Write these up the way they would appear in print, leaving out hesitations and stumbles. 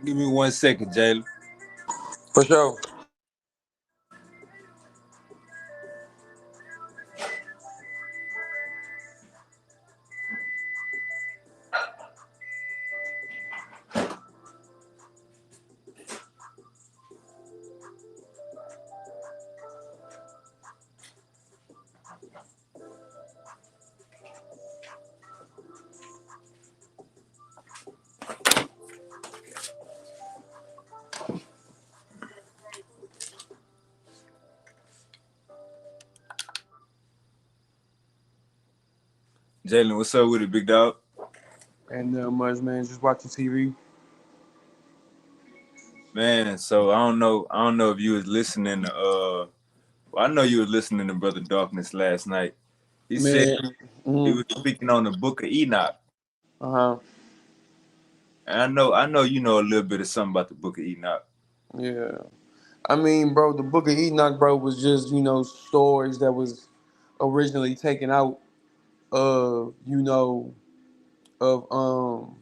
Give me 1 second, Jalen. For sure. Jalen, what's up with it, big dog? And much, man. Just watching TV. Man, so I don't know if you was listening to well, I know you was listening to Brother Darkness last night. He said Man. he was speaking on the book of Enoch. Uh huh. And I know you know a little bit of something about the book of Enoch. Yeah. I mean, bro, the Book of Enoch, bro, was just stories that was originally taken out of of of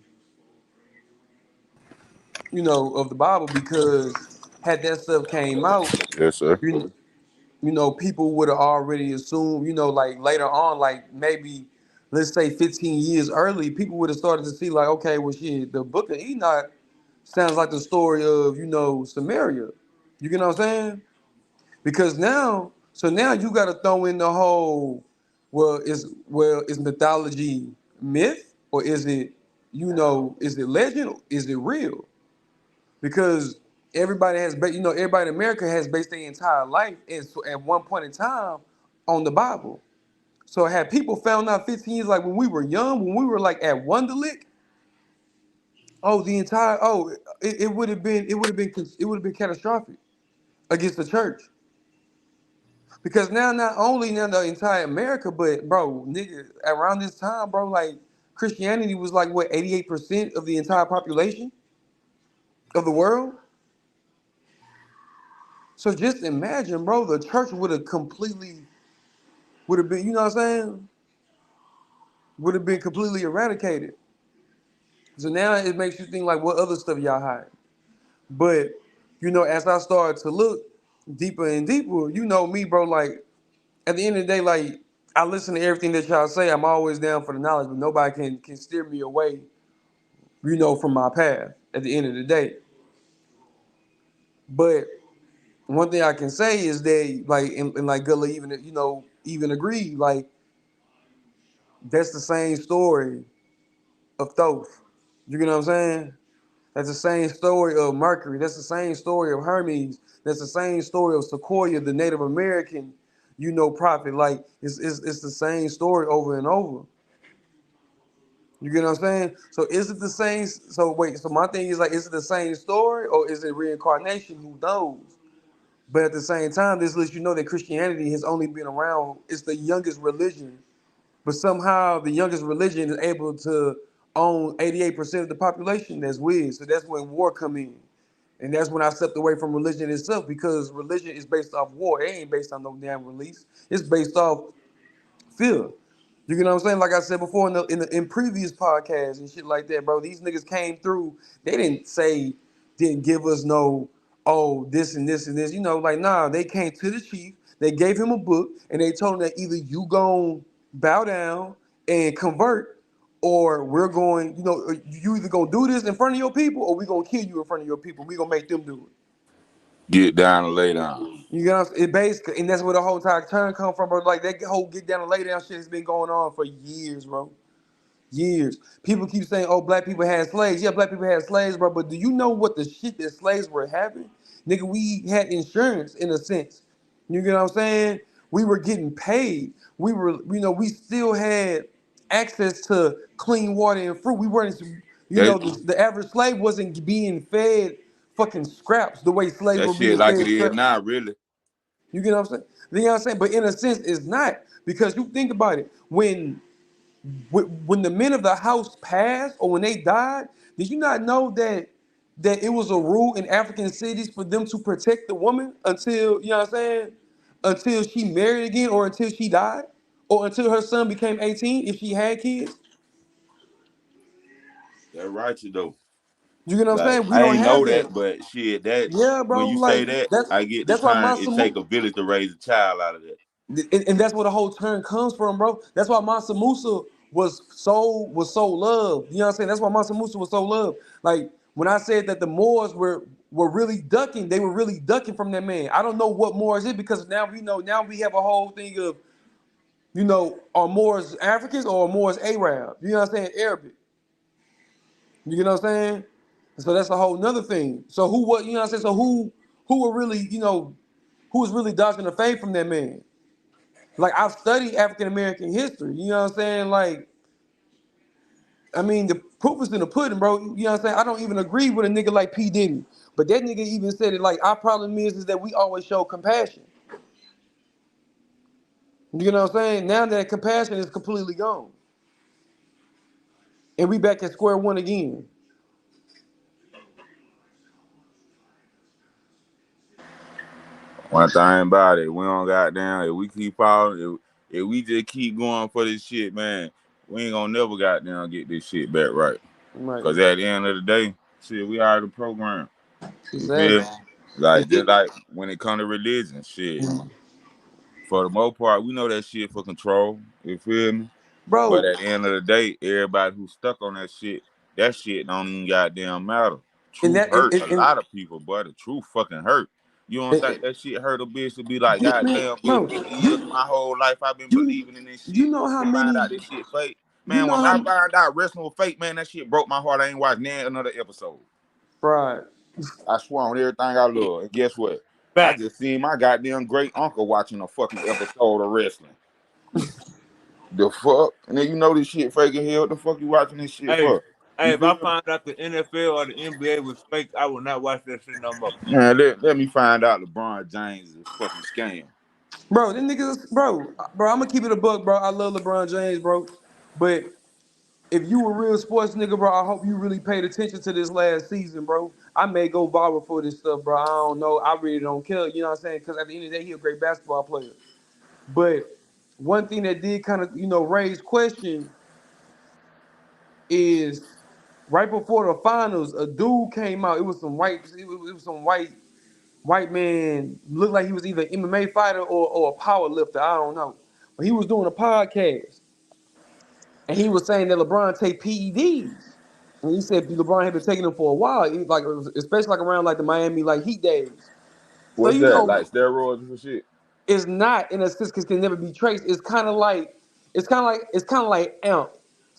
the Bible, because had that stuff came out, Yes, sir. you people would have already assumed, like later on, like maybe let's say 15 years early, people would have started to see like, okay, well, shit, the Book of Enoch sounds like the story of Samaria. You get what I'm saying? Because now you got to throw in the whole, is mythology myth, or is it is it legend? Is it real? Because everybody in America has based their entire life at one point in time on the Bible. So had people found out 15 years, like when we were young, when we were like at Wonderlick, it would have been catastrophic against the church. Because now, not only now the entire America, but bro, nigga, around this time, bro, like Christianity was like what, 88% of the entire population of the world. So just imagine, bro, the church would have been, you know what I'm saying? Would have been completely eradicated. So now it makes you think like, what other stuff y'all hide? But as I started to look deeper and deeper, me, bro, like at the end of the day, like I listen to everything that y'all say. I'm always down for the knowledge, but nobody can steer me away, from my path at the end of the day. But one thing I can say is that, like, and like Gullah even, even agree, like, that's the same story of Thoth. You get what I'm saying? That's the same story of Mercury. That's the same story of Hermes. That's the same story of Sequoia, the Native American, prophet. Like, it's the same story over and over. You get what I'm saying? So is it the same? So wait. So my thing is, like, is it the same story or is it reincarnation? Who knows? But at the same time, this lets you know that Christianity has only been around. It's the youngest religion, but somehow the youngest religion is able to own 88% of the population. That's weird. So that's when war come in. And that's when I stepped away from religion itself, because religion is based off war. It ain't based on no damn release. It's based off fear. You get what I'm saying? Like I said before in previous podcasts and shit like that, bro. These niggas came through. They didn't give us no, oh, this and this and this. Like, nah, they came to the chief. They gave him a book and they told him that either you gon' bow down and convert, or we're going, you either gonna do this in front of your people or we gonna kill you in front of your people. We gonna make them do it. Get down and lay down. You know, it basically, and that's where the whole entire turn come from, bro. Like, that whole get down and lay down shit has been going on for years, bro. Years. People keep saying, "Oh, black people had slaves." Yeah, black people had slaves, bro. But do you know what the shit that slaves were having? Nigga, we had insurance in a sense. You get what I'm saying? We were getting paid. We still had access to clean water and fruit. We weren't, That the average slave wasn't being fed fucking scraps the way slaves that were shit being like fed it is scraps. now, really. You get what I'm saying? You know what I'm saying? But in a sense, it's not, because you think about it. When the men of the house passed or when they died, did you not know that it was a rule in African cities for them to protect the woman until, you know what I'm saying, until she married again or until she died or until her son became 18 if she had kids? That right, you though. You get what I'm Like saying? We I don't ain't have know that, that. but shit, that Yeah, bro. when you say Like, that, that's I get the that's why term. It Mansa take a village to raise a child out of that. and that's where the whole turn comes from, bro. That's why Mansa Musa was so loved. You know what I'm saying? That's why Mansa Musa was so loved. Like, when I said that the Moors were really ducking, they were really ducking from that man. I don't know what Moors is, because now we have a whole thing of, are Moors Africans or are Moors Arab? You know what I'm saying? Arabic. You get what I'm saying? And so that's a whole nother thing. So who what you know what I'm saying? So who were really, who was really dodging the fame from that man? Like, I've studied African American history. You know what I'm saying? Like, I mean, the proof is in the pudding, bro. You know what I'm saying? I don't even agree with a nigga like P. Diddy. But that nigga even said it, like, our problem is that we always show compassion. You know what I'm saying? Now that compassion is completely gone. And we back at square one again. One thing about it, we don't got down. If we keep following, if we just keep going for this shit, man, we ain't gonna never got down get this shit back right. Right. Cause at the end of the day, shit, we are the program. You Exactly. feel? Like And just see, like when it come to religion, shit. For the most part, we know that shit for control. You feel me? But bro, at the end of the day, everybody who's stuck on that shit don't even goddamn matter. and Truth that, hurt a lot of people, but the truth fucking hurt. You don't and, think that shit hurt a bitch to be like, God man, damn, bitch, bro, 50 years of you my whole life I've been you believing in this you shit know how to find many out this shit fake. you Man, know when I how found out wrestling was fake, man, that shit broke my heart. I ain't watched another episode. right. I swear on everything I love. And guess what? I Fact. just seen my goddamn great uncle watching a fucking episode of wrestling. The fuck? And then you know this shit fake as hell. What the fuck you watching this shit Hey, for? You if I feel me? find out the NFL or the NBA was fake, I will not watch that shit no more. Man, let me find out LeBron James is a fucking scam. Bro, them niggas, bro, I'm gonna keep it a buck, bro. I love LeBron James, bro. But if you a real sports nigga, bro, I hope you really paid attention to this last season, bro. I may go viral for this stuff, bro. I don't know. I really don't care. You know what I'm saying? Because at the end of the day, he a great basketball player. But one thing that did kind of, raise question is right before the finals, a dude came out. It was some white man, looked like he was either an MMA fighter or a power lifter. I don't know. But he was doing a podcast and he was saying that LeBron take PEDs. And he said LeBron had been taking him for a while, like especially like around like the Miami like Heat days. So What's you that? know, Like steroids and shit? it's not in a sense because can never be traced. It's kind of like amp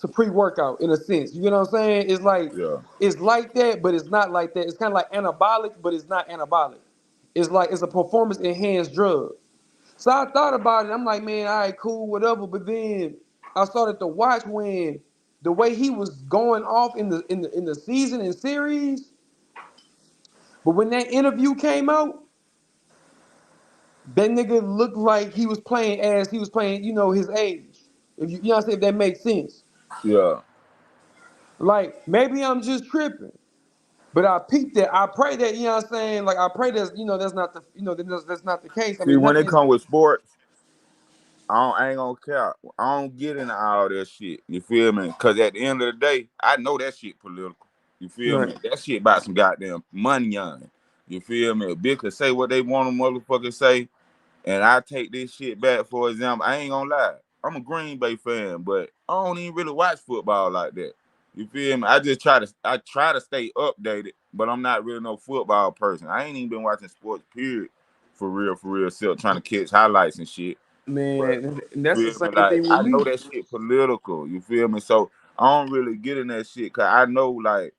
to pre-workout in a sense. You get what I'm saying? Yeah. It's like that, but it's not like that. It's kind of like anabolic, but it's not anabolic. It's like it's a performance enhanced drug. So I thought about it. I'm like, man, all right, cool, whatever. But then I started to watch when the way he was going off in the season and series. But when that interview came out, that nigga looked like he was playing as he was playing, his age. If you know what I'm saying, if that makes sense. Yeah. Like maybe I'm just tripping, but I peeped that. I pray that what I'm saying. Like I pray that that's not the that's not the case. I See, mean when it nothing. come with sports, I ain't gonna care. I don't get into all that shit. You feel me? Cause at the end of the day, I know that shit political. You feel Right. me? That shit about some goddamn money on it. You feel me? A bitch could say what they want to motherfucker say, and I take this shit back. For example, I ain't gonna lie. I'm a Green Bay fan, but I don't even really watch football like that. You feel me? I try to stay updated, but I'm not really no football person. I ain't even been watching sports period for real, still trying to catch highlights and shit. But Man, and that's the feel me? same Like thing with I know me. that shit political. You feel me? So I don't really get in that shit because I know like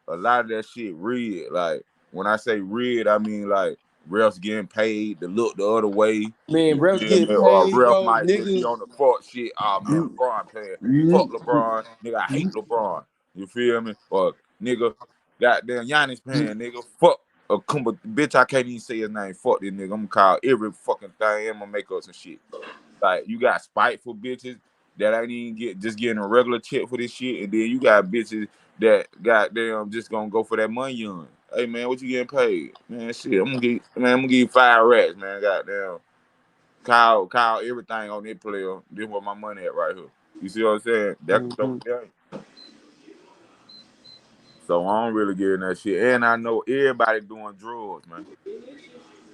a lot of that shit red. Like when I say red, I mean like refs getting paid to look the other way. Man, You refs feel get me? Or a paid, ref bro. might just be Niggas, on the fuck shit. Oh man, you, LeBron playing. Fuck you, LeBron, nigga. I hate LeBron. You feel me? Or nigga, goddamn Giannis playing, nigga. Fuck a bitch. I can't even say his name. Fuck this nigga. I'm gonna call every fucking thing. I'm gonna make up some shit. Like you got spiteful bitches that ain't even just getting a regular check for this shit, and then you got bitches that goddamn just gonna go for that money on. Hey man, what you getting paid? Man, shit, I'm gonna give you 5 rats, man. Goddamn, call everything on this player. This where my money at right here. You see what I'm saying? That could throw Mhm. the game. So I don't really get in that shit, and I know everybody doing drugs, man.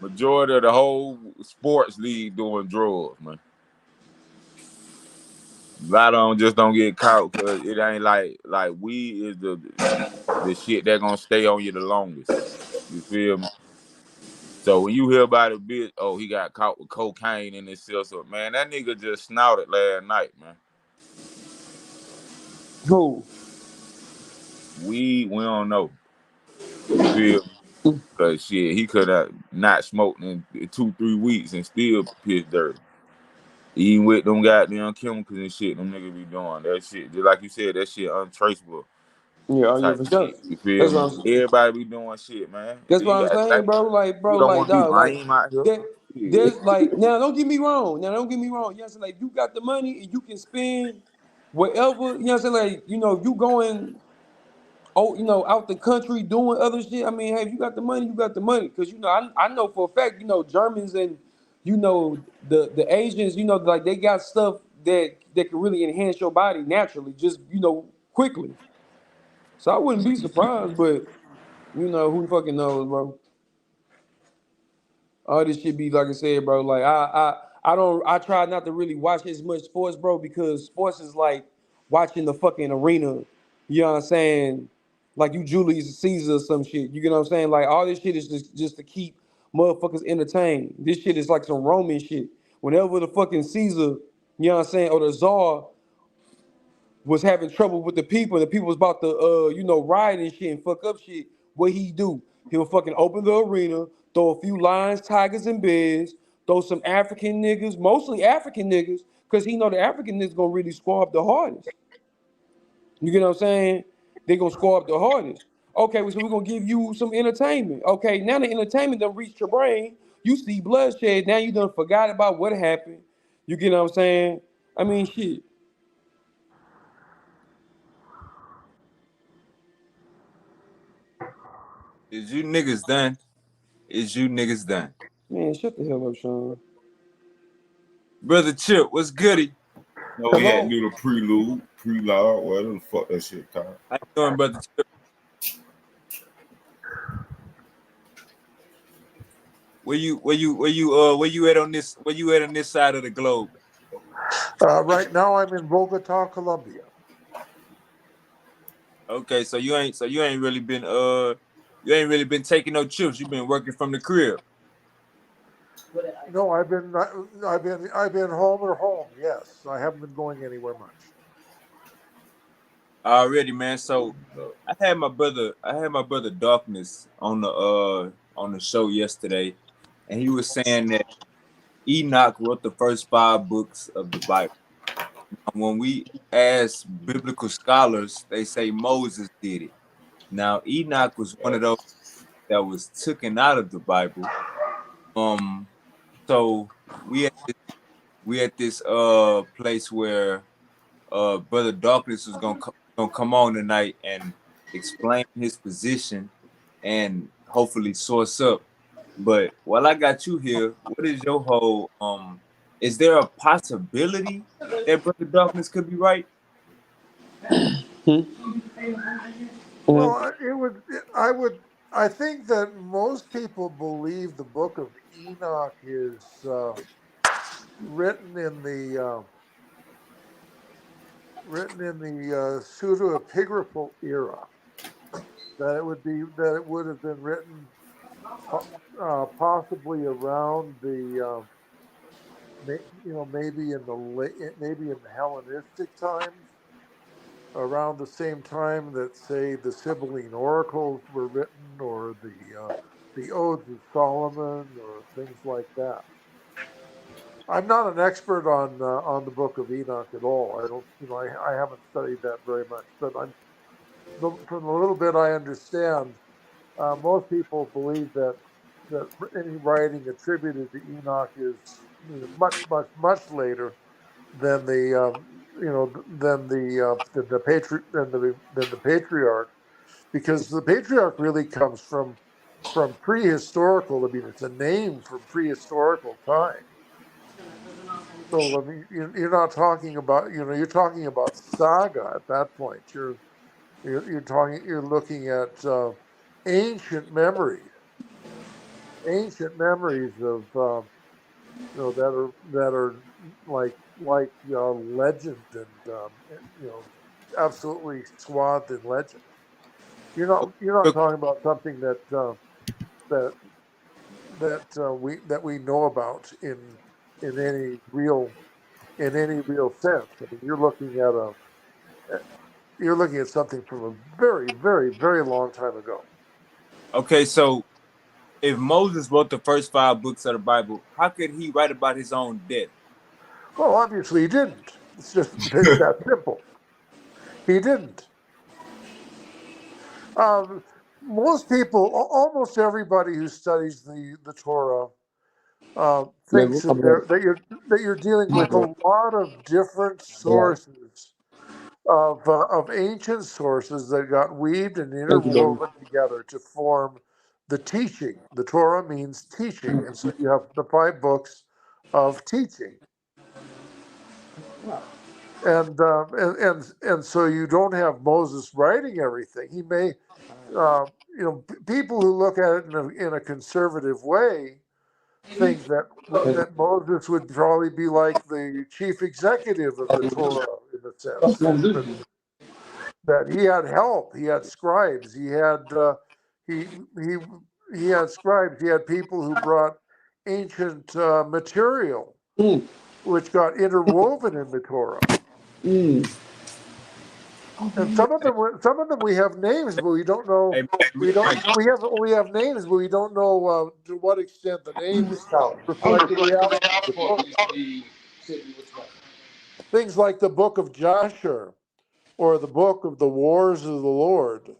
Majority of the whole sports league doing drugs, man. A lot of them just don't get caught because it ain't like weed is the shit that gonna stay on you the longest. You feel me? So when you hear about a bitch, oh, he got caught with cocaine in his system, man, that nigga just snouted last night, man. Who? Weed, we don't know. You feel me? Cause shit, he could have not smoked in 2-3 weeks and still piss dirty. Even with them goddamn chemicals and shit, them niggas be doing that shit. Just like you said, that shit untraceable. Yeah, oh yeah, Type for sure. shit. You feel That's me? what I'm. Everybody be doing shit, man. That's Then what you I'm gotta saying, think. bro. Like, We bro, don't like, want to be dog, like lame out here. that. Yeah. There's like now. Don't get me wrong. Now, don't get me wrong. You know what I'm saying? Like, you got the money and you can spend whatever. You know what I'm saying? Like, you going, out the country doing other shit. I mean, hey, if you got the money, you got the money. Cause I know for a fact, Germans and the Asians, like they got stuff that can really enhance your body naturally, just quickly. So I wouldn't be surprised, but who fucking knows, bro? All this shit be like I said, bro. Like I try not to really watch as much sports, bro, because sports is like watching the fucking arena. You know what I'm saying? Like you Julius Caesar or some shit. You get what I'm saying? Like all this shit is just to keep motherfuckers entertained. This shit is like some Roman shit. Whenever the fucking Caesar, you know what I'm saying, or the Czar was having trouble with the people, and the people was about to riot and shit and fuck up shit, what he do? He'll fucking open the arena, throw a few lions, tigers, and bears, throw some African niggas, mostly African niggas, because he know the African niggas gonna really squad up the hardest. You get what I'm saying? They gonna squad up the hardest. Okay, well, so we're gonna give you some entertainment. Okay, now the entertainment done reached your brain. You see bloodshed. Now you done forgot about what happened. You get what I'm saying? I mean, shit. Is you niggas done? Is you niggas done? Man, shut the hell up, Sean. Brother Chip, what's goody? No, we had to Hello? do the prelude, whatever the fuck that shit called. How you doing, brother Chip? Where you at on this side of the globe? Right now, I'm in Bogota, Colombia. Okay, so you ain't really been taking no trips. You've been working from the crib. No, I've been home or home. Yes, I haven't been going anywhere much. Already, man. So I had my brother Darkness on the show yesterday, and he was saying that Enoch wrote the first five books of the Bible. When we ask biblical scholars, they say Moses did it. Now Enoch was one of those that was taken out of the Bible. Um, so we at this place where Brother Darkness was gonna come on tonight and explain his position and hopefully source up. But while I got you here, what is your whole is there a possibility that Brother Darkness could be right? Well, Mhm. I think that most people believe the Book of Enoch is written in the pseudo-epigraphal era. That it would have been written possibly around maybe maybe in the Hellenistic times, around the same time that, say, the Sibylline oracles were written, or the Odes of Solomon, or things like that. I'm not an expert on the Book of Enoch at all. I don't, I haven't studied that very much, but from the little bit I understand, most people believe that any writing attributed to Enoch is, much, much, much later than the patriarch, because the patriarch really comes from prehistorical. I mean, it's a name from prehistorical time. So I mean, you're not talking about, you're talking about saga at that point. You're looking at ancient memories, of that are like legend, and absolutely swathed in legend. You're not talking about something that that we know about in any real sense. I mean, you're looking at something from a very, very, very long time ago. Okay, so if Moses wrote the first five books of the Bible, how could he write about his own death? Well, obviously he didn't. It's that simple. He didn't. Um, Most people, almost everybody who studies the Torah, thinks that you're dealing with a lot of different sources of ancient sources that got weaved and Thank you, baby. interwoven together to form the teaching. The Torah means teaching, and so you have the five books of teaching, and so you don't have Moses writing everything. He may, people who look at it in a conservative way think that Moses would probably be like the chief executive of the Torah, in a sense that he had help, he had scribes, he he he had scribes, he had people who brought ancient material Mm, which got interwoven in the Torah. mm. And some of them we have names, but we don't know. Hey, We don't. Mike, We have names, but we don't know to what extent the names reflect the reality of the Torah. Things like the Book of Joshua or the Book of the Wars of the Lord.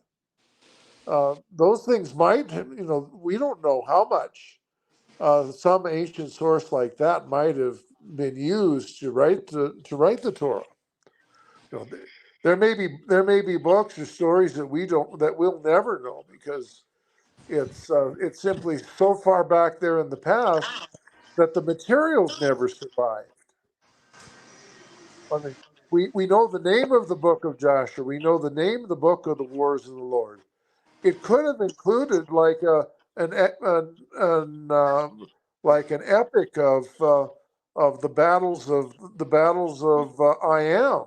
Those things might, we don't know how much some ancient source like that might have been used to write the Torah. You know, there may be books or stories that we'll never know, because it's simply so far back there in the past that the materials never survived. I mean, we know the name of the book of Joshua. We know the name of the book of the Wars of the Lord. It could have included like an epic of the battles of I am,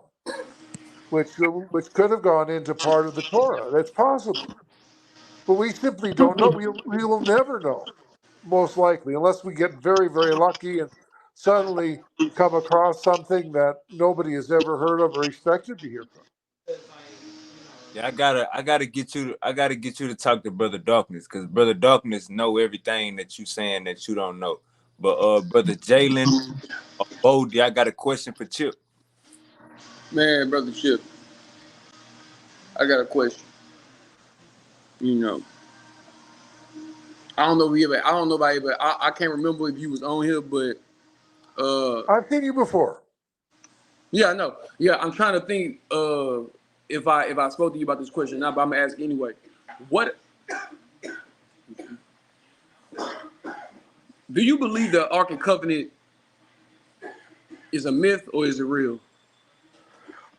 which could have gone into part of the Torah. That's possible, but we simply don't know. We will never know, most likely, unless we get very, very lucky and suddenly come across something that nobody has ever heard of or expected to hear from. Yeah, I gotta get you to talk to Brother Darkness, because Brother Darkness know everything that you saying that you don't know. But Brother Jalen or Bodie, I got a question for Chip. Man, Brother Chip, I got a question. You know, I don't know about you, but I can't remember if you was on here, but I've seen you before. yeah, I know. Yeah, I'm trying to think if I spoke to you about this question now, but I'm gonna ask anyway. What do you believe the Ark and Covenant is a myth or is it real?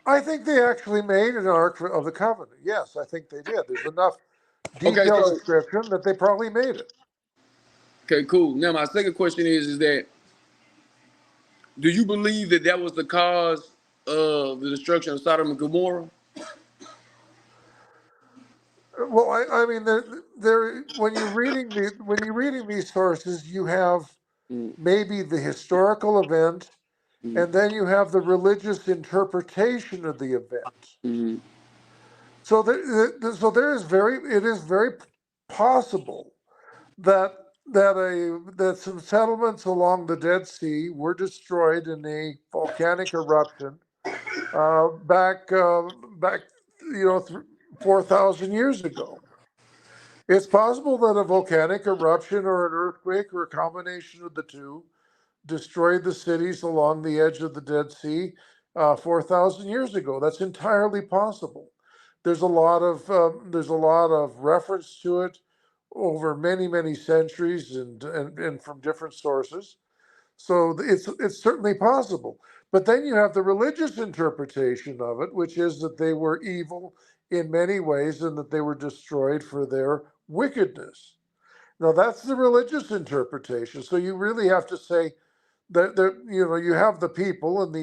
I think they actually made an Ark of the Covenant. Yes, I think they did. There's enough Okay, detailed so description that they probably made it. okay, cool. Now my second question is that do you believe that that was the cause of the destruction of Sodom and Gomorrah? Well, I mean, when you're reading these sources, you have Mm, maybe the historical event, mm, and then you have the religious interpretation of the event. mm, So it is very possible that that some settlements along the Dead Sea were destroyed in a volcanic eruption back 4,000 years ago. It's possible that a volcanic eruption or an earthquake or a combination of the two destroyed the cities along the edge of the Dead Sea 4,000 years ago. That's entirely possible. There's a lot of reference to it over many centuries and from different sources. So it's certainly possible. But then you have the religious interpretation of it, which is that they were evil in many ways and that they were destroyed for their wickedness. Now that's the religious interpretation. So you really have to say that you have the people and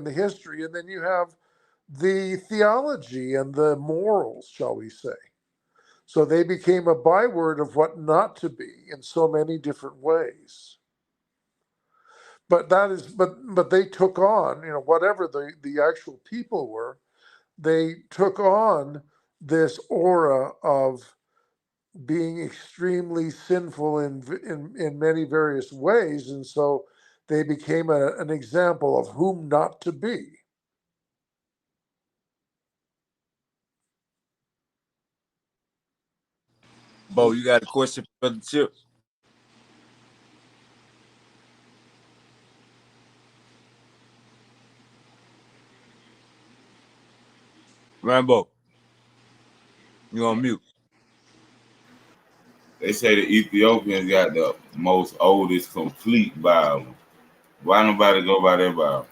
the history, and then you have the theology and the morals, shall we say. So they became a byword of what not to be in so many different ways. But they took on, whatever the actual people were, they took on this aura of being extremely sinful in many various ways, and so they became an example of whom not to be. Bo, you got a question for Brother Chip? Rambo, you on mute. They say the Ethiopians got the most oldest complete Bible. Why nobody go by that Bible?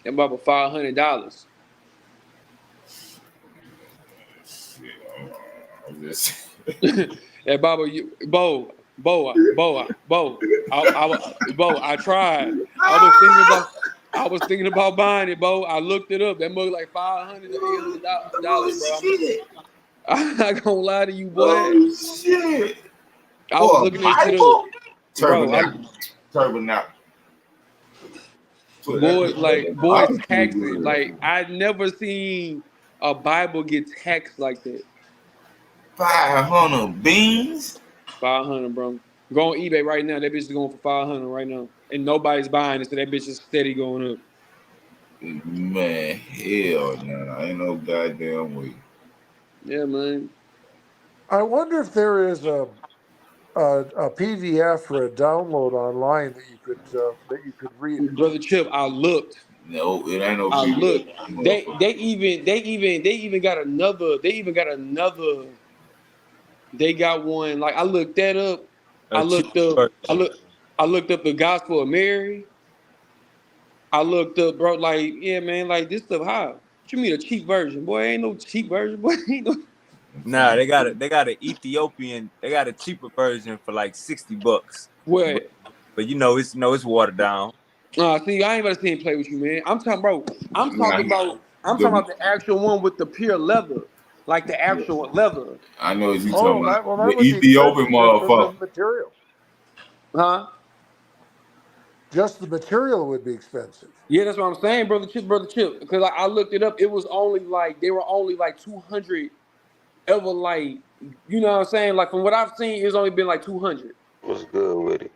That about $500. Shit, I'm just That Baba, Bo, I tried. I was thinking about buying it, Bo. I looked it up. That mug like $500 to $800, bro. shit. I'm not gonna lie to you, boy. Oh shit. I was For a looking that shit up, Bible? bro. Turban out. Boy, taxing. Like I never seen a Bible get taxed like that. 500 beans? 500, bro. Go on eBay right now. That bitch is going for 500 right now, and nobody's buying it, so that bitch is steady going up. Man, hell no. Ain't no goddamn way. Yeah, man. I wonder if there is a PDF or a download online that you could read it. Brother Chip, I looked. No, it ain't no I looked. PDF. They even got another. They got one. Like I looked that up. I A cheap looked up. version. I looked up the Gospel of Mary. I looked up, bro. Like, yeah, man. Like this stuff high. What you mean a cheap version, boy? Ain't no cheap version, boy. Ain't no. Nah, they got an Ethiopian. They got a cheaper version for like $60. What? But it's watered down. See, I ain't about to sit and play with you, man. I'm talking, bro. I'm Nah, talking about. I'm talking about the actual one with the pure leather, like the actual leather, I know what you Oh, talking about. that The would be Ethiopian expensive just for the motherfucker. material. huh? Just the material would be expensive. Yeah, that's what I'm saying, brother Chip. Because I looked it up, it was only like they were only like 200 ever like, you know what I'm saying? Like from what I've seen, it's only been like 200. What's good with it?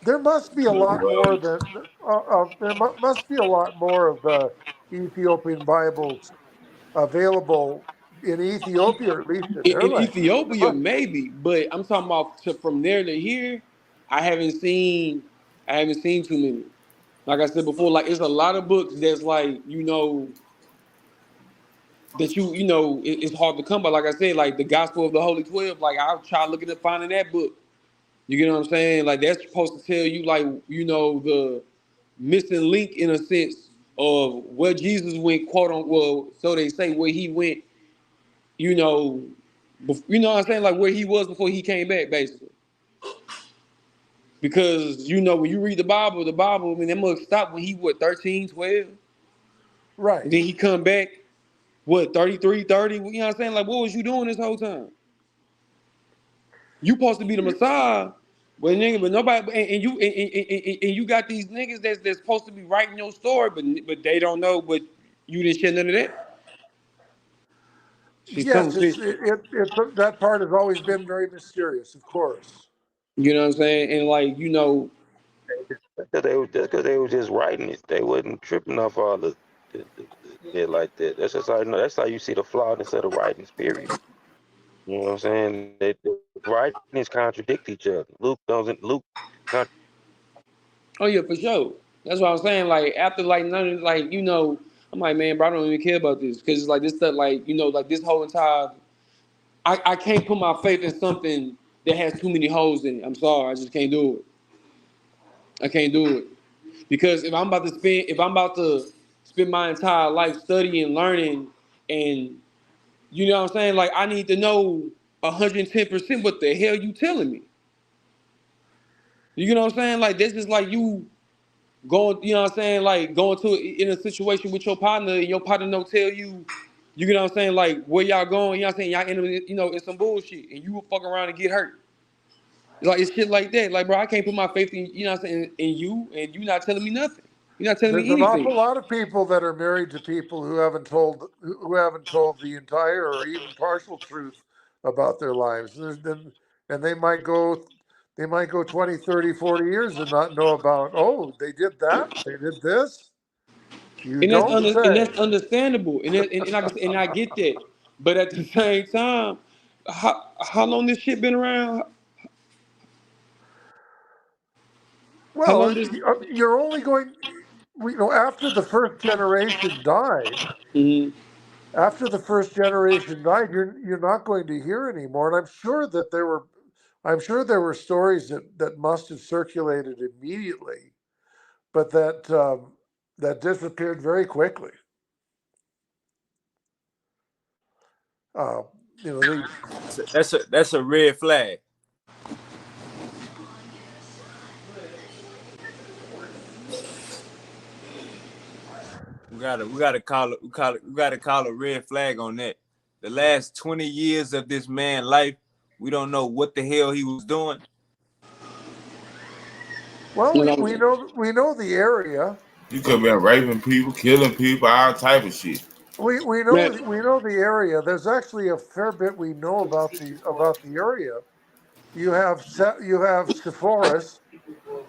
There must be a lot more than must be a lot more of the Ethiopian Bibles available in Ethiopia, or at least in their In language. There Ethiopia, must be. maybe, but I'm talking about from there to here. I haven't seen, I haven't seen too many. Like I said before, like it's a lot of books that's like that it's hard to come by. Like I said, like the Gospel of the Holy 12. Like I've tried looking at finding that book. You get what I'm saying? Like that's supposed to tell you like the missing link in a sense of where Jesus went, quote unquote. Well, so they say where he went. You know, you know what I'm saying? Like where he was before he came back, basically. Because when you read the Bible, I mean, that must stop when he 13, 12. Right. And then he come back, 33, 30. You know what I'm saying? Like, what was you doing this whole time? You supposed to be the Messiah, but nobody, and you got these niggas that's supposed to be writing your story, but they don't know, but you didn't share none of that. She's something Yes, fish. that part has always been very mysterious, of course. You know what I'm saying? And like, That's because they were just writing it. They wasn't tripping off all the shit like that. That's just how you know. That's how you see the flawedness of the writings. Period. You know what I'm saying? The writings contradict each other. Luke doesn't. Luke. oh yeah, for sure. That's what I'm saying. Like after like none of like I'm like, man, bro, I don't even care about this because it's like this stuff like like this whole entire I can't put my faith in something that has too many holes in it. I'm sorry, I just can't do it. I can't do it because if I'm about to spend my entire life studying, learning, and you know what I'm saying, like I need to know 110% what the hell you telling me. You know what I'm saying? Like this is like you going, you know what I'm saying, like going to in a situation with your partner and your partner don't tell you, you know what I'm saying, like where y'all going, you know what I'm saying, y'all in some bullshit and you will fuck around and get hurt. Like it's shit like that. Like bro, I can't put my faith in, you know what I'm saying, in you and you not telling me nothing. You're not telling There's me an anything. awful lot of people that are married to people who haven't told the entire or even partial truth about their lives. And they might go 20, 30, 40 years and not know about, oh, they did that, they did this. You don't And say. that's understandable. And like I said, and I get that. But at the same time, how long this shit been around? How long Well, this you're only going, after the first generation died, Mhm. you're not going to hear anymore. And I'm sure there were stories that must have circulated immediately, but that disappeared very quickly. Uh, these. That's a red flag. We gotta call a red flag on that. The last 20 years of this man's life, we don't know what the hell he was doing. Well, You we know the area. You could have been raping people, killing people, all type of shit. We know Man, the area. There's actually a fair bit we know about the area. You have Sepphoris,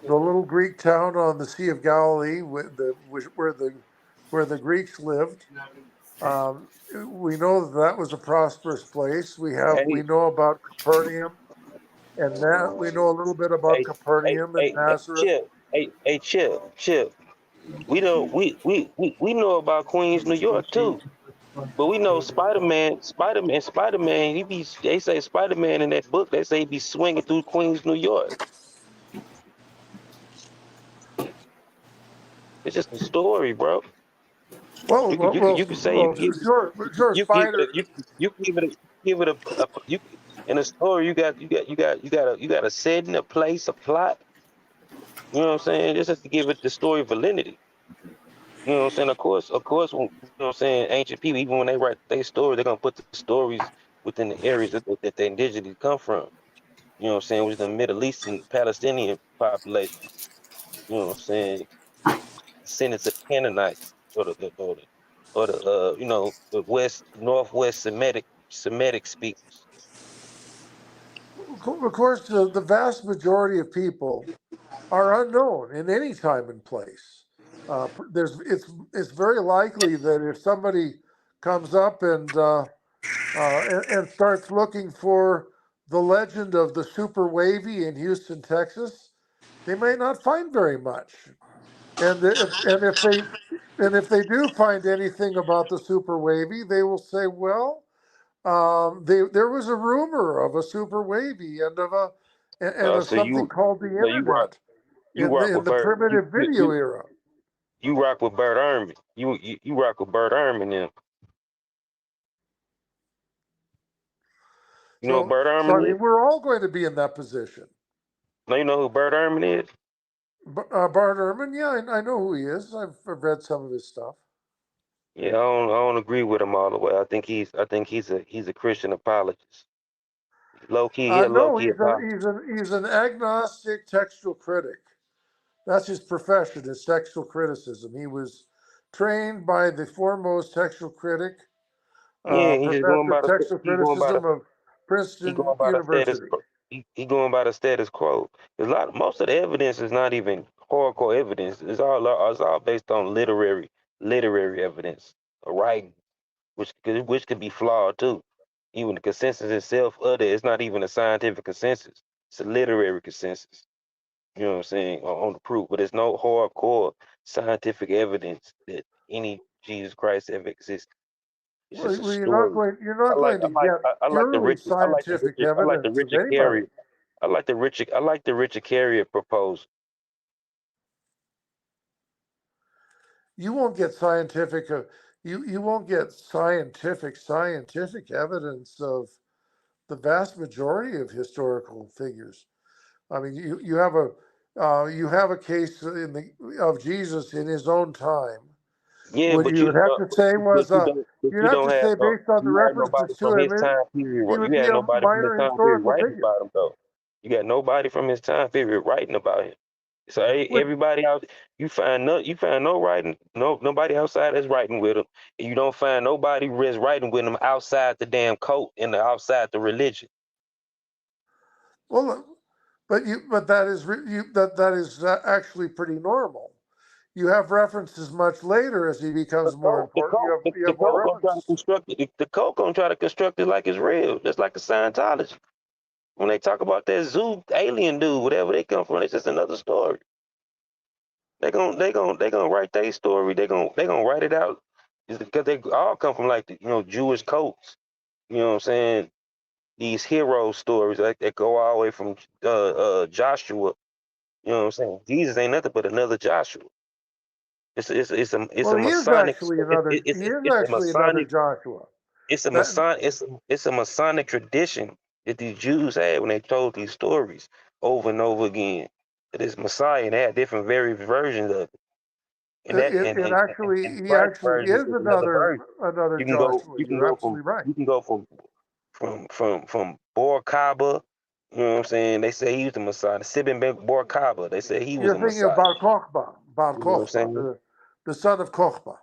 the little Greek town on the Sea of Galilee, where the Greeks lived. Um, we know that was a prosperous place. We Hey, know about Capernaum, and that we know a little bit about hey, hey, Capernaum and hey, Nazareth. Chip. Hey, Chip. We don't. We know about Queens, New York too. But we know Spider Man. They say Spider Man in that book. They say he be swinging through Queens, New York. It's just a story, bro. Well, You could well, you could well, you could say well sure, sure. you give it Spider. you give it a you in a story you got a setting, a place, a plot. You know what I'm saying? Just have to give it the story validity. You know what I'm saying? Of course, you know what I'm saying? Ancient people, even when they write their story, they're gonna put the stories within the areas that they indigenous come from. You know what I'm saying? Which is the Middle Eastern Palestinian populations. You know what I'm saying? Descendants of Canaanites or the you know, the northwest Semitic speakers. Of course, the vast majority of people are unknown in any time and place. It's very likely that if somebody comes up and starts looking for the legend of the super wavy in Houston, Texas, they may not find very much. And if they do find anything about the super wavy, they will say, well, there was a rumor of a super wavy and of So something called the so you rock internet you in the rock in with the Bert primitive video era. you rock with Bert Ehrman. You rock with Bert Ehrman them. You know what So, Bert so I Ehrman is? mean, we're all going to be in that position. Now you know who Bert Ehrman is? Bart Ehrman, yeah, I know who he is. I've read some of his stuff. Yeah, I don't agree with him all the way. I think he's a Christian apologist. Low key, he a low No, key apologist. he's an agnostic textual critic. That's his profession, is textual criticism. He was trained by the foremost textual critic, Yeah, he just going professor by of the textual he going by the criticism of he Princeton going by the status University. he going by the status quo. Most of the evidence is not even hardcore evidence. It's all based on literary evidence, writing, which could be flawed too. Even the consensus itself of it's not even a scientific consensus. It's a literary consensus. You know what I'm saying, on the proof, but there's no hardcore scientific evidence that any Jesus Christ ever existed. It's Well, just a story. you're not going to get purely scientific evidence of anybody. I like the Richard Carrier proposal. You won't get you won't get scientific evidence of the vast majority of historical figures. I mean, you have a case of Jesus in his own time. Yeah, What but you would have to say was you'd you have don't to have say no based on the you had nobody references to from him, his time period. he You would be had a nobody from his minor time period historical writing figure. about him though. You got nobody from his time period writing about him. So Which, everybody out, you find no writing, nobody outside that's writing with him, and you don't find nobody that's writing with him outside the damn cult and outside the religion. well, but that is actually pretty normal. You have references much later as he The becomes more cult, the important. cult, You the have more cult gonna try to references. construct it. The cult gonna try to construct it like it's real, just like the Scientology. When they talk about that zoo alien dude, whatever they come from, it's just another story. They gonna write their story. They gonna write it out, because they all come from like Jewish cults. You know what I'm saying? These hero stories that go all the way from Joshua. You know what I'm saying? Jesus ain't nothing but another Joshua. It's Well, a Masonic he is actually another Joshua. That it's a Masonic tradition that these Jews had when they told these stories over and over again. That this Messiah, and they had different various versions of it. And that it, it actually and he Christ actually version is is another version. another You can go Joshua. you can You're go from absolutely right. you can go from Bor Kaba. You know what I'm saying? They say he was the Messiah. Sibin Bor Kaba. They say he was You're a thinking of Messiah. Bar You know what I'm Kokhba, saying? the son of Kokhba.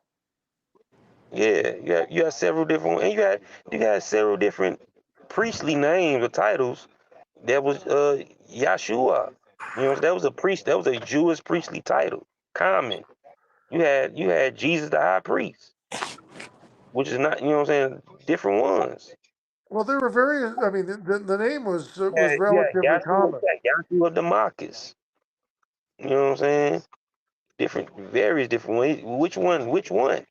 Yeah, you had several different, and you had several different priestly names or titles. That was Yahshua. That was a priest. That was a Jewish priestly title. Common. You had Jesus the high priest, which is not, different ones. Well, there were various. I mean, the name was Yeah, relatively Yahshua, common. Yahshua Damascus. You know what I'm saying? Various different ways. Which one? Which one?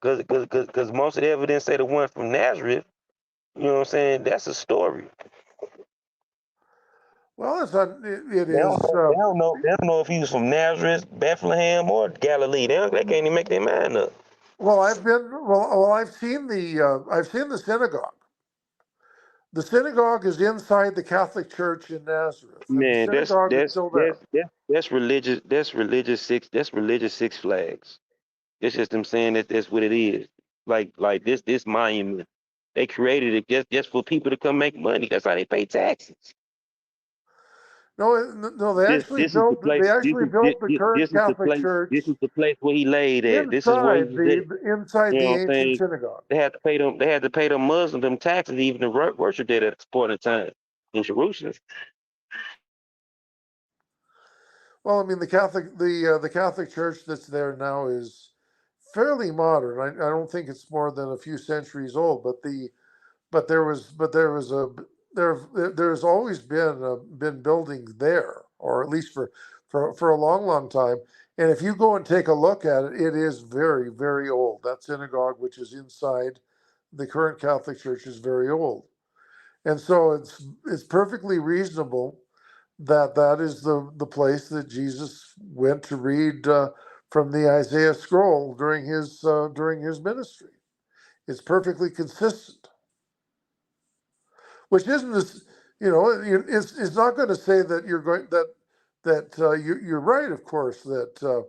Because most of the evidence say the one from Nazareth. You know what I'm saying? That's a story. Well, it They don't is. know. They don't know. They don't know if he was from Nazareth, Bethlehem, or Galilee. They can't even make their mind up. Well, I've seen the synagogue. The synagogue is inside the Catholic Church in Nazareth, and the Man, synagogue is still there. that's religious. That's religious Six Flags. It's just them saying that that's what it is. Like this monument, they created it just for people to come make money. That's how they pay taxes. No, they actually This is the built. place. They actually built the current This is the Catholic place. This Church is the place where he laid at. This is where he inside was at. the You know what I'm ancient saying? synagogue. They had to pay them. They had to pay them Muslims them taxes even to worship there at this point in time in Jerusalem. Well, I mean, the Catholic Church that's there now is fairly modern. I don't think it's more than a few centuries old, but there was a there's always been buildings there, or at least for a long time. And if you go and take a look at it, it is very old. That synagogue, which is inside the current Catholic Church, is very old, and so it's perfectly reasonable that that is the place that Jesus went to read from the Isaiah scroll during his ministry. It's perfectly consistent, which isn't this, it's not going to say that you're going that you're right, of course, that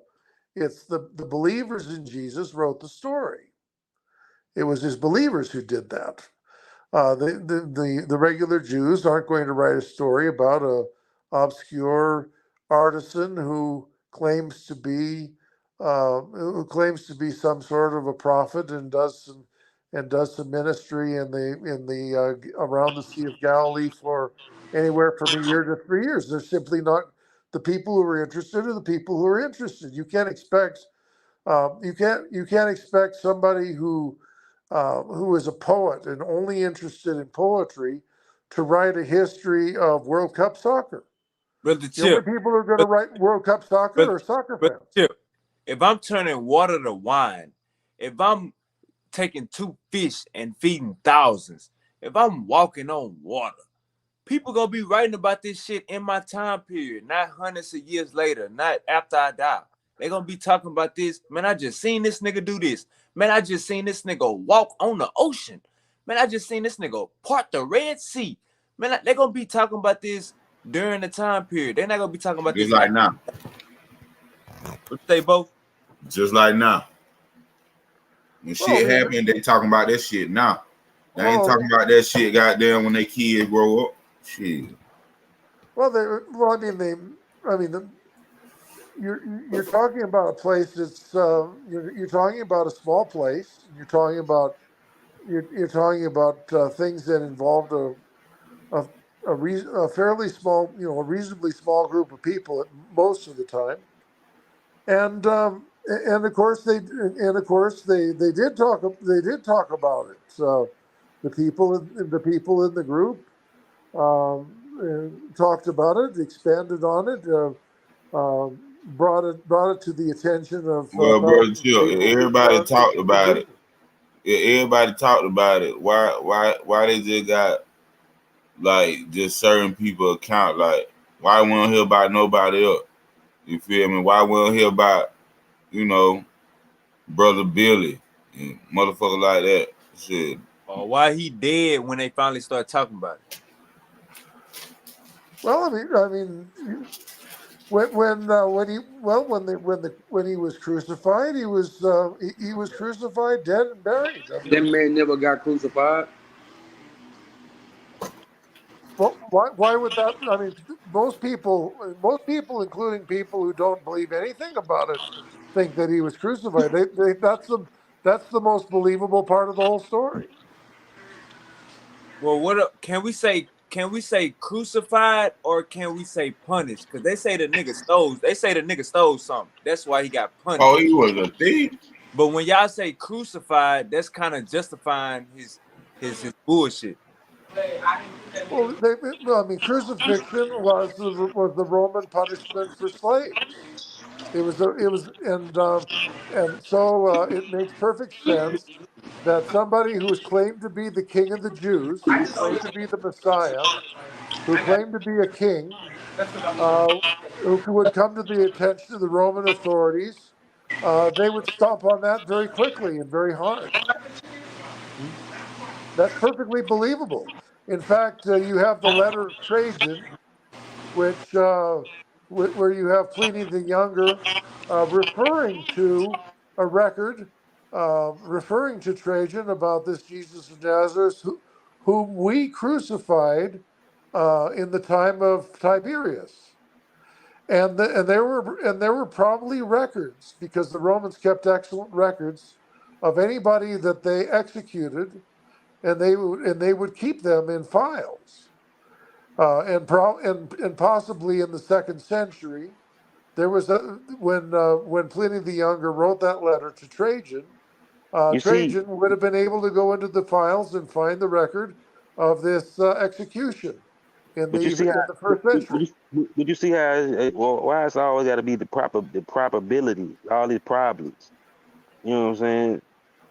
it's the believers in Jesus wrote the story. It was his believers who did that. The regular Jews aren't going to write a story about a obscure artisan who claims to be some sort of a prophet and does some ministry in the around the Sea of Galilee for anywhere from a year to 3 years. They're simply not the people who are interested are the people who are interested. You can't expect somebody who is a poet and only interested in poetry to write a history of World Cup soccer. Brother The only Chip, people who are going to brother, write World Cup soccer brother, are soccer brother fans. Chip, if I'm turning water to wine, if I'm taking 2 fish and feeding thousands, if I'm walking on water, people gonna be writing about this shit in my time period, not hundreds of years later, not after I die. They gonna be talking about this. Man, I just seen this nigga do this. Man, I just seen this nigga walk on the ocean. Man, I just seen this nigga part the Red Sea. Man, they gonna be talking about this during the time period. They're not gonna be talking about Just this like after. now. What you say, Bo? Just like now. When Well, I shit mean, happen, they talking about that shit now. They ain't well, talking about that shit goddamn when they kids grow up. Shit. I mean, you're talking about a place that's you're talking about a small place. You're talking about things that involved a a fairly small, a reasonably small group of people at most of the time, and of course they did talk about it. So the people in the group talked about it, expanded on it, brought it to the attention of Well, brother, thousands of chill. people Everybody in talked about it. Jerusalem. Everybody talked about it. Why they just got like just certain people account like why we don't hear about nobody else? You feel me? Why we don't hear about, you know, brother Billy and motherfucker like that? Shit. Or why he dead when they finally start talking about it? Well, I mean, when he was crucified, he was crucified, dead and buried. I That mean, man never got crucified. well, why would that? I mean, most people, including people who don't believe anything about it, think that he was crucified. That's the most believable part of the whole story. Well, can we say? Can we say crucified or can we say punished? Because they say the nigga stole. They say the nigga stole something. That's why he got Oh, punished. he was a thief? But when y'all say crucified, that's kind of justifying his bullshit. I mean, crucifixion was the Roman punishment for slaves. And so it makes perfect sense that somebody who is claimed to be the king of the Jews, who claimed to be the Messiah, who claimed to be a king, uh, who would come to the attention of the Roman authorities, they would stomp on that very quickly and very hard. That's perfectly believable. In fact, you have the letter of Trajan, which where you have Pliny the Younger referring to a record referring to Trajan about this Jesus of Nazareth, whom we crucified in the time of Tiberius. And there were probably records because the Romans kept excellent records of anybody that they executed, and they would keep them in files. And possibly in the second century, there was when Pliny the Younger wrote that letter to Trajan, You see, Trajan would have been able to go into the files and find the record of this execution but you see how, in the first century. but you see how, well, why it's always got to be the probability, all these problems. You know what I'm saying?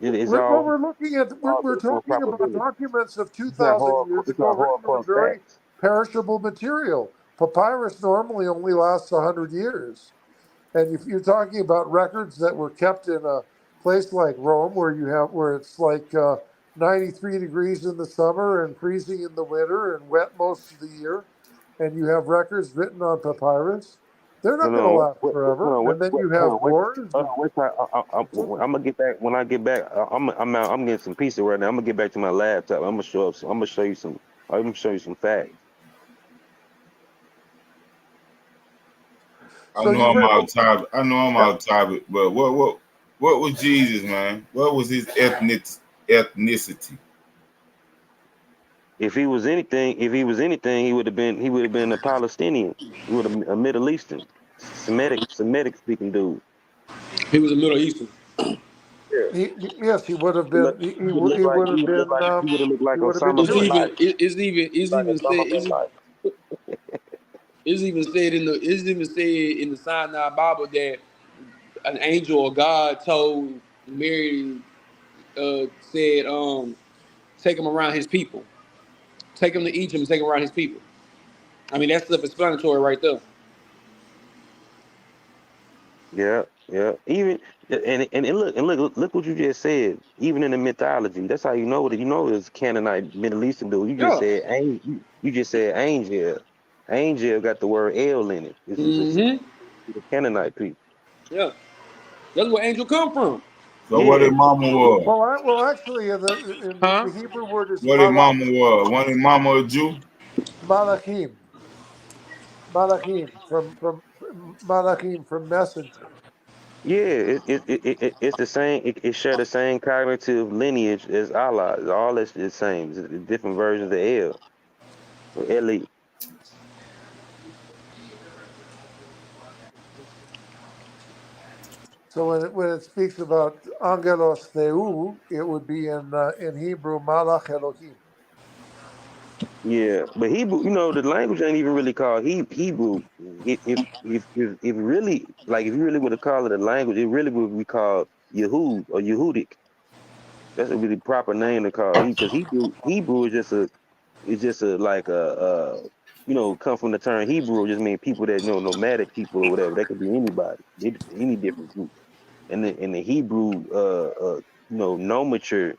It's Well, all we're looking at all we're based on talking about probability. documents of 2,000 years It's ago, not written on hardcore very facts. perishable material. Papyrus normally only lasts 100 years. And if you're talking about records that were kept in a place like Rome, where it's like 93 degrees in the summer and freezing in the winter and wet most of the year, and you have records written on papyrus, they're not Hold going to on, last forever. And then you hold have on, wars. hold on, wait, I'm gonna get back. When I get back, I'm getting some pizza right now. I'm gonna get back to my laptop. I'm gonna show you some. I'm gonna show you some facts. I So know you've I'm read, out topic. I know I'm yeah. out topic, but what was Jesus, man? What was his ethnicity? If he was anything, he would have been a Palestinian. He would have a Middle Eastern, Semitic speaking dude. He was a Middle Eastern. Yes, he would have He been. He would have been. would have looked like He would have been Osama It's bin Jewish. even Laden. it's Like even said Osama bin Laden. it's even said in the Sinai Bible that an angel of God told Mary, said, take him around his people, take him to Egypt and take him around his people. I mean, that's self-explanatory right there. Yeah, yeah. Even look what you just said. Even in the mythology, that's how you know that you know it's Canaanite Middle Eastern dude. Yeah. You just said angel. Angel got the word L in it. It's Mm-hmm. the Canaanite people. Yeah. That's where angel come from. So what Yeah, his mama was? Well, actually, Huh? the Hebrew word is What his mama was? Wasn't his mama a Jew? malachim, malachim from messenger. yeah. It's the same. It share the same cognitive lineage as Allah. It's all it's the same. It's different versions of L. So L. So when it speaks about angelos theu, it would be in Hebrew malach Elohim. Yeah, but Hebrew, the language ain't even really called Hebrew. If really, like, if you really would to call it a language, it really would be called Yehud or Yehudic. That's a really proper name to call it, because Hebrew is just a like come from the term Hebrew, just mean people that nomadic people or whatever. That could be anybody, any different group. And the Hebrew nomenclature,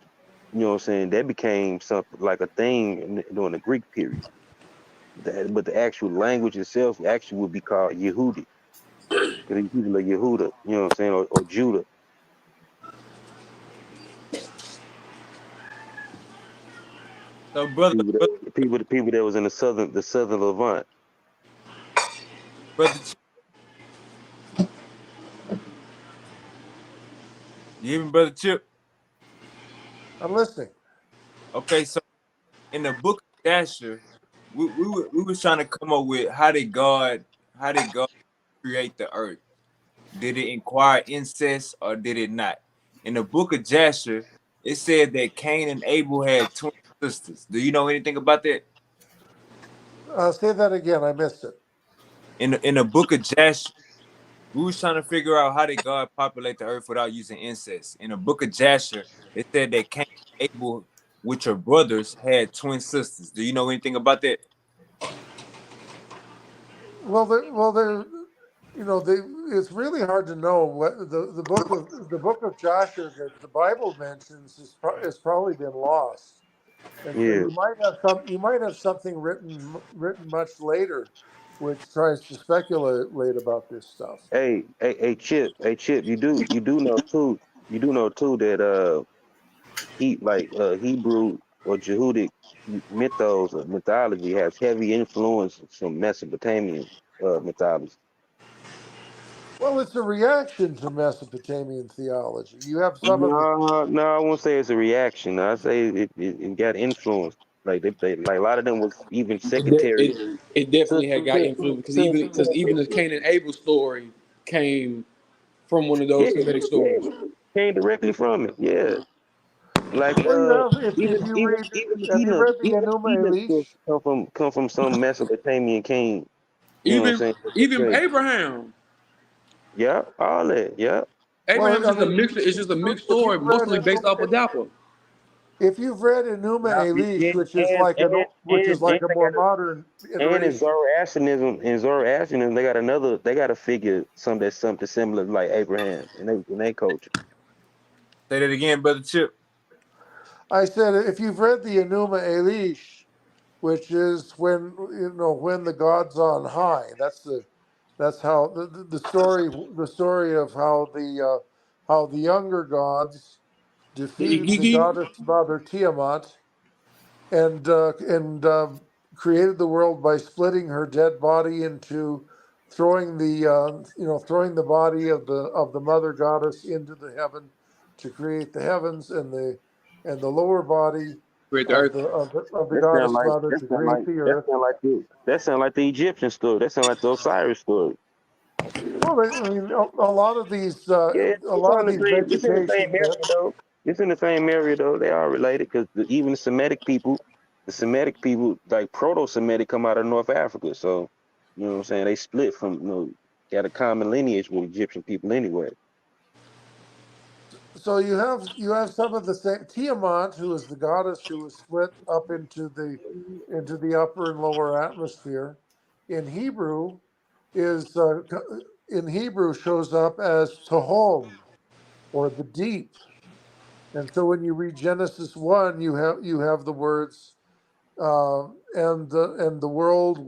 what I'm saying, that became something like a thing during the Greek period. But the actual language itself actually would be called Yehudi, because these people are Yehuda, you know what I'm saying, or Judah. So, brother, brother, The people that was in the southern Levant. brother, you hear me, brother Chip? I'm listening. Okay, so in the book of Jasher, we was trying to come up with how did God create the earth? Did it inquire incest or did it not? In the book of Jasher, it said that Cain and Abel had twin sisters. Do you know anything about that? Say that again. I missed it. In the book of Jasher, we was trying to figure out how did God populate the earth without using incest. In the book of Jasher, it said that Cain and Abel, with your brothers, had twin sisters. Do you know anything about that? Well, it's really hard to know what the book of Joshua that the Bible mentions has probably been lost, and Yeah, you might have something written much later which tries to speculate about this stuff. Chip, you do know too. You do know too that Hebrew or Jehudic mythos or mythology has heavy influence from Mesopotamian mythology. Well, it's a reaction to Mesopotamian theology. You have some of the No, no, I won't say it's a reaction. I say it got influence. Like they like a lot of them was even secretary It to definitely had got influence because even the Cain and Abel story came from one of yeah, those Semitic yeah, stories. came directly from it. Yeah, like well, you have if even you even read even have you Enoch read the even Enuma Enoch Elish? come from some Mesopotamian king. You know what I'm Even saying? even Great. Abraham. Yeah, all that. Yeah. Abraham's Well, I just a mean, mixture. It's just a mixed if story, you've read mostly based off of Dapper. if you've read Enuma Yeah, Elish, which is and like a they more got modern and iteration. In Zoroastrianism they got to figure something similar like Abraham in their culture. Say that again, brother Chip. I said if you've read the Enuma Elish, which is when the gods on high. That's how the story of how the younger gods The defeated the Igigi, goddess mother Tiamat and created the world by splitting her dead body into throwing the body of the mother goddess into the heaven to create the heavens and the lower body create the of earth. the That sound goddess like mother to create the earth. that sound like the Egyptian story. That sound like the Osiris story. Well, I mean, Yeah, a it's lot on of the these same. It's in the same vegetation area myths. though. It's in the same area though. They are related because even the Semitic people, like Proto-Semitic, come out of North Africa. So you know what I'm saying. They split from got a common lineage with Egyptian people anyway. So you have some of the same Tiamat, who is the goddess who was split up into the upper and lower atmosphere. In Hebrew, is in Hebrew shows up as Tehom or the deep. And so when you read Genesis 1, you have the words and the world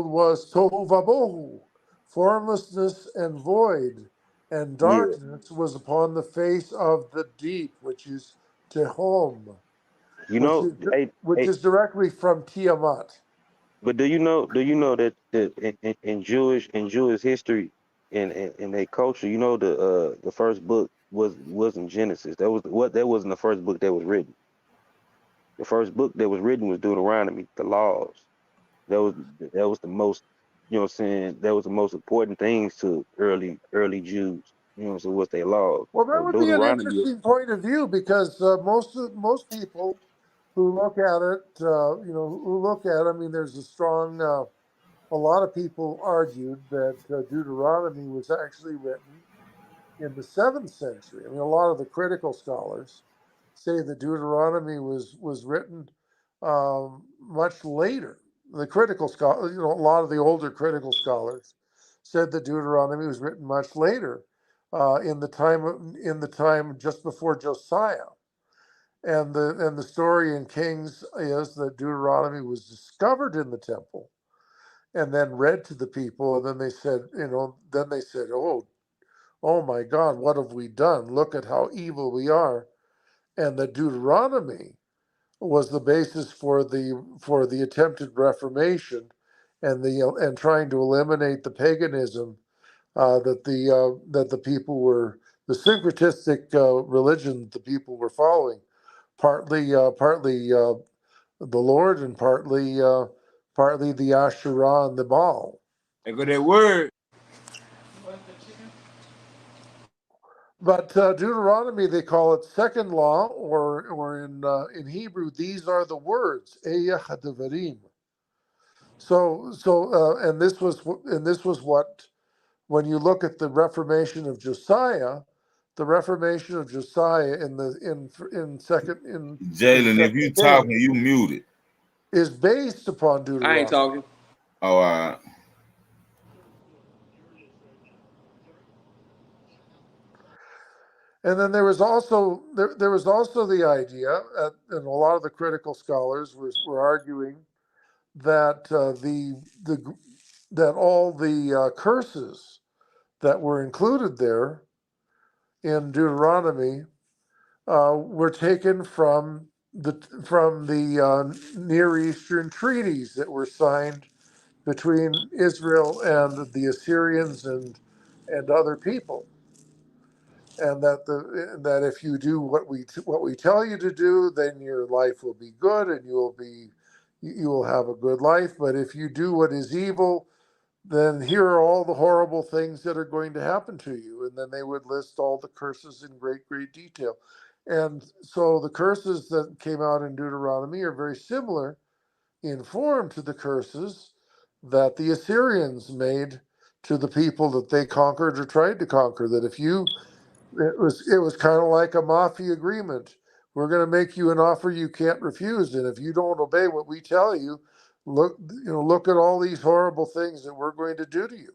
was tohu vabohu, formlessness and void, and Yeah, darkness was upon the face of the deep, which is Tehom, you which know, is hey, which hey, is directly from Tiamat. but do you know that in Jewish history in their culture, the first book wasn't Genesis. That wasn't the first book that was written. The first book that was written was Deuteronomy, the laws. That was the most, what I'm saying, that was the most important things to early Jews. So what's their laws? Well, that So would be an Deuteronomy, interesting point of view because most people who look at it, I mean, there's a strong. A lot of people argued that Deuteronomy was actually written in the 7th century. I mean, a lot of the critical scholars say that Deuteronomy was written much later. The critical scholar, a lot of the older critical scholars said that Deuteronomy was written much later, in the time just before Josiah. And the story in Kings is that Deuteronomy was discovered in the temple and then read to the people, and then they said, oh my God, what have we done? Look at how evil we are. And the Deuteronomy was the basis for the attempted Reformation and trying to eliminate the paganism that the people were the syncretistic religion that the people were following, partly the Lord and partly the Asherah and the Baal. They go that word. But Deuteronomy, they call it second law, or in Hebrew, these are the words, Eyeh HaDevarim. And this was what, when you look at the Reformation of Josiah, the Reformation of Josiah in Jalen, if Second you talking, Kings you muted. is based upon I ain't Deuteronomy. talking. Oh, all right. And then there was also the idea, and a lot of the critical scholars were arguing that the that all the curses that were included there in Deuteronomy were taken from the Near Eastern treaties that were signed between Israel and the Assyrians and other people, and that if you do what we tell you to do, then your life will be good and you will have a good life. But if you do what is evil, then here are all the horrible things that are going to happen to you. And then they would list all the curses in great, great detail. And so the curses that came out in Deuteronomy are very similar in form to the curses that the Assyrians made to the people that they conquered or tried to conquer. That if you, it was kind of like a mafia agreement. We're going to make you an offer you can't refuse, and if you don't obey what we tell you, look at all these horrible things that we're going to do to you.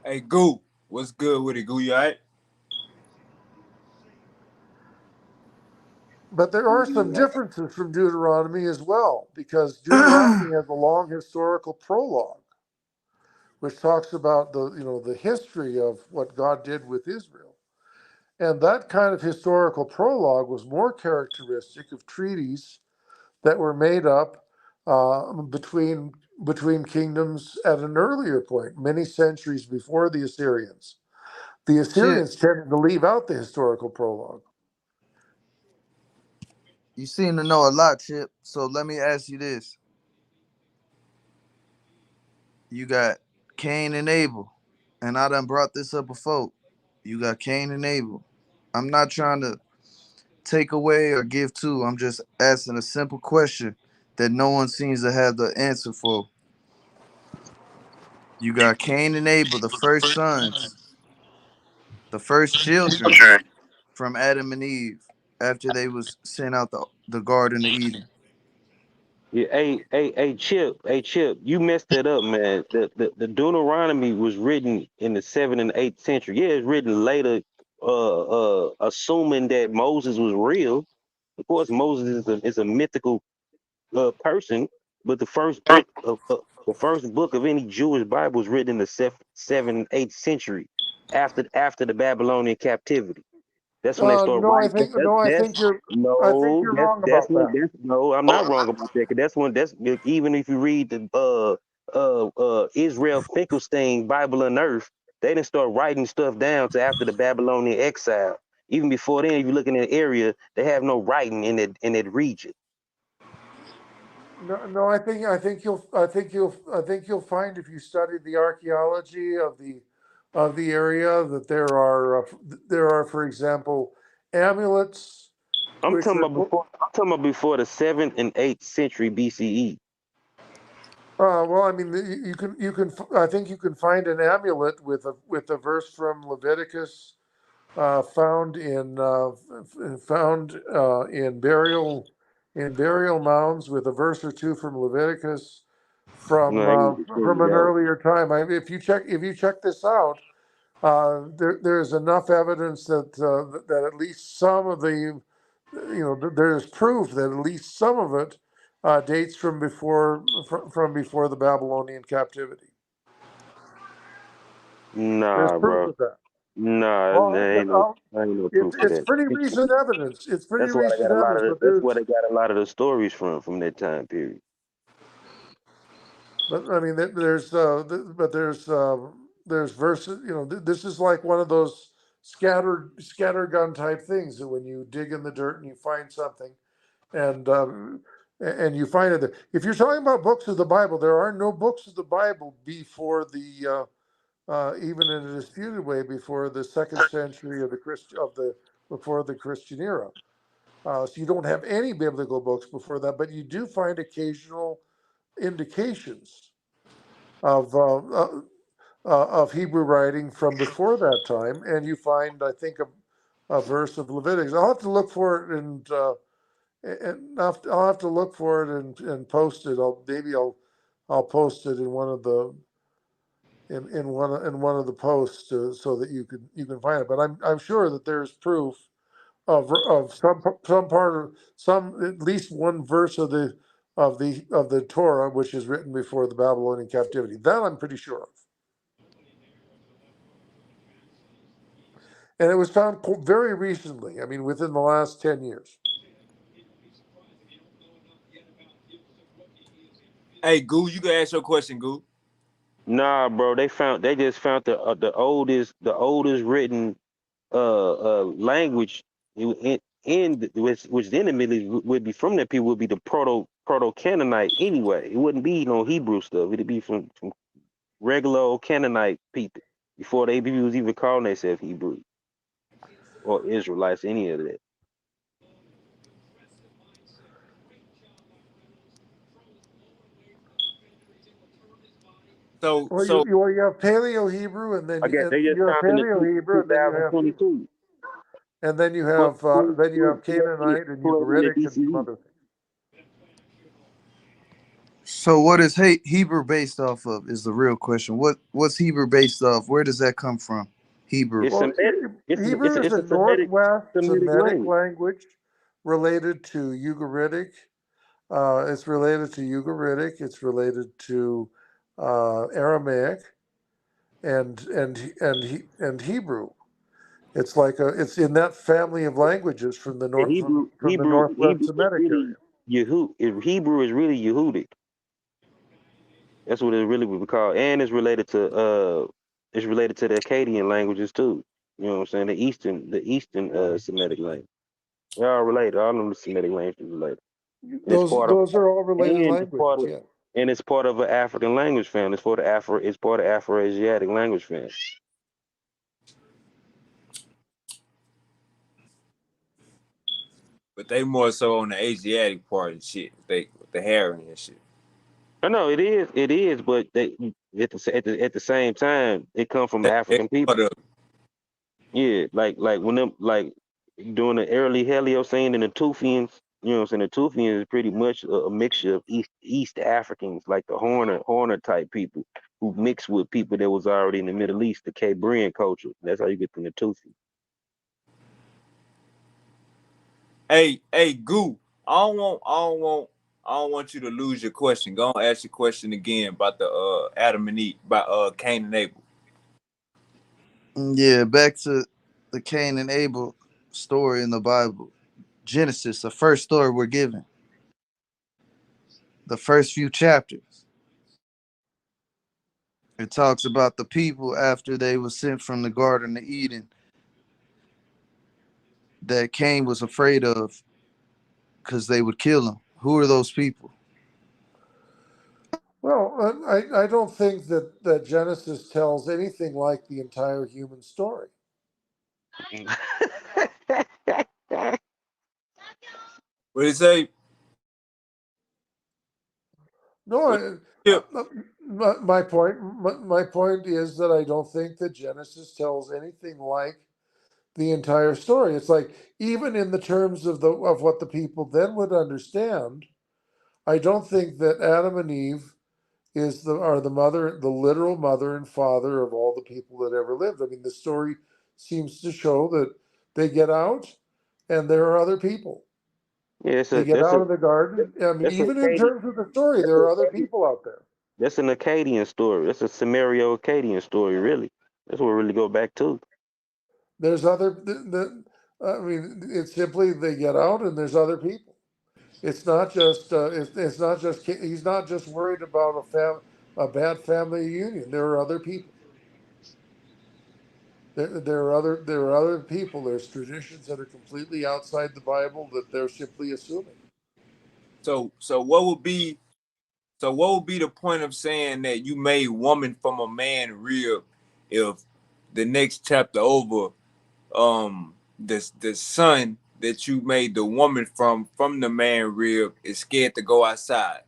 Hey, Goo, what's good with it, Goo? You all right? But there are some differences from Deuteronomy as well, because Deuteronomy has a long historical prologue, which talks about the history of what God did with Israel. And that kind of historical prologue was more characteristic of treaties that were made up between kingdoms at an earlier point, many centuries before the Assyrians. The Chip, Assyrians tended to leave out the historical prologue. you seem to know a lot, Chip. So let me ask you this. You got Cain and Abel. And I done brought this up before. You got Cain and Abel. I'm not trying to take away or give to. I'm just asking a simple question that no one seems to have the answer for. You got Cain and Abel, the first sons, the first children from Adam and Eve after they was sent out the Garden of Eden. Yeah, Chip, you messed that up, man. The Deuteronomy was written in the 7th and 8th century. Yeah, it's written later, assuming that Moses was real. Of course, Moses is a mythical person, but the first book of any Jewish Bible was written in the 7th, 8th century, after the Babylonian captivity. That's when they start No, I writing. think no, I That's think you're I think no, you're that's wrong that's about when that. that's no. I'm not wrong about that. 'Cause that's when that's even if you read the Israel Finkelstein Bible on Earth, they didn't start writing stuff down to after the Babylonian exile. Even before then, if you look in that area, they have no writing in that region. No, I think you'll find, if you study the archaeology of the area, that there are, for example, amulets I'm which talking are about before. I'm talking about before the 7th and 8th century BCE. well, I mean, I think you can find an amulet with a verse from Leviticus found in burial mounds, with a verse or two from Leviticus from No, I uh, ain't from an that. earlier time. If you check this out, there's enough evidence that at least some of there's proof that at least some of it dates from before the Babylonian captivity. There's Nah, proof bro. of that. Nah, Well, there ain't no, there ain't no proof of it's that. pretty recent evidence. It's pretty That's why they recent got a lot evidence, of. but That's where there's they got a lot of the stories from that time period. but I mean there's verses. This is like one of those scattergun type things, that when you dig in the dirt and you find something, and you find it there. If you're talking about books of the Bible, there are no books of the Bible before even in a disputed way, before the second century before the Christian era. So you don't have any biblical books before that, but you do find occasional indications of Hebrew writing from before that time, and you find, I think, a verse of Leviticus. I'll have to look for it, and I'll have to look for it and post it. I'll post it in one of the in one of the posts, so that you can find it. But I'm sure that there's proof of some part of some, at least one verse of the Torah, which is written before the Babylonian captivity. That I'm pretty sure of. And it was found very recently. I mean, within the last 10 years. Hey, Goo, you can ask your question, Goo. Nah, bro, they just found the oldest written language which then immediately would be from that people would be the proto Canaanite anyway. It wouldn't be no Hebrew stuff. It'd be from regular old Canaanite people before they was even calling themselves Hebrew or Israelites, any of that. So, Well, so you have Paleo Hebrew, and I then guess they just you have found in the Paleo Hebrew, and then you have Hebrew, 2022. and Twen- then you have 1200 Canaanite and 1200 Ugaritic and some BCE. other things. So what is Hebrew based off of is the real question. What's Hebrew based off? Where does that come from? Hebrew. It's Well, Semitic. It's Hebrew is a a Semitic Northwest Semitic Semitic language. language related to Ugaritic. It's related to Ugaritic. It's related to Aramaic and Hebrew. It's in that family of languages from the The north from the Northwest Hebrew is Semitic really area. Hebrew is really Yehudic. That's what it really would be called, and it's related to the Akkadian languages too. You know what I'm saying? The Eastern Semitic language. They're all related. All of them Semitic languages are related. And it's part of Those are all related and it's part languages. of Yeah. and it's part of an African language family. It's part of Afro-Asiatic language family. but they more so on the Asiatic part and shit. They with the herring and shit. I know it is, but they at the same time it come from They African people. part of Yeah, like when them like during the early Heliocene and the Tufians, you know what I'm saying? The Tufians is pretty much a mixture of East Africans, like the Horner type people who mixed with people that was already in the Middle East, the Cambrian culture. That's how you get the Natufi. Hey, Goo. I don't want you to lose your question. Go and ask your question again about the Adam and Eve, about Cain and Abel. Yeah, back to the Cain and Abel story in the Bible. Genesis, the first story we're given, the first few chapters. It talks about the people after they were sent from the Garden of Eden that Cain was afraid of because they would kill him. Who are those people? Well, I don't think that Genesis tells anything like the entire human story. What did he say? No, What, yeah. my point is that I don't think that Genesis tells anything like the entire story. It's like even in the terms of what the people then would understand, I don't think that Adam and Eve are the literal mother and father of all the people that ever lived. I mean, the story seems to show that they get out and there are other people. Yeah, They get out of the garden. I mean, that's a even in Akkadian terms of the story, that's there a are other people out there. that's an Akkadian story. That's a Samario Akkadian story, really. That's what we really go back to. There's other. I mean, it's simply they get out and there's other people. It's not just. It's not just. He's not just worried about a bad family union. There are other people. There are other people. There's traditions that are completely outside the Bible that they're simply assuming. So what would be the point of saying that you made woman from a man rib if the next chapter over the son that you made the woman from the man rib is scared to go outside?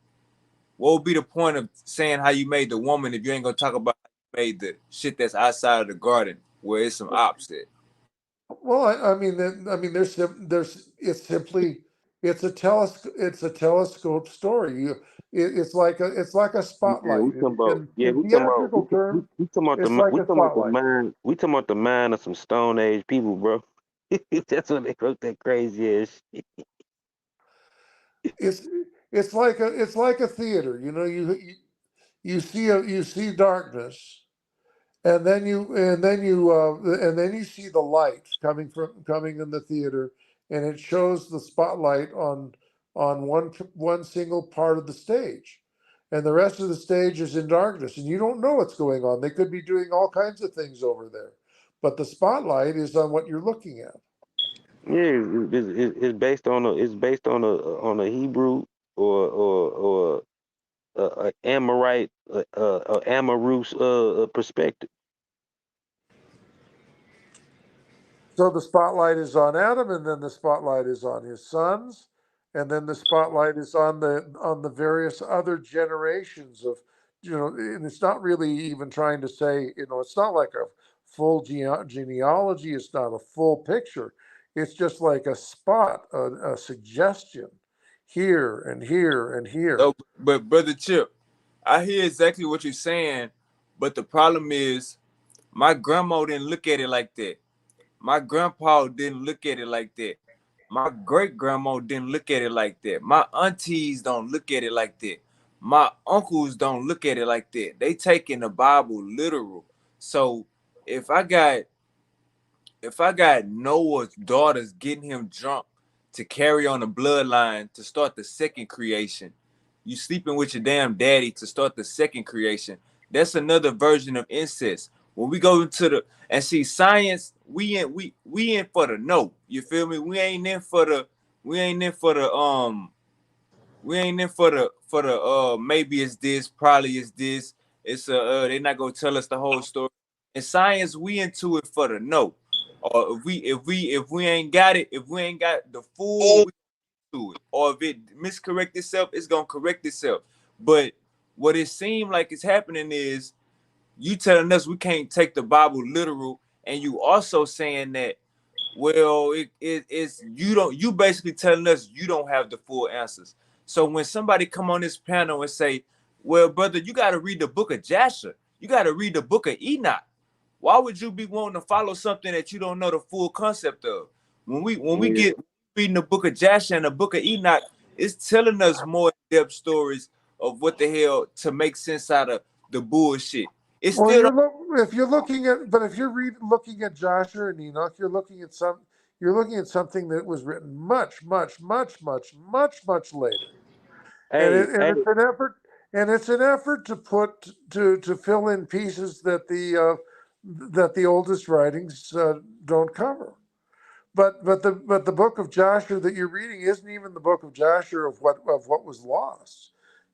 What would be the point of saying how you made the woman if you ain't gonna talk about how you made the shit that's outside of the garden where it's some opposite? Well, I mean, it's simply, it's a telescope story. It's like a Yeah, spotlight. In theatrical terms, it's like a spotlight. we talking about the mind of some Stone Age people, bro. That's when they wrote that crazy ass shit. It's it's like a theater. You know, you see darkness, and then you see the light coming in the theater, and it shows the spotlight on one single part of the stage, and the rest of the stage is in darkness, and you don't know what's going on. They could be doing all kinds of things over there, but the spotlight is on what you're looking at. Yeah, it's based on a Hebrew or a Amorite Amorous perspective. So the spotlight is on Adam, and then the spotlight is on his sons, and then the spotlight is on the various other generations of, and it's not really even trying to say, it's not like a full genealogy. It's not a full picture. It's just like a spot, a suggestion here and here and here. Oh, but brother Chip, I hear exactly what you're saying, but the problem is my grandma didn't look at it like that. My grandpa didn't look at it like that. My great grandma didn't look at it like that. My aunties don't look at it like that. My uncles don't look at it like that. They taking the Bible literal. So if I got Noah's daughters getting him drunk to carry on the bloodline to start the second creation, you sleeping with your damn daddy to start the second creation. That's another version of incest. When we go into the and see science, we in for the no. You feel me? We ain't in for the maybe it's this, probably it's this. It's they're not gonna tell us the whole story. In science, we into it for the no. Or if we ain't got it, if we ain't got the full, we to it. Or if it miscorrect itself, it's gonna correct itself. But what it seemed like is happening is you telling us we can't take the Bible literal, and you also saying that, well, it's you basically telling us you don't have the full answers. So when somebody come on this panel and say, well, brother, you got to read the book of Jasher, you got to read the book of Enoch. Why would you be wanting to follow something that you don't know the full concept of? When we Yeah. get reading the book of Jasher and the book of Enoch, it's telling us more in-depth stories of what the hell to make sense out of the bullshit. It's Well, still if you're looking at, but if you're looking at Joshua and Enoch, you're looking at something that was written much, much, much, much, much, much later, and Hey, hey, it's an effort to to fill in pieces that the oldest writings don't cover. But the book of Joshua that you're reading isn't even the book of Joshua of what was lost.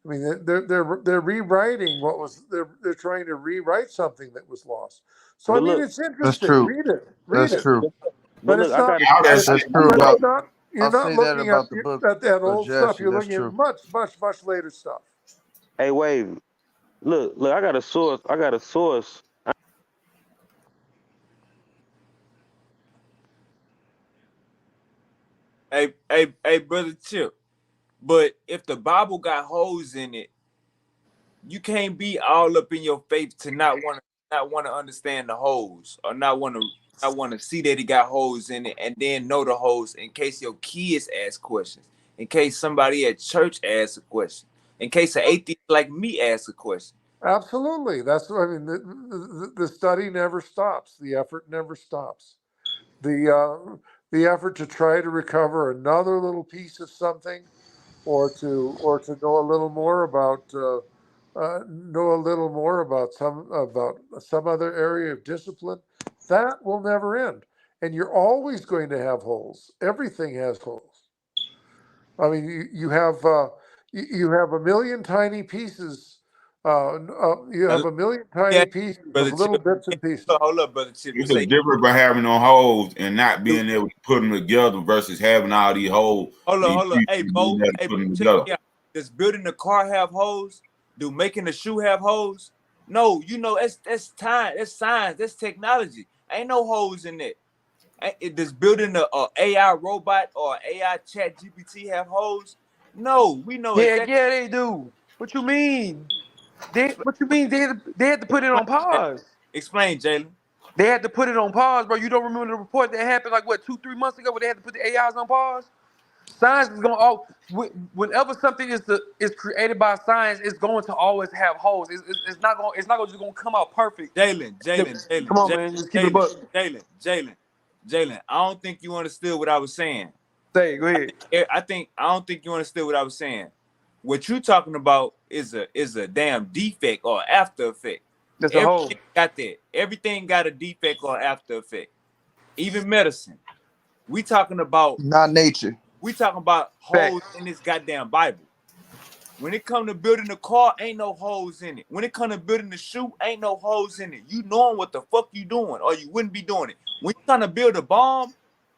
I mean, they're rewriting what was they're trying to rewrite something that was lost. So I but mean, look, it's That's interesting. true. Read That's it. true. But look, it's I not. got to Now But that's That's saying true you about. you're I'll not say that looking about the book at of old stuff. Jasher. You're That's looking at true. much, much, much later stuff. Hey, Wave. Look, I got a source. I got a source. a brother Chip. But if the Bible got holes in it, you can't be all up in your faith to not want to understand the holes or not want to see that it got holes in it and then know the holes in case your kids ask questions, in case somebody at church asks a question, in case an atheist like me asks a question. Absolutely. That's what I mean. The study never stops. The effort never stops. The effort to try to recover another little piece of something, or to know a little more about some other area of discipline, that will never end. And you're always going to have holes. Everything has holes. I mean, you have a million tiny pieces. You Now, have a million yeah, tiny pieces of brother little Chip. bits and pieces. Hold up, brother Chip. You it's a say difference by having no holes and not being able to put them together versus having all these holes, these hold up. pieces and being able to Hey, put Bo, them check together. me out. Does building the car have holes? Do making the shoe have holes? No, that's time, that's science, that's technology. Ain't no holes in it. Does building a AI robot or AI chat GPT have holes? No, we know Yeah, exactly. yeah, they do. What you mean? What you mean? They had to put it Explain, on pause. explain, Jalen. They had to put it on pause, bro. You don't remember the report that happened like what 2, 3 months ago where they had to put the AIs on pause? Science is gonna whenever something is created by science, it's going to always have holes. It's not just gonna come out perfect. Come on, man, just keep it a buck. Jalen. I don't think you understood what I was saying. Say it, go ahead. I don't think you understood what I was saying. What you talking about is a damn defect or after effect. That's a hole. Everything got that. Everything got a defect or after effect. Even medicine. We talking about Not nature. holes in this goddamn Bible. When it come to building a car, ain't no holes in it. When it come to building a shoe, ain't no holes in it. You knowing what the fuck you doing, or you wouldn't be doing it. When you trying to build a bomb,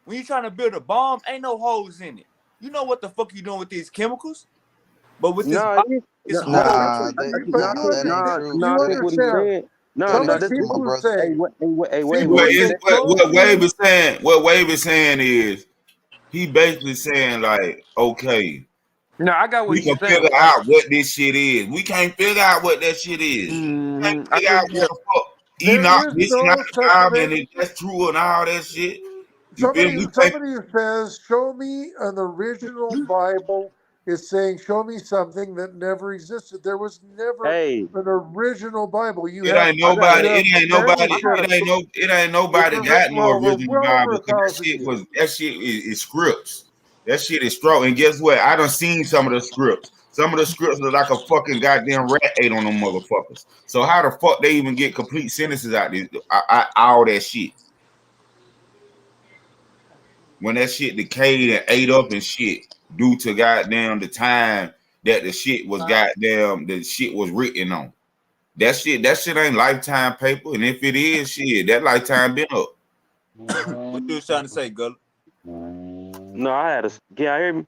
ain't no holes in it. You know what the fuck you doing with these chemicals. But with this No, Bible, it's holes. Nah, But you that ain't understand? true. no. I You think what he's understand? saying. No, That Some no. ain't of the That's true, my people will brother. say, wait. people What will is say, show what Wave me. is saying? What Wave is saying is he basically saying like, okay, No, I got what we can he's saying. figure out what this shit is. We can't figure out what that shit is. We can't I figure out think what the fuck There Enoch is missing out no the such time and thing. if that's true and all that shit. You feel Somebody, me? We can't. somebody who says, show me an original Bible is saying, show me something that never existed. There was never hey, an original Bible. You It have, ain't I got a, nobody. you have It ain't nobody. I got a, manuscripts. It ain't nobody got no original Well over Bible a because thousand years. that shit is scripts. That shit is strong. And guess what? I done seen some of the scripts. Some of the scripts look like a fucking goddamn rat ate on them motherfuckers. So how the fuck they even get complete sentences out there? All that shit. When that shit decayed and ate up and shit due to goddamn the time that the shit was written on. That shit ain't lifetime paper. And if it is shit, that lifetime been up. What you was trying to say, Gully? no. I had a. Can y'all hear me?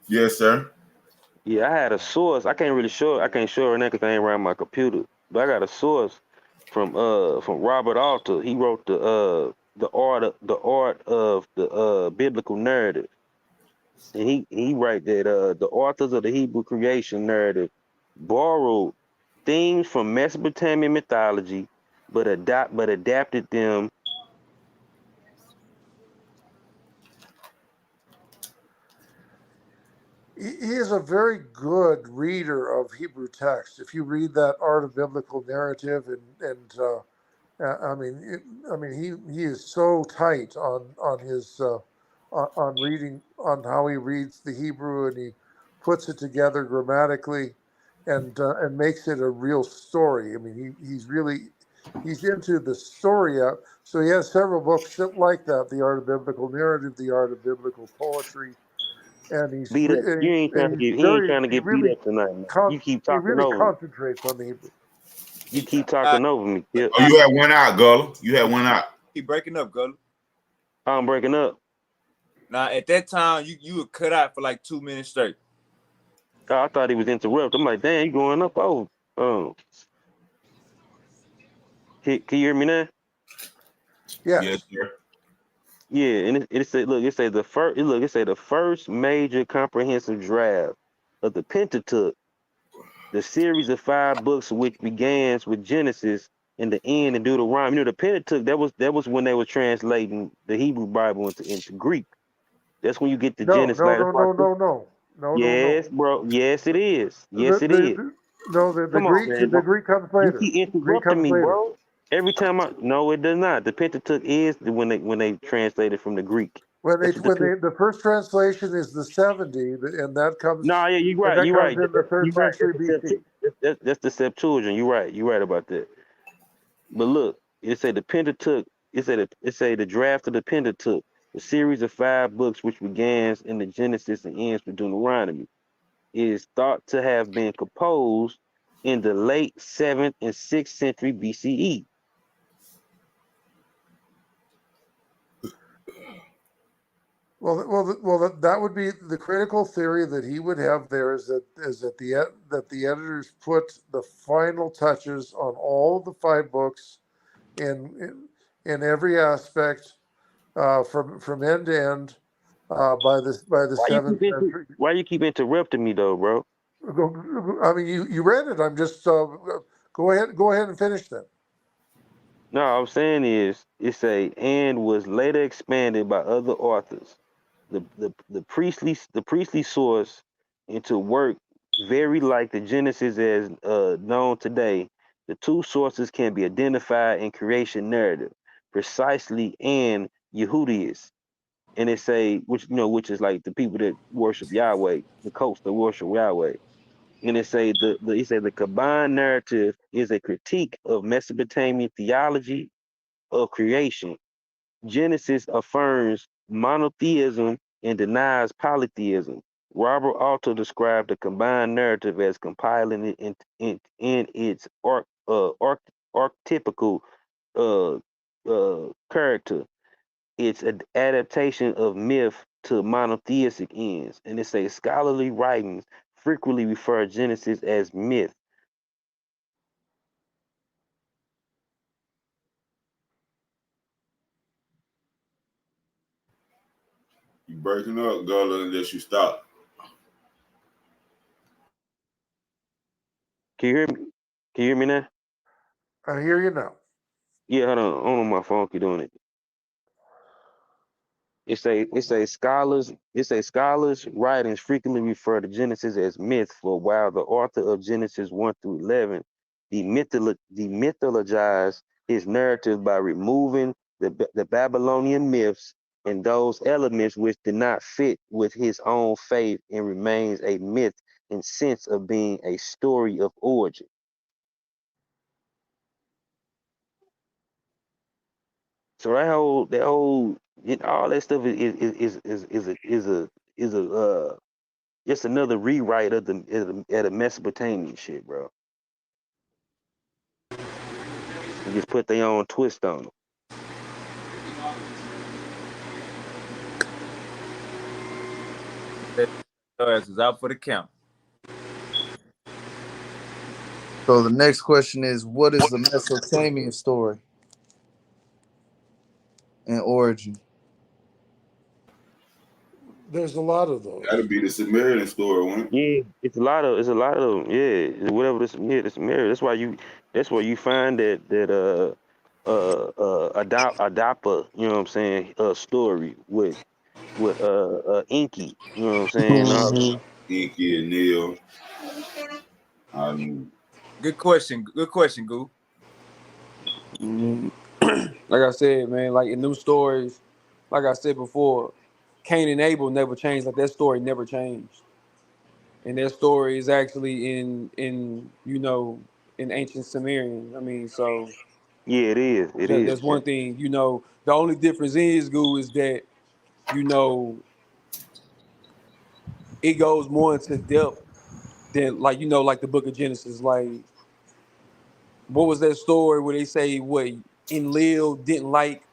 Yes, sir. Yeah, I had a source. I can't show her because I ain't around my computer. But I got a source from Robert Alter. He wrote the art of the biblical narrative. And he write that the authors of the Hebrew creation narrative borrowed themes from Mesopotamian mythology, but adapted them. He is a very good reader of Hebrew text. If you read that Art of Biblical Narrative, I mean, he is so tight on his on reading on how he reads the Hebrew, and he puts it together grammatically, and makes it a real story. I mean, he's into the story. So he has several books like that: the Art of Biblical Narrative, the Art of Biblical Poetry, and Beat up. He ain't trying to get beat up tonight, man. he really concentrates on the Hebrew. You keep talking over me, Kip. Oh, you had one out, Gullah. You had one out. Keep breaking up, Gully. I'm breaking up. Now at that time, you were cut out for like 2 minutes straight. Oh, I thought he was interrupted. I'm like, damn, you going up? Oh. Can you hear me now? Yes, Yes. sir. Yeah, and it said, look, it say the first major comprehensive draft of the Pentateuch, the series of 5 books which begins with Genesis and the end in Deuteronomy. The Pentateuch, that was when they were translating the Hebrew Bible into Greek. That's when you get the No, Genesis. no, Like, no, no, no, no, no, no, no. yes, bro. Yes, it is. Yes, The, it is. the, no, the Come on, Greek man. the Greek comes You later. keep Greek interrupting comes me, later. bro. Every time no, it does not. The Pentateuch is when they translated from the Greek. That's what The first translation is the 70, No, yeah, you're and right. that You're comes right. in the third You're right. century BC. That's the Septuagint. You're right. You're right about that. But look, it say the Pentateuch. It say the draft of the Pentateuch, the series of 5 books which begins in the Genesis and ends with Deuteronomy, is thought to have been composed in the late 7th and 6th century BCE. That would be the critical theory that he would have there that the editors put the final touches on all of the 5 books in every aspect from end to end by the seventh century. Why you keep interrupting me though, bro? I mean, you read it. I'm just go ahead and finish that. No, I'm saying is it say and was later expanded by other authors. the priestly source into work very like the Genesis as known today. The two sources can be identified in creation narrative, precisely and Yehudius. And it say which is like the people that worship Yahweh, the coast that worship Yahweh. And it say the combined narrative is a critique of Mesopotamian theology of creation. Genesis affirms monotheism and denies polytheism. Robert also described the combined narrative as compiling it in its archetypical uh, character. It's an adaptation of myth to monotheistic ends, and it says scholarly writings frequently refer Genesis as myth. You breaking up, Gullah, unless you stop. Can you hear me? Can you hear me now? I hear you now. Yeah, hold on. I don't know my phone keep doing it. It say writings frequently refer to Genesis as myth, for while the author of Genesis 1 through 11 demythologized his narrative by removing the Babylonian myths and those elements which did not fit with his own faith, and remains a myth in sense of being a story of origin. So all that stuff is just another rewrite of the Mesopotamian shit, bro. And just put their own twist on it. Your ass is out for the count. So the next question is, what is the Mesopotamian story and origin? There's a lot of those. That'll be the Sumerian story, one. Yeah, it's a lot of them. Yeah, whatever this, yeah, this marriage. That's why you find that Adapa, you know what I'm saying, story with Inky, you know what I'm saying. Inky and Neil. Um, Good question. Good question, Goo. Mhm. Like I said, man, like in them stories, like I said before, Cain and Abel never changed. Like that story never changed, and that story is actually in in ancient Sumerian. I mean, so Yeah, it is. It is. that's one thing. The only difference is, Goo, is that you know it goes more into depth than like like the Book of Genesis. Like, what was that story where they say what Enlil didn't like,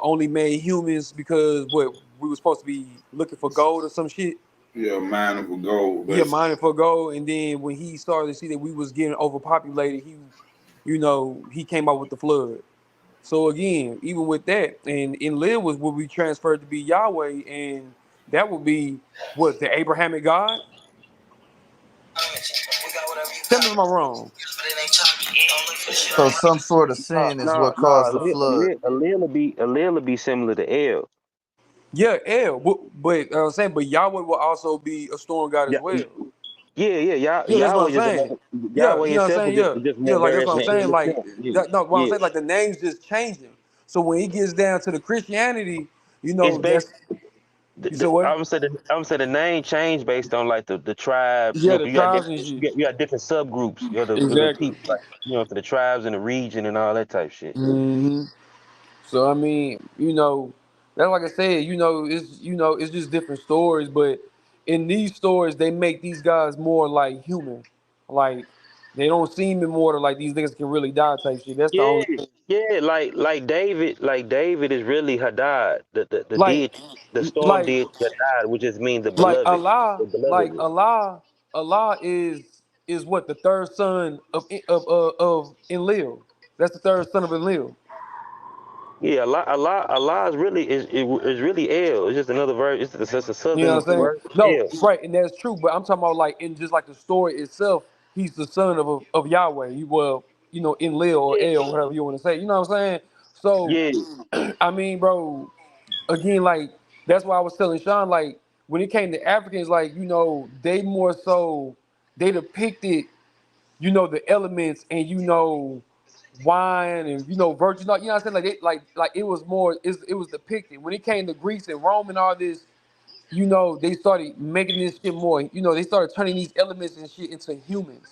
only made humans because what we were supposed to be looking for gold or some shit. yeah, mine for gold, Yeah, basically. mining for gold, and then when he started to see that we was getting overpopulated, he came out with the flood. So again, even with that, and Enlil was would be transferred to be Yahweh, and that would be what the Abrahamic God. Tell me if I'm wrong. So some sort of No, sin is no, what no. caused the flood. A little be similar to El. Yeah, El, but I'm saying, but Yahweh will also be a storm god as Yeah, well. yeah, yeah. Yeah, that's what I'm Yahweh just saying. Yeah, Yahweh you know what I'm himself saying. is just, Yeah, is just yeah, more like that's various what I'm than saying. El Like itself. Yeah, that. No, what I'm yeah. saying, like the names just changing. So when he gets down to the Christianity, It's that's based. you said what? I'm gonna say the name changed based on like the tribes. Yeah, the 'Cause you got tribes different and shit. you got different subgroups. You got the Exactly. people like for the tribes and the region and all that type shit. hmm So I mean, that's like I said. It's just different stories, but in these stories, they make these guys more like human. Like they don't seem immortal. Like these niggas can really die type shit. That's the Yeah, only thing. yeah. Like David is really Hadad, the Like, deity, the storm like, deity Hadad, which just means like the Allah, beloved like one. Allah is what the third son of Enlil. That's the third son of Enlil. Yeah, Allah is really El. It's just another version. It's just a You know southern what I'm saying? word for No, El. right, and that's true. But I'm talking about like in just like the story itself. He's the son of Yahweh. Enlil or El, whatever you want to say. You know what I'm saying? So, Yeah, I mean, bro, again, like That's why I was telling Sean, like, when it came to Africans, like, they more so they depicted, the elements and wine and virgin, you know what I'm saying? Like like it was more it was depicted. When it came to Greece and Rome and all this, they started making this shit more, they started turning these elements and shit into humans.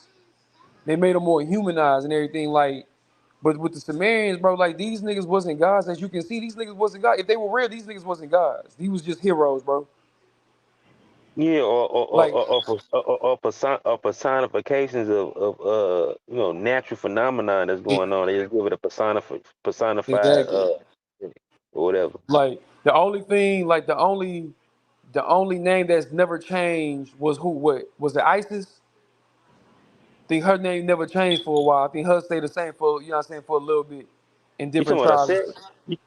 They made them more humanized and everything, like. But with the Sumerians, bro, like these niggas wasn't gods. As you can see, these niggas wasn't gods. If they were real, these niggas wasn't gods. These was just heroes, bro. Yeah, Like, personifications of natural phenomenon that's e- going on. They just give it a personified exactly. or whatever. Like the only thing, like the only name that's never changed was who? What was it? ISIS? I think her name never changed for a while. I think her stayed the same for for a little bit in You different talking about I tribes. said?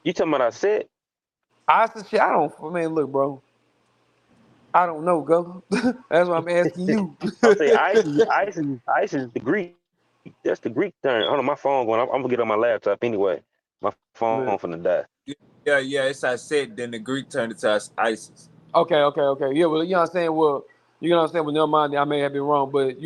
You talking about I said? ISIS shit, I don't. Man, look, bro, I don't know, go. That's why I'm asking you. I'll say ISIS is the Greek. That's the Greek term. Hold on, my phone going. I'm gonna get on my laptop anyway. My phone Man. finna die. Yeah. It's I said. Then the Greek turned it to ISIS. Okay. Yeah, well, you know what I'm saying? Well, you know what I'm saying? Well, never mind, I may have been wrong, but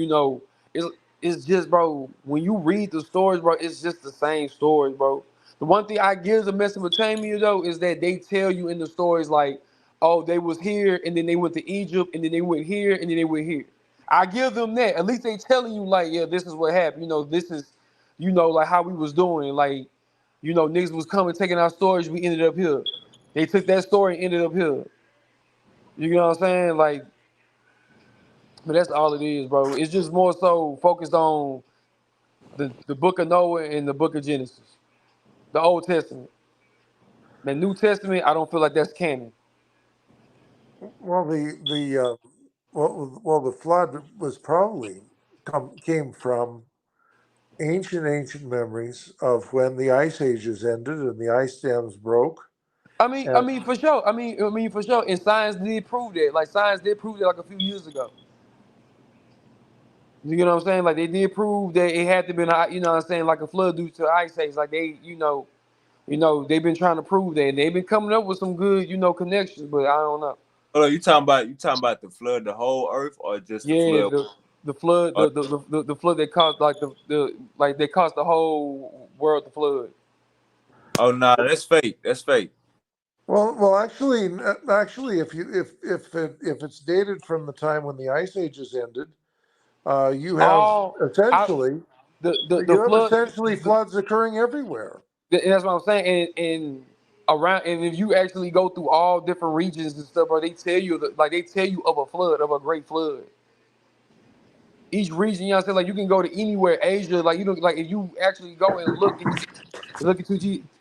it's just, bro, when you read the stories, bro, it's just the same stories, bro. The one thing I give the Mesopotamia though is that they tell you in the stories like, oh, they was here and then they went to Egypt and then they went here and then they went here. I give them that. At least they telling you like, yeah, this is what happened. This is, like how we was doing. Like, niggas was coming, taking our storage, we ended up here. They took that story and ended up here. You know what I'm saying? Like, but that's all it is, bro. It's just more so focused on the book of Noah and the book of Genesis, the Old Testament. The New Testament, I don't feel like that's canon. Well, the flood was probably came from ancient memories of when the ice ages ended and the ice dams broke. I And mean for sure. I mean for sure. And science did prove that. Like science did prove that like a few years ago. You know what I'm saying? Like they did prove that it had to been, what I'm saying, like a flood due to the ice age. Like they, they've been trying to prove that, and they've been coming up with some good, connections. But I don't know. Oh, you talking about the flood, the whole earth, or just the Yeah, flood? the flood, Or, the flood that caused like the like they caused the whole world to flood. oh no, that's fake. That's fake. actually, if it's dated from the time when the ice ages ended, you have All I essentially the flood, floods occurring everywhere. and that's what I'm saying. And around, and if you actually go through all different regions and stuff, bro, they tell you they tell you of a flood, of a great flood. Each region, you know what I'm saying? Like you can go to anywhere, Asia, like like if you actually go and look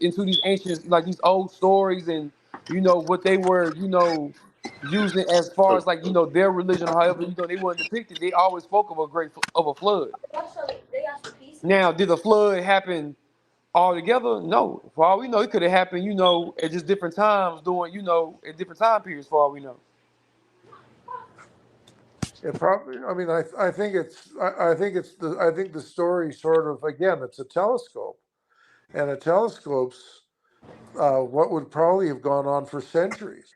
into these ancient, like these old stories and what they were, using as far as like their religion, however they weren't depicted. They always spoke of a flood. Now, did the flood happen all together? No. For all we know, it could have happened, at just different times during, at different time periods. For all we know. It probably. I mean, I think I think the story sort of, again, it's a telescope, and a telescope's what would probably have gone on for centuries.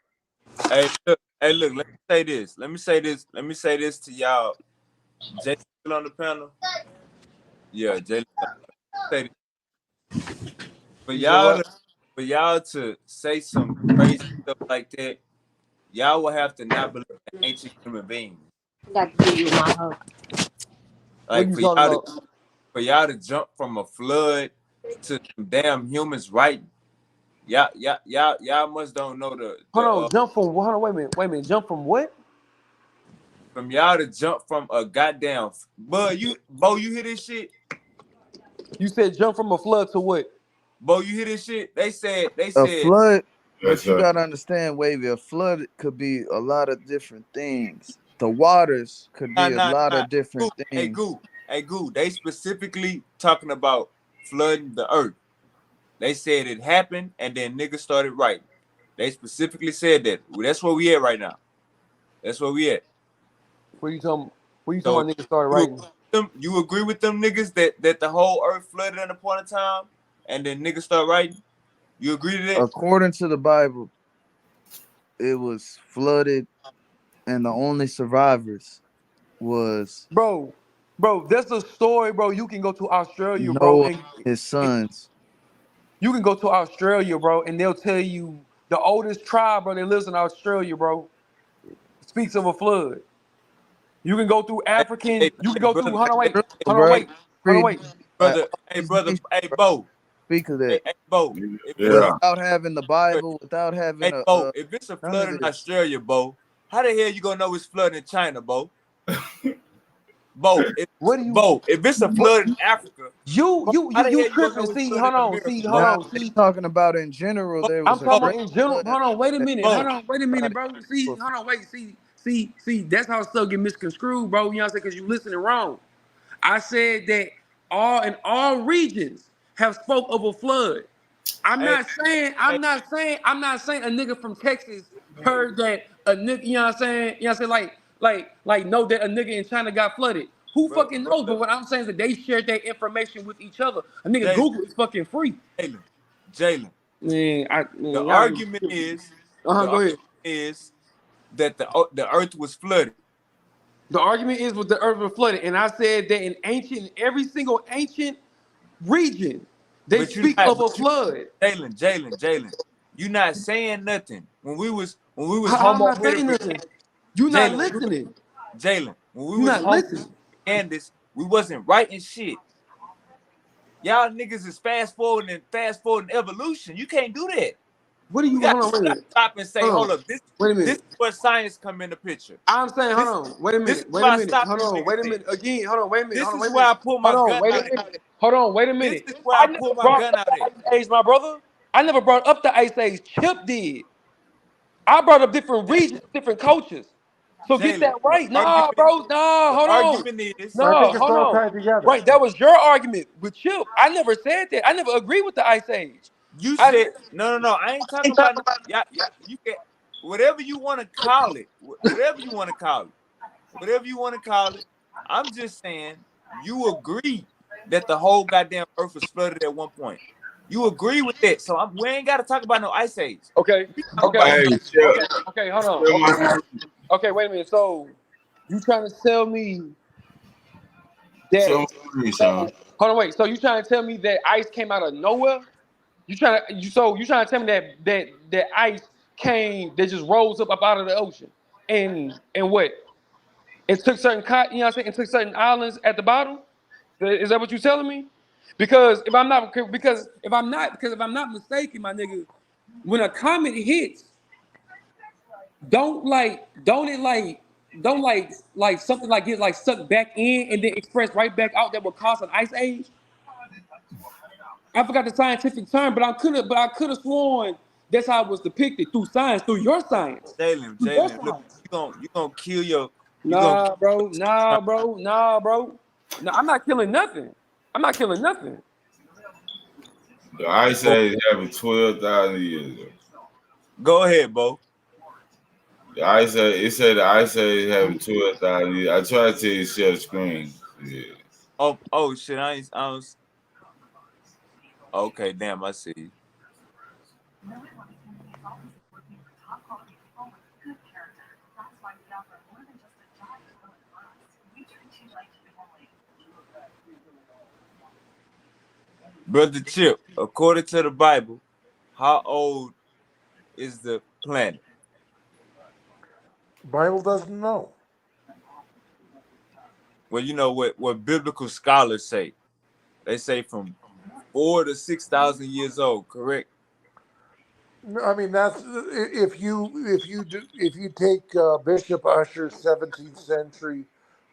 Hey, look. Let me say this. Let me say this to y'all. Jay still on the panel. Yeah, Jay. Say this. For You said y'all to what? for y'all to say some crazy stuff like that, y'all will have to not believe in ancient human beings. Got to give you my hug. What are Like you talking about? for y'all to jump from a flood to some damn humans writing. Y'all must don't know Hold on, jump from. Hold on, wait a minute. Jump from what? from y'all to jump from a goddamn you hear this shit? You said jump from a flood to what? You hear this shit? They A said flood, Yes, but you sir. gotta understand, Wavy, a flood could be a lot of different things. The waters could be a lot nah. of different things. Hey goo. They specifically talking about flooding the earth. They said it happened and then niggas started writing. They specifically said that. That's where we at right now. That's where we at. What are you talking? What are you talking So about? Niggas started you writing. you agree with them niggas that the whole earth flooded at a point in time and then niggas start writing? You agree to that? According to the Bible, it was flooded, and the only survivors was Bro, that's a story, bro. You can go to Australia, bro, Noah and and his sons. you can go to Australia, bro, and they'll tell you the oldest tribe, bro, that lives in Australia, bro, speaks of a flood. You can go through Hey, African. hey, You can hey, go through. brother, Hold on, wait. hey, True, hey, Hold on, bro. wait. Hold on, Read wait. like brother, all hey, these brother, nations, hey, bro, Bo, speak of that hey, Bo. If it's a Yeah. without having the flood, Bible, without having hey, Bo, a if it's a none flood of in this. Australia, Bo, how the hell you gonna know it's flooding in China, Bo? Bo, What do you? If it's a What? flood in Africa, You Bo, you how you the you hell you gonna tripping? know it's See, flood hold in on. America, See, hold Bo? Nah, on. they See, talking about in general. Bo, There I'm was a talking Bo, great about in general. flood Hold on. Wait a that minute. Hold Bo, on. Wait a everybody minute, bro. See, hold on. Wait. See. That's how stuff get misconstrued, bro. You know what I'm saying? Because you listening wrong. I said that all regions have spoke of a flood. I'm hey, not saying, hey, a nigga from Texas heard that a nigga, you know what I'm saying? You know what I'm saying? Like know that a nigga in China got flooded. Who fucking knows? But brother, what I'm saying is that they shared that information with each other. A nigga Jalen, Google is fucking free. Jalen, Jalen. The Y'all argument niggas. is, Uh-huh, the go ahead. argument is that the earth was flooded, The argument is with the earth was flooded. And I said that in every single ancient region, they but speak of a flood. Jalen, you not saying nothing. When we was How I'm Homo not saying heteros, nothing. You not Jalen, listening. Jalen, when we You was not Homo listening. Candace, we wasn't writing shit. Y'all niggas is fast forwarding evolution. You can't do that. What do We you? got Hold on, wait a we got to minute. stop and say, Hold hold on. up, Wait a this minute. is where science come in the picture. I'm saying, hold This on. Wait a this is minute. Wait where a I minute. stop Hold you on. niggas Wait a at. minute. Again, hold on. Wait a minute. This Hold on. is Wait a where minute. I pull my Hold on. gun Wait a out at. minute. Hold on. Wait a This minute. is where I I never pull my brought gun up out the at. ice age, my brother. I never brought up the ice age. Chip did. I brought up different regions, different cultures. So get Jalen, that right. Nah, argument bro. Nah, the hold on. argument is I No, think it's hold all on. tied together. Right, that was your argument with Chip. I never said that. I never agreed with the ice age. you I said no. I ain't talking about no. Yeah, you can whatever you want to call it, whatever you want to call it, whatever you want to call it. I'm just saying you agree that the whole goddamn earth was flooded at one point. You agree with that, so we ain't got to talk about no ice age. okay. We talk Okay. about Hey, Okay. Chip. Okay. Hold on. Chip, Okay. my- Okay. Wait a minute. So you trying to tell me Chip, that? son. Hold on. Wait. So you trying to tell me that ice came out of nowhere? You trying to tell me that ice came that just rose up out of the ocean and what? It took certain you know what I'm saying? It took certain islands at the bottom. Is that what you're telling me? Because if I'm not mistaken, my nigga, when a comet hits, don't something like get like sucked back in and then express right back out that would cause an ice age. I forgot the scientific term, but I could have sworn that's how it was depicted through science, through your science, through your Jalen. Look, science. you gonna kill your you gonna Nah, bro. Nah, bro. Nah, bro. Nah, I'm not killing nothing. I'm not killing nothing. The Ice Age happened 12,000 years ago. go ahead, Bo. The Ice Age, it said the Ice Age happened 12,000 years. I tried to tell you to share the screen. Yeah. Oh shit, I was okay. Damn, I see. Brother Chip, according to the Bible, how old is the planet? Bible doesn't know. Well, you know what biblical scholars say. They say from 4 to 6,000 years old. Correct? I mean, that's if you take Bishop Ussher's 17th century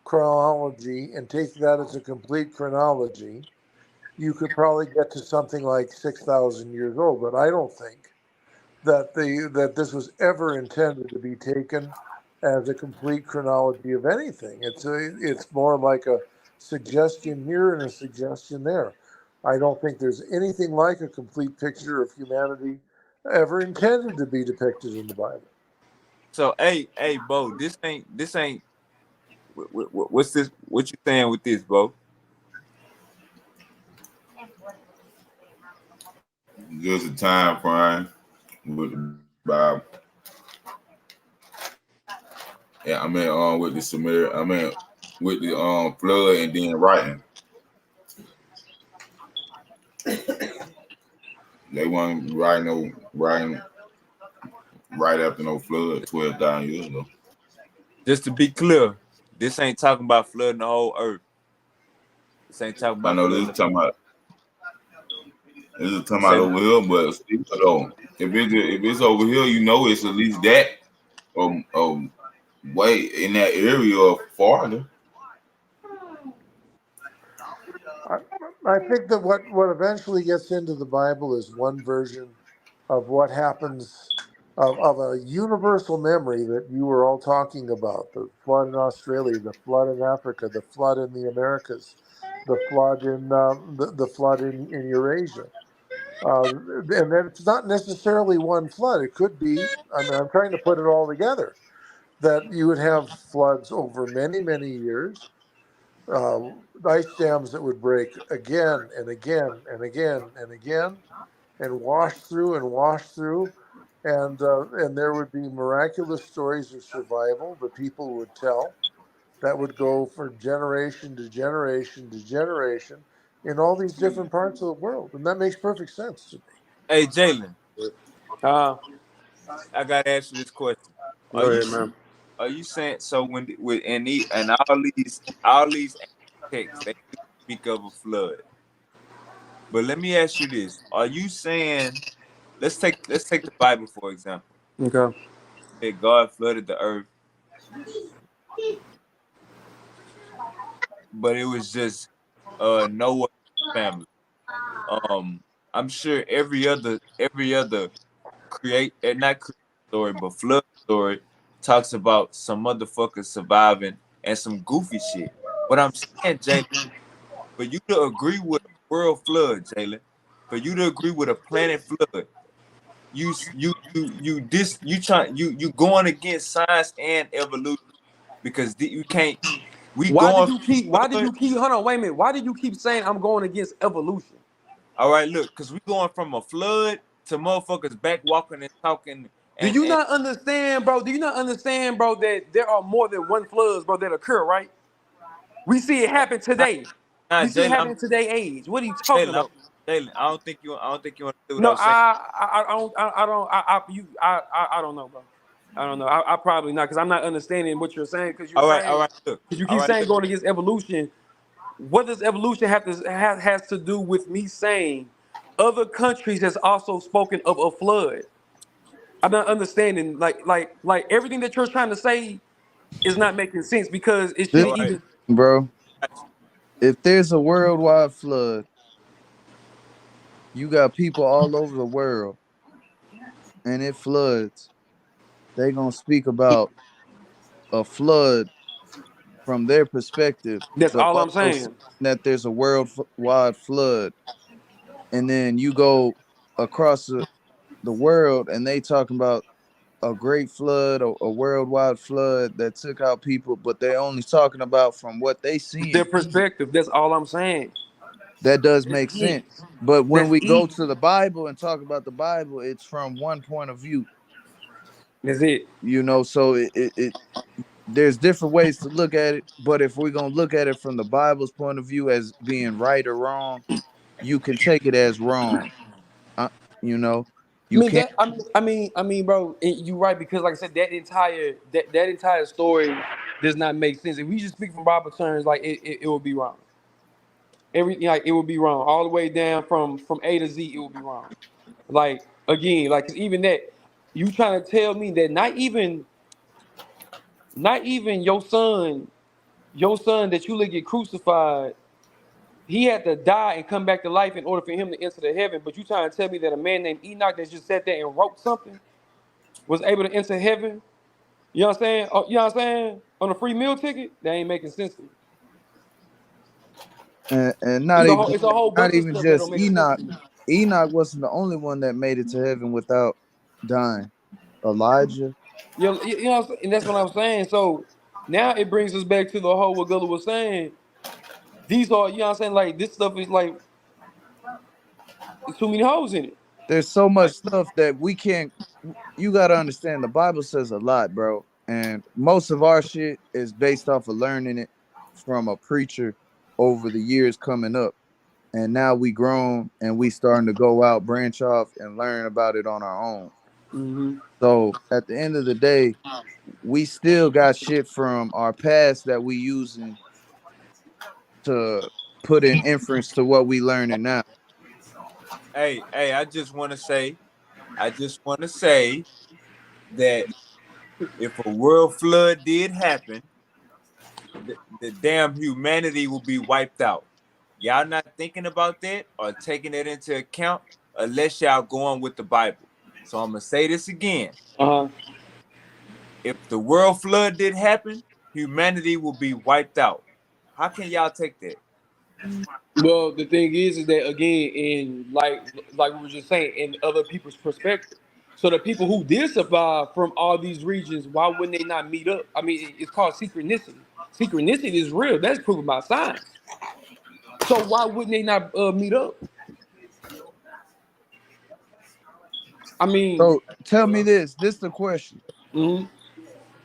chronology and take that as a complete chronology, you could probably get to something like 6,000 years old. But I don't think that this was ever intended to be taken as a complete chronology of anything. It's more like a suggestion here and a suggestion there. I don't think there's anything like a complete picture of humanity ever intended to be depicted in the Bible. So, hey, Bo, this ain't. What's this? What you saying with this, Bo? Just a time frame with the Bible. Yeah, I mean, with the Samaria, I mean, with the flood and then writing, they weren't writing right after no flood 12,000 years ago. Just to be clear, this ain't talking about flooding the whole earth. This ain't talking I about know flooding the this is talking this about ain't over here, but still though, if it's over here, you know it's at least that way in that area or farther. I, I think that what eventually gets into the Bible is one version of what happens of a universal memory that you were all talking about: the flood in Australia, the flood in Africa, the flood in the Americas, the flood in the flood in Eurasia. And then it's not necessarily one flood. It could be. I mean, I'm trying to put it all together. That you would have floods over many, many years, uh, ice dams that would break again and again and again and again, and wash through, and there would be miraculous stories of survival that people would tell that would go for generation to generation to generation in all these different parts of the world, and that makes perfect sense to me. Hey Jalen, Uh, I gotta ask you this question. Are go you ahead, man. are you saying so when with and all these texts they do speak of a flood? But let me ask you this: are you saying let's take the Bible for example? Okay. That God flooded the earth, but it was just Noah family. Um, I'm sure every other not create story, but flood story talks about some motherfuckers surviving and some goofy shit. What I'm saying, Jalen, for you to agree with a world flood, Jalen, for you to agree with a planet flood, you going against science and evolution because you can't. We Why did going you keep? from Why did flood. you keep? Hold on, wait a minute. Why did you keep saying I'm going against evolution? All right, look, because we going from a flood to motherfuckers back walking and talking Do and you not understand, bro? Do you not understand, bro, that there are more than one floods, bro, that occur, right? We see it happen nah, today. nah, We see it Jalen, happen in today's age. What are you talking Jalen, about? Jalen, I don't think you understood what I No, was saying. I don't know, bro. I don't know. I probably not because I'm not understanding what you're saying because you're All saying right, look, because you all keep right, saying look. going against evolution. What does evolution has to do with me saying other countries has also spoken of a flood? I'm not understanding like everything that you're trying to say is not making sense because it This, All shouldn't right, even. bro. got you. If there's a worldwide flood, you got people all over the world, and it floods. They gonna speak about a flood from their perspective, That's but all I'm also saying saying. that there's a worldwide flood, and then you go across the world, and they talking about a great flood or a worldwide flood that took out people, but they're only talking about from what they Their seeing. perspective. That's all I'm saying. That does That's make it. sense. But when That's we go it. to the Bible and talk about the Bible, it's from one point of view, That's it. so it there's different ways to look at it. But if we're gonna look at it from the Bible's point of view as being right or wrong, you can take it as wrong. Uh, you know, I you mean can't. that. Bro, you right because, like I said, that entire story does not make sense. If we just speak from Bible terms, like it would be wrong. Everything like it would be wrong all the way down from A to Z. It would be wrong. Like again, like 'cause even that, you trying to tell me that not even your son that you let get crucified, he had to die and come back to life in order for him to enter the heaven. But you trying to tell me that a man named Enoch that just sat there and wrote something was able to enter heaven? You know what I'm saying? You know what I'm saying? On a free meal ticket? That ain't making sense to me. And It's a whole, it's a whole not bunch of even stuff that don't just make sense Enoch. to me. Enoch wasn't the only one that made it to heaven without dying. Elijah. You know what I'm saying? And that's what I'm saying. So now it brings us back to the whole what Gullah was saying. These are, you know what I'm saying? Like this stuff is like there's too many holes in it. There's so much Like, stuff that we can't. You gotta understand. The Bible says a lot, bro, And most of our shit is based off of learning it from a preacher over the years coming up. And now we grown and we starting to go out, branch off, and learn about it on our own. Mm-hmm. So at the end of the day, we still got shit from our past that we using to put in inference to what we learning now. Hey, I just want to say that if a world flood did happen, the damn humanity will be wiped out. Y'all not thinking about that or taking it into account unless y'all going with the Bible. So I'm gonna say this again. Uh-huh. If the world flood did happen, humanity will be wiped out. How can y'all take that? Well, the thing is that again, in like we were just saying, in other people's perspective. So the people who did survive from all these regions, why wouldn't they not meet up? I mean, it's called synchronicity. Synchronicity is real. That's proven by science. So why wouldn't they not meet up? I mean, So tell me this. This the question. mhm.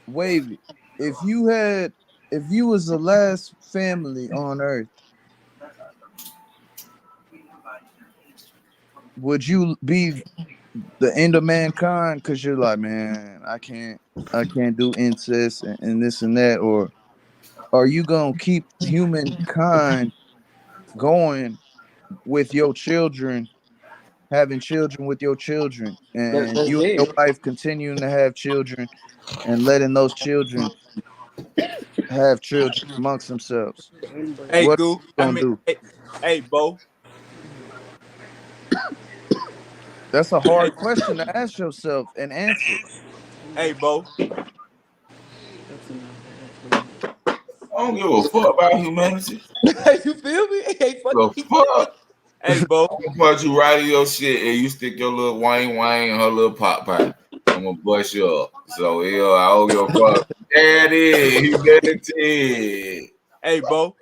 Wavy. If you had if you was the last family on earth, would you be the end of mankind because you're like, man, I can't do incest and this and that, or are you gonna keep humankind going with your children, having children with your children, and That's you and dead. your wife continuing to have children and letting those children have children amongst themselves? Hey, What Goo. are you gonna do? Hey, Bo. That's a Hey, hard question to ask yourself and answer. hey, Bo. I don't give a fuck about humanity. You feel me? Hey, fuck The you. fuck? Hey, Bo. I'm gonna put you right in your shit and you stick your little wang wang in her little pot pie. I'm gonna bust you up. So yeah, I owe your fuck. Daddy, humanity. Hey, Bo.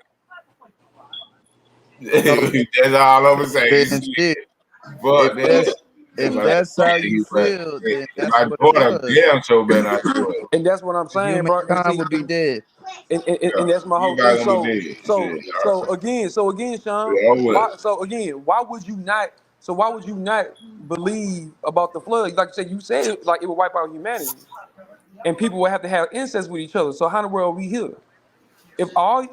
So That's all I'm gonna say. then Shit. shit, if Fuck that. that's if But that's how you feel, then that's my what it daughter was. damn sure better not do it. And that's what I'm saying, bro. And Humankind see, would be dead. and Yeah, that's my you whole guys thing. gonna be dead. Shit. So again, Sean, Yeah, over with. why would you not? So why would you not believe about the flood? Like you said, like it would wipe out humanity, and people would have to have incest with each other. So how in the world are we here? If all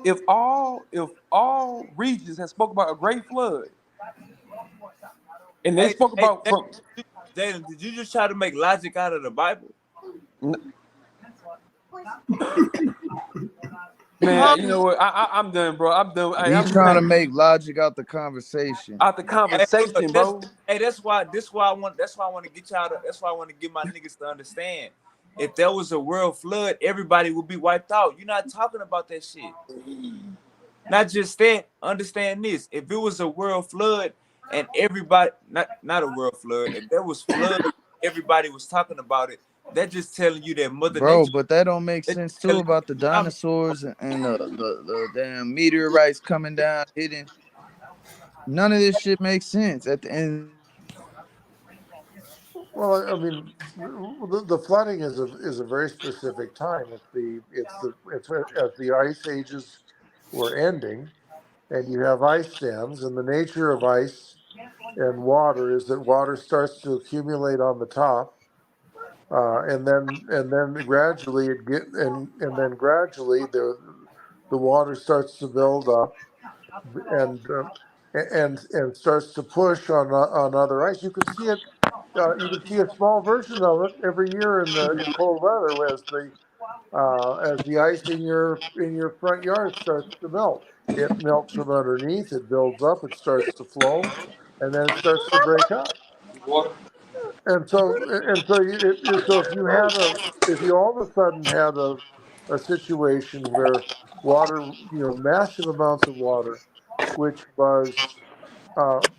regions had spoke about a great flood, and they Hey, spoke hey, about hey, from Jalen, did you just try to make logic out of the Bible? Huh? man, you know what? I'm done, bro. I'm done. He's trying to make logic out the conversation. out the Hey, look, conversation, bro. that's why I want to get y'all to, that's why I want to get my niggas to understand. If there was a world flood, everybody would be wiped out. You're not talking about that shit. Not just that, understand this. If it was a world flood and everybody not a world flood, if there was flood, everybody was talking about it, that just telling you that Mother Bro, Nature, but that don't make that sense just too telling about the you, dinosaurs and the damn meteorites coming down, hitting. None of this shit makes sense. At the end, Well, I mean, the flooding is a very specific time. It's as the ice ages were ending, and you have ice dams, and the nature of ice and water is that water starts to accumulate on the top, and then gradually and then gradually the water starts to build up, and starts to push on other ice. You can see it. You can see a small version of it every year in cold weather as the ice in your front yard starts to melt. It melts from underneath. It builds up. It starts to flow, and then it starts to break up. And so if you all of a sudden had a situation where water, massive amounts of water, which was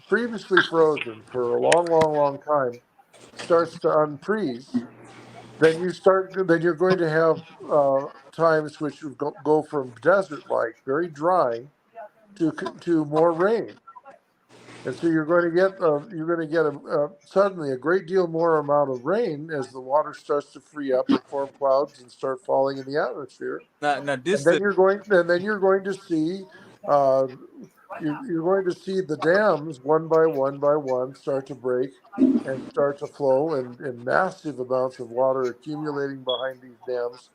previously frozen for a long, long, long time, starts to unfreeze, then you're going to have times which would go from desert-like, very dry, to more rain. And so you're going to get suddenly a great deal more amount of rain as the water starts to free up and form clouds and start falling in the atmosphere. Now And this then the you're going to see uh, you're going to see the dams one by one start to break and start to flow, and massive amounts of water accumulating behind these dams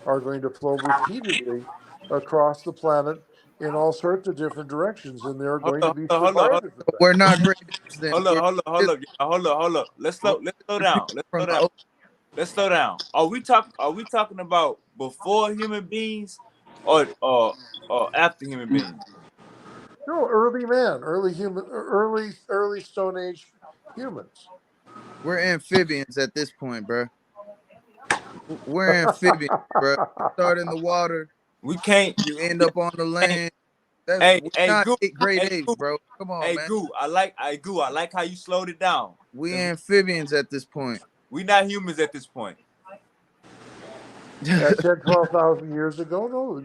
are going to flow repeatedly across the planet in all sorts of different directions, and there are going to be survivors of that. We're not great apes then. We're just hold up. Let's slow different down. people Let's from slow the down. ocean. Let's slow down. Are we talking about before human beings or after human beings? No, early man, early human, early Stone Age humans. We're amphibians at this point, bro. We're amphibians, bro. You start in the water, We can't you end up on the can't land. That's hey we're hey not goo great hey apes, goo bro. Come on, hey man. goo. I like how you slowed it down. We Cause amphibians at this point. we not humans at this point. At 10, 12,000 years ago. No,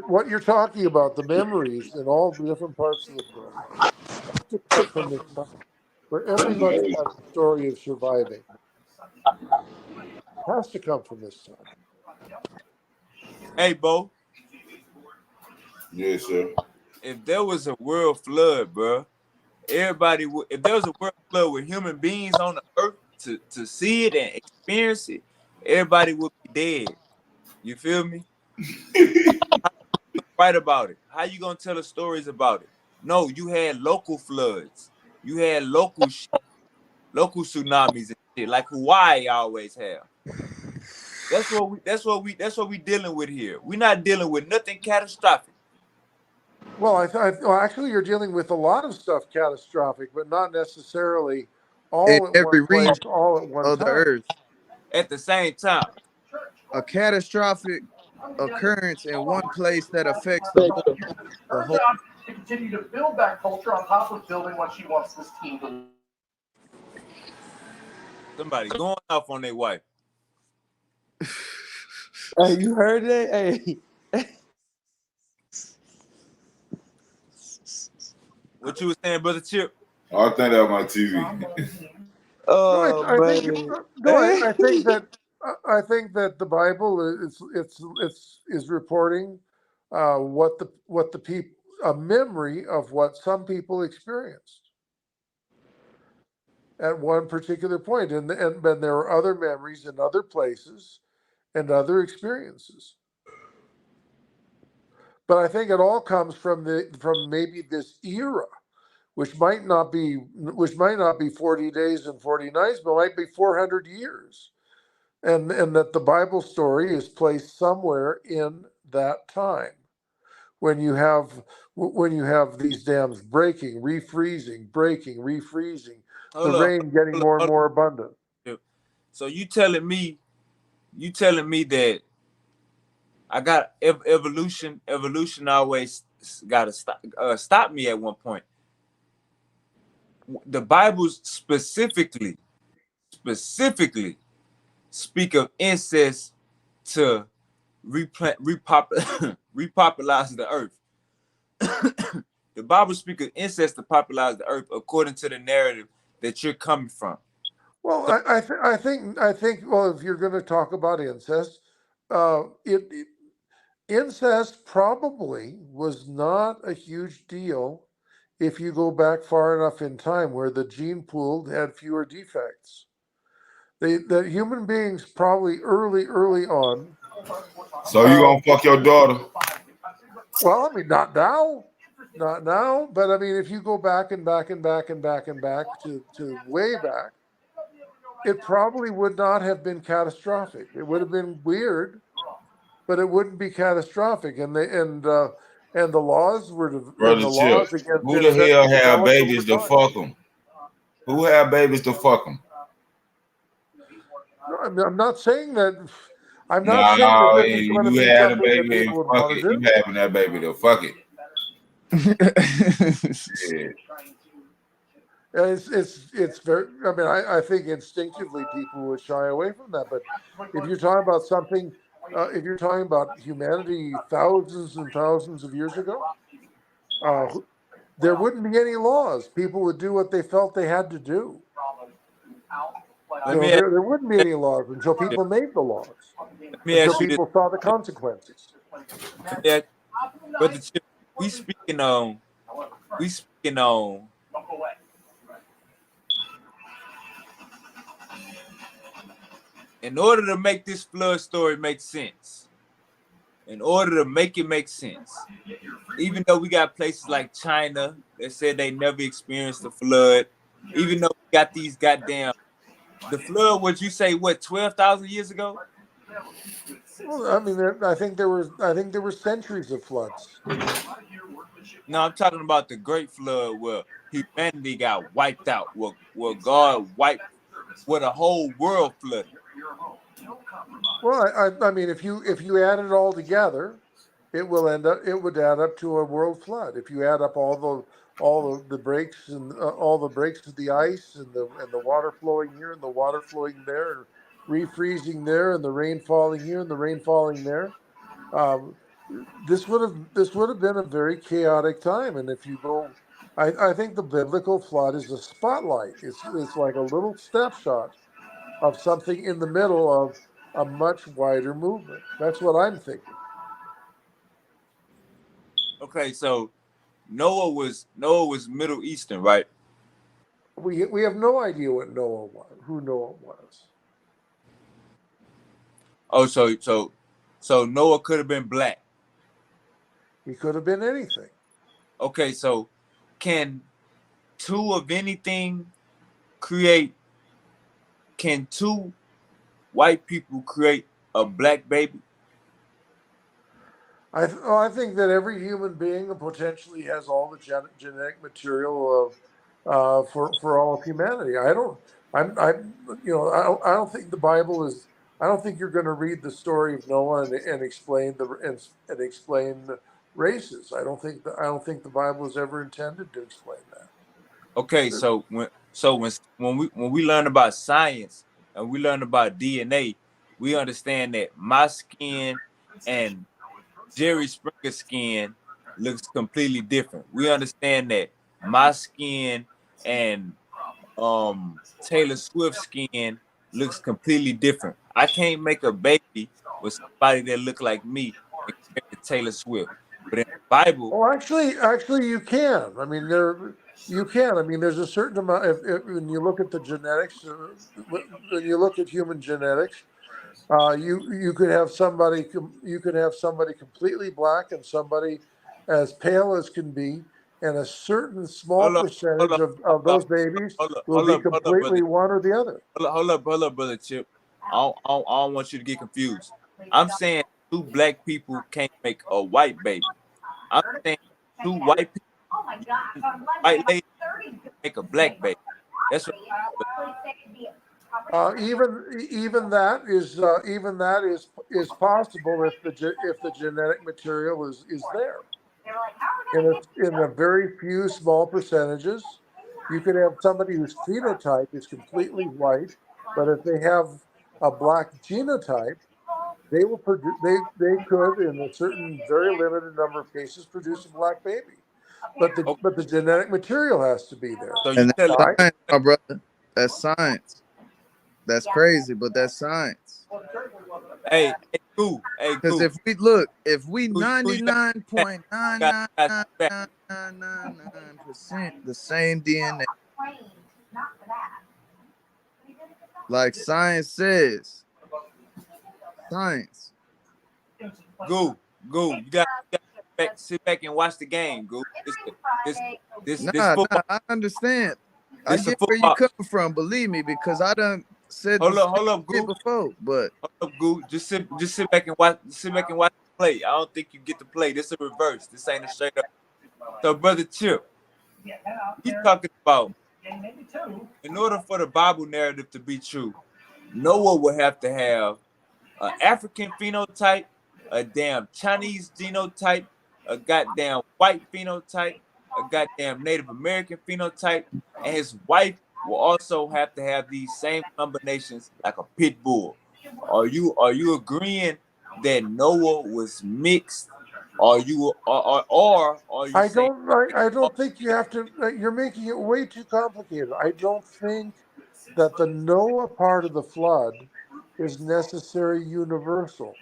what you're talking about, the memories in all the different parts of the world, have to come from this time where everybody has a story of surviving. Has to come from this time. Hey, Bo, Yes, sir. if there was a world flood, bro, everybody would. If there was a world flood with human beings on the earth to see it and experience it, everybody would be dead. You feel me? Write about it. How you gonna tell us stories about it? No, you had local floods. You had local tsunamis and shit, like Hawaii always have. That's what we dealing with here. We're not dealing with nothing catastrophic. Well, well, actually, you're dealing with a lot of stuff catastrophic, but not necessarily In all at one every place, region all at one of the time. earth, At the same time. a catastrophic occurrence in one place that affects the whole. To continue to build that culture on top of building what she wants this team to. Somebody going off on their wife. Hey, you heard that? Hey, What you was saying, brother Chip? I think that was my TV. No, Oh man. I think that the Bible is reporting what the people, a memory of what some people experienced at one particular point, and then there are other memories in other places and other experiences. But I think it all comes from maybe this era, which might not be 40 days and 40 nights, but might be 400 years. And that the Bible story is placed somewhere in that time when you have these dams breaking, refreezing, breaking, refreezing, the Hold up, rain getting more and hold more abundant. up. So you telling me that I got evolution always got to stop me at one point. The Bible specifically speak of incest to repopularize the earth. The Bible speaks of incest to popularize the earth according to the narrative that you're coming from. Well, So, I think. Well, if you're going to talk about incest, incest probably was not a huge deal if you go back far enough in time, where the gene pool had fewer defects. The human beings probably early on. So you Uh, gonna fuck your daughter? well, I mean, not now, but I mean, if you go back and back and back and back and back to way back, it probably would not have been catastrophic. It would have been weird, but it wouldn't be catastrophic. And the laws and Brother the Chip, laws against who the incest hell have developed over babies to time. fuck them? Who have babies to fuck them? No, I'm not saying that. I'm not saying that No, this is going to you be had a something that baby and people would fuck want it. to You do. having that baby to fuck it. Yeah. It's very. I mean, I think instinctively people would shy away from that. But if you're talking about something, if you're talking about humanity thousands and thousands of years ago, there wouldn't be any laws. People would do what they felt they had to do. Let So me ask, there wouldn't be any laws until you- people made the laws, let me until ask you this. people saw the consequences. Let me ask, Brother Chip, we speaking on we speaking on in order to make this flood story make sense, in order to make it make sense, even though we got places like China that said they never experienced the flood, even though we got these goddamn the flood, would you say what 12,000 years ago? Well, I mean, I think there were centuries of floods. No, I'm talking about the Great Flood where humanity got wiped out, where God wiped, where the whole world flooded. Well, I mean, if you add it all together, it would add up to a world flood. If you add up all the breaks and all the breaks of the ice and the water flowing here and the water flowing there and refreezing there and the rain falling here and the rain falling there, um, this would have been a very chaotic time. And if you go, I think the biblical flood is a spotlight. It's like a little snapshot of something in the middle of a much wider movement. That's what I'm thinking. Okay, so Noah was Middle Eastern, right? We have no idea who Noah was. Oh, so Noah could have been black. He could have been anything. Okay, so can two of anything create? Can two white people create a black baby? I think that every human being potentially has all the genetic material for all of humanity. I don't think the Bible is. I don't think you're going to read the story of Noah and explain and explain races. I don't think the Bible is ever intended to explain that. Okay, so when we learn about science and we learn about DNA, we understand that my skin and Jerry Springer's skin looks completely different. We understand that my skin and Taylor Swift's skin looks completely different. I can't make a baby with somebody that look like me and compare to Taylor Swift. But in the Bible, Oh, actually, you can. I mean, you can. I mean, there's a certain amount. When you look at the genetics, when you look at human genetics, you could have somebody completely black and somebody as pale as can be, and a certain small hold up, hold percentage up, of hold those up, babies will hold be up, hold up, brother. completely one or the other. Hold up, brother Chip. I don't want you to get confused. I'm saying two black people can't make a white baby. I'm saying two white people, white ladies make a black baby. That's what. Even that is possible if if the genetic material is there. In a very few small percentages, you could have somebody whose phenotype is completely white, but if they have a black genotype, they will produce. They could, in a certain very limited number of cases, produce a black baby. Okay, But the genetic material has to be there. so you And telling that's Right? science, my brother. That's science. That's crazy, but that's science. hey, Because cool. if we You got got sit back. 99.99999% the same DNA, like science says, science. Goo, goo. You got sit back and watch the game, goo. This this Nah, football. I understand. I This a get where you football. coming from, believe me, because I done said the Hold same up, shit goo. before. But Hold up, goo. Just sit back and watch. Sit back and watch the play. I don't think you get to play. This a reverse. This ain't a straight up. So, brother Chip, we talking about in order for the Bible narrative to be true, Noah would have to have an African phenotype, a damn Chinese genotype, a goddamn white phenotype, a goddamn Native American phenotype, and his wife will also have to have these same combinations like a pit bull. Are you agreeing that Noah was mixed Are you or are you saying I don't think you have to. You're making it way too complicated. I don't think that the Noah part of the flood is necessary universal.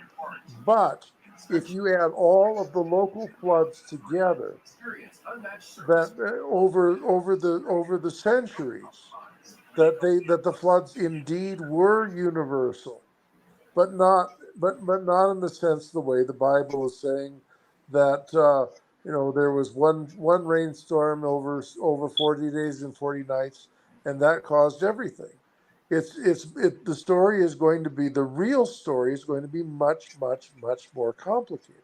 But if you add all of the local floods together, that over the centuries, that the floods indeed were universal, but not in the sense the way the Bible is saying that there was one rainstorm over 40 days and 40 nights, and that caused everything. The story is going to be the real story is going to be much much much more complicated.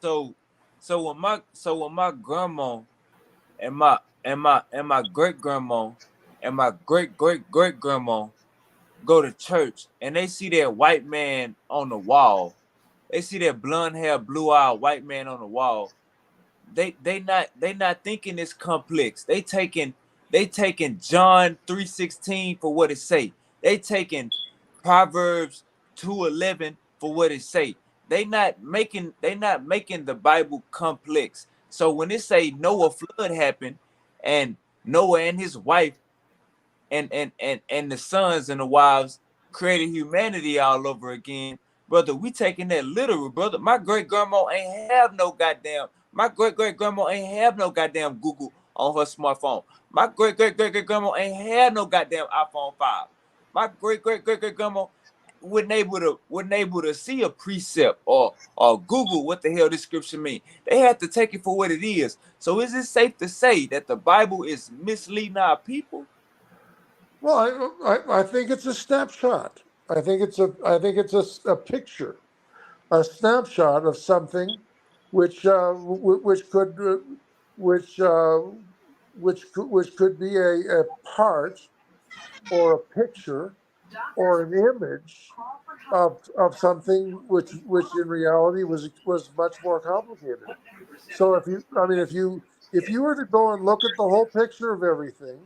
so? So when my grandma and my great grandma and my great grandma go to church and they see that white man on the wall, they see that blonde hair, blue eyed white man on the wall. They not thinking it's complex. They taking John 3:16 for what it say. They taking Proverbs 2:11 for what it say. They not making the Bible complex. So when it say Noah flood happened and Noah and his wife and the sons and the wives created humanity all over again, brother, we taking that literal, brother. My great grandma ain't have no goddamn Google on her smartphone. My great grandma ain't have no goddamn iPhone 5. My great grandma wouldn't able to see a precept or Google what the hell this scripture mean. They had to take it for what it is. So is it safe to say that the Bible is misleading our people? Well, I think it's a snapshot. I think it's a picture, a snapshot of something which which could which which could be a part or a picture or an image of something which in reality was much more complicated. So if you were to go and look at the whole picture of everything,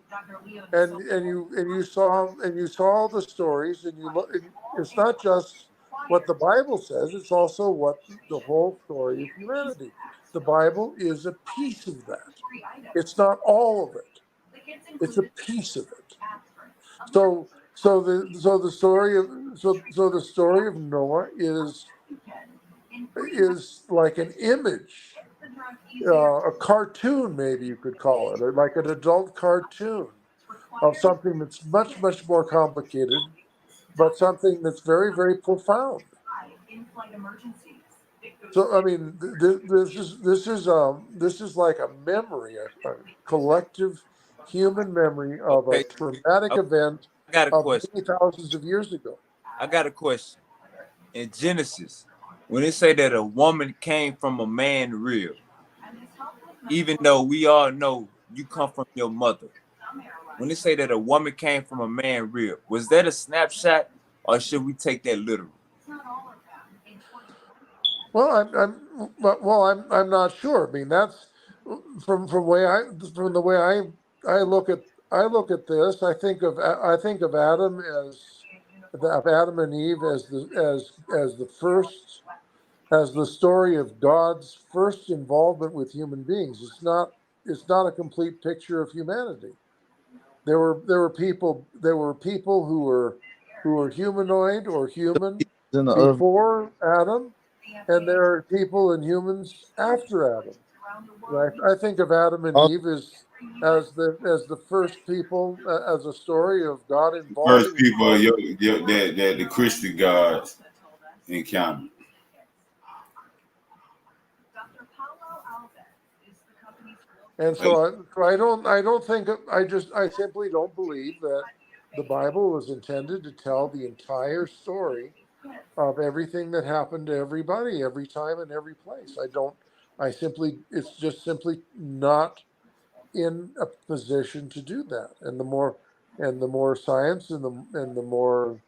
and you saw all the stories, and you look, and it's not just what the Bible says; it's also what the whole story of humanity. The Bible is a piece of that. It's not all of it. It's a piece of it. So the story of Noah is like an image, a cartoon, maybe you could call it, or like an adult cartoon of something that's much much more complicated, but something that's very very profound. So I mean, this is like a memory, a collective human memory of a Okay, traumatic okay. event I got a of question. many thousands of years ago. I got a question. In Genesis, when it say that a woman came from a man rib, even though we all know you come from your mother, when they say that a woman came from a man rib, was that a snapshot or should we take that literal? Well, I'm not sure. I mean, that's from the way I look at this. I think of Adam of Adam and Eve as the first, as the story of God's first involvement with human beings. It's not a complete picture of humanity. There were people who were humanoid or human In the oven. before Adam, and there are people and humans after Adam. Right? I think of Adam and Also, Eve as the first people, as a story of God First involving people himself. that the Christian gods encountered. And Like, so I simply don't believe that the Bible was intended to tell the entire story of everything that happened to everybody, every time and every place. I don't. I simply, it's just simply not in a position to do that. And the more science and the more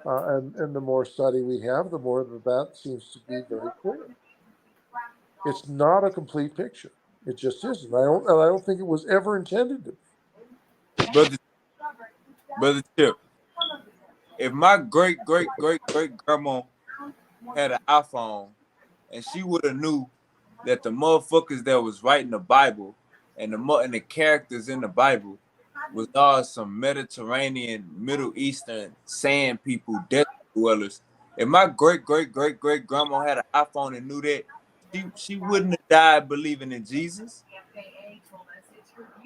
and the more study we have, the more that seems to be very clear. It's not a complete picture. It just isn't. I don't think it was ever intended to be. Brother, brother Chip, if my great grandma had an iPhone and she would have knew that the motherfuckers that was writing the Bible and the characters in the Bible was all some Mediterranean, Middle Eastern sand people, desert dwellers. If my great grandma had an iPhone and knew that, she wouldn't have died believing in Jesus.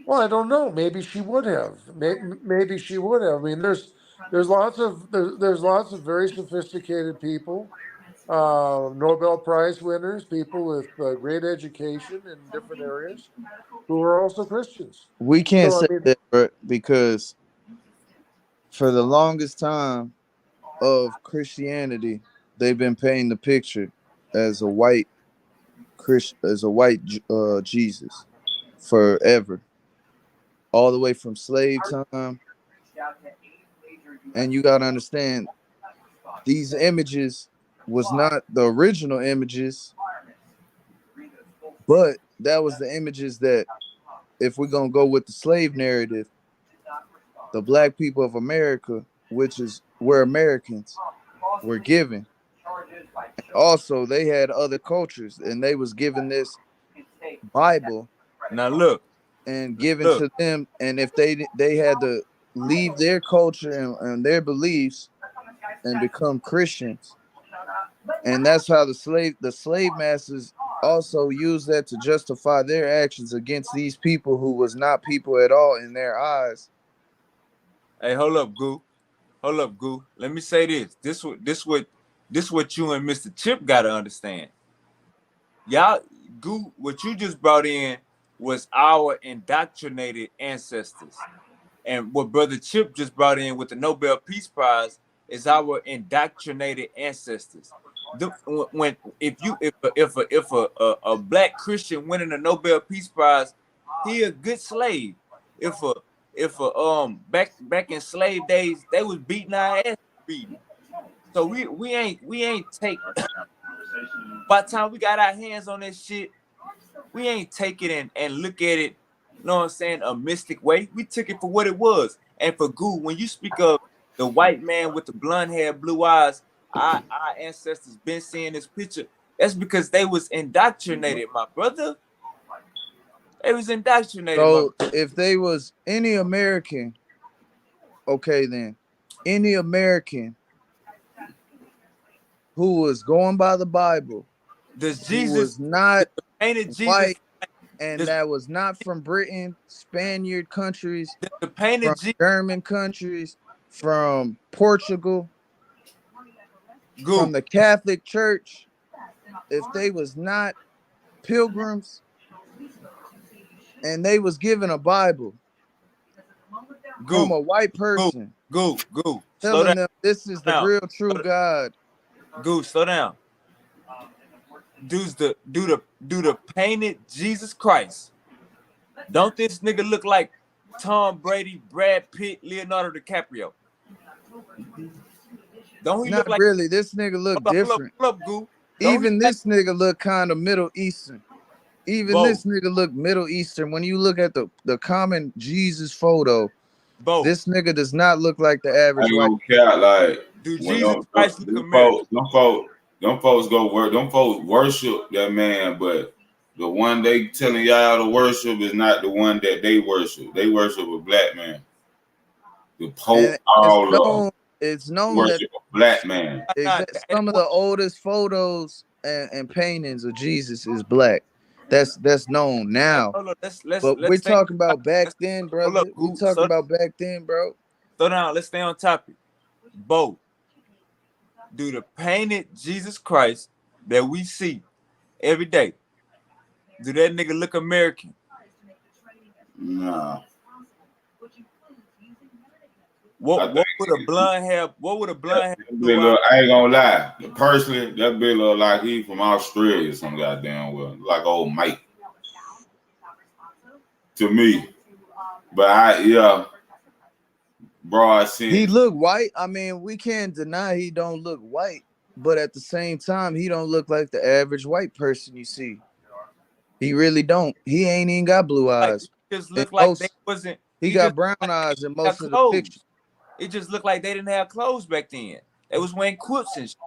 Well, I don't know. Maybe she would have. Maybe she would have. I mean, there's lots of very sophisticated people, Nobel Prize winners, people with great education in different areas, who are also Christians. We can't So I say mean, that, bro, because for the longest time of Christianity, they've been painting the picture as a white Jesus forever, all the way from slave time. And you gotta understand, these images was not the original images, but that was the images that, if we're gonna go with the slave narrative, the black people of America, which is where Americans were given. Also, they had other cultures, and they was given this Bible Now look, and given look, to them. And if they had to leave their culture and their beliefs and become Christians, and that's how the slave masters also used that to justify their actions against these people who was not people at all in their eyes. hey, hold up, Goo. Hold up, Goo. Let me say this. This what you and Mr. Chip gotta understand. Y'all, Goo, what you just brought in was our indoctrinated ancestors. And what Brother Chip just brought in with the Nobel Peace Prize is our indoctrinated ancestors. When if a black Christian winning a Nobel Peace Prize, he a good slave. If back in slave days, they was beating our ass beating. So we ain't take by the time we got our hands on this shit, we ain't take it and look at it, you know what I'm saying, a mystic way. We took it for what it was. And for Goo, when you speak of the white man with the blonde hair, blue eyes, our ancestors been seeing this picture. That's because they was indoctrinated, my brother. They was indoctrinated, my So if they was any American, okay, then any American who was going by the Bible, does who Jesus was not painted Jesus white, and does, that was not from Britain, Spaniard countries, does the painted from Jesus German countries, from Portugal, from Goo, the Catholic Church, if they was not pilgrims and they was given a Bible from Goo, a white Goo, person Goo. Slow telling down, them this is slow the down. real true God. Goo, slow down. Do the painted Jesus Christ? Don't this nigga look like Tom Brady, Brad Pitt, Leonardo DiCaprio? Don't he Not look like? really. This nigga look different. Hold up, Goo. Don't he Even like this nigga look kind of Middle Eastern. Even Bo? this nigga look Middle Eastern. When you look at the common Jesus photo, Bo, this nigga does not look like the I average ain't white. gonna care. Like do when Jesus Christ look American? them folks go work. Them folks worship that man, but the one they telling y'all to worship is not the one that they worship. They worship a black man. The And Pope, all of them it's known that worship a black man. Nah, some of the oldest photos and paintings of Jesus is black. That's known now. hold on. Let's But let's we're stay on talking about topic. back Let's then, hold up, brother. We Goo. talking about back then, bro. Slow down. Let's stay on topic. Bo, do the painted Jesus Christ that we see every day, do that nigga look American? Nah, I What think would a blonde hair? What would a blonde hair that blue bitch eye? look, I ain't gonna lie. Personally, that bitch look like he from Australia, some goddamn well, like old Mike to me. But broad He sense. look white. I mean, we can't deny he don't look white, but at the same time, he don't look like the average white person you see. He really don't. He ain't even got blue Like eyes. it just And looked like they most wasn't. he He just got brown like eyes in have most of the pictures. clothes. It just looked like they didn't have clothes back then. They was wearing quilts and shit.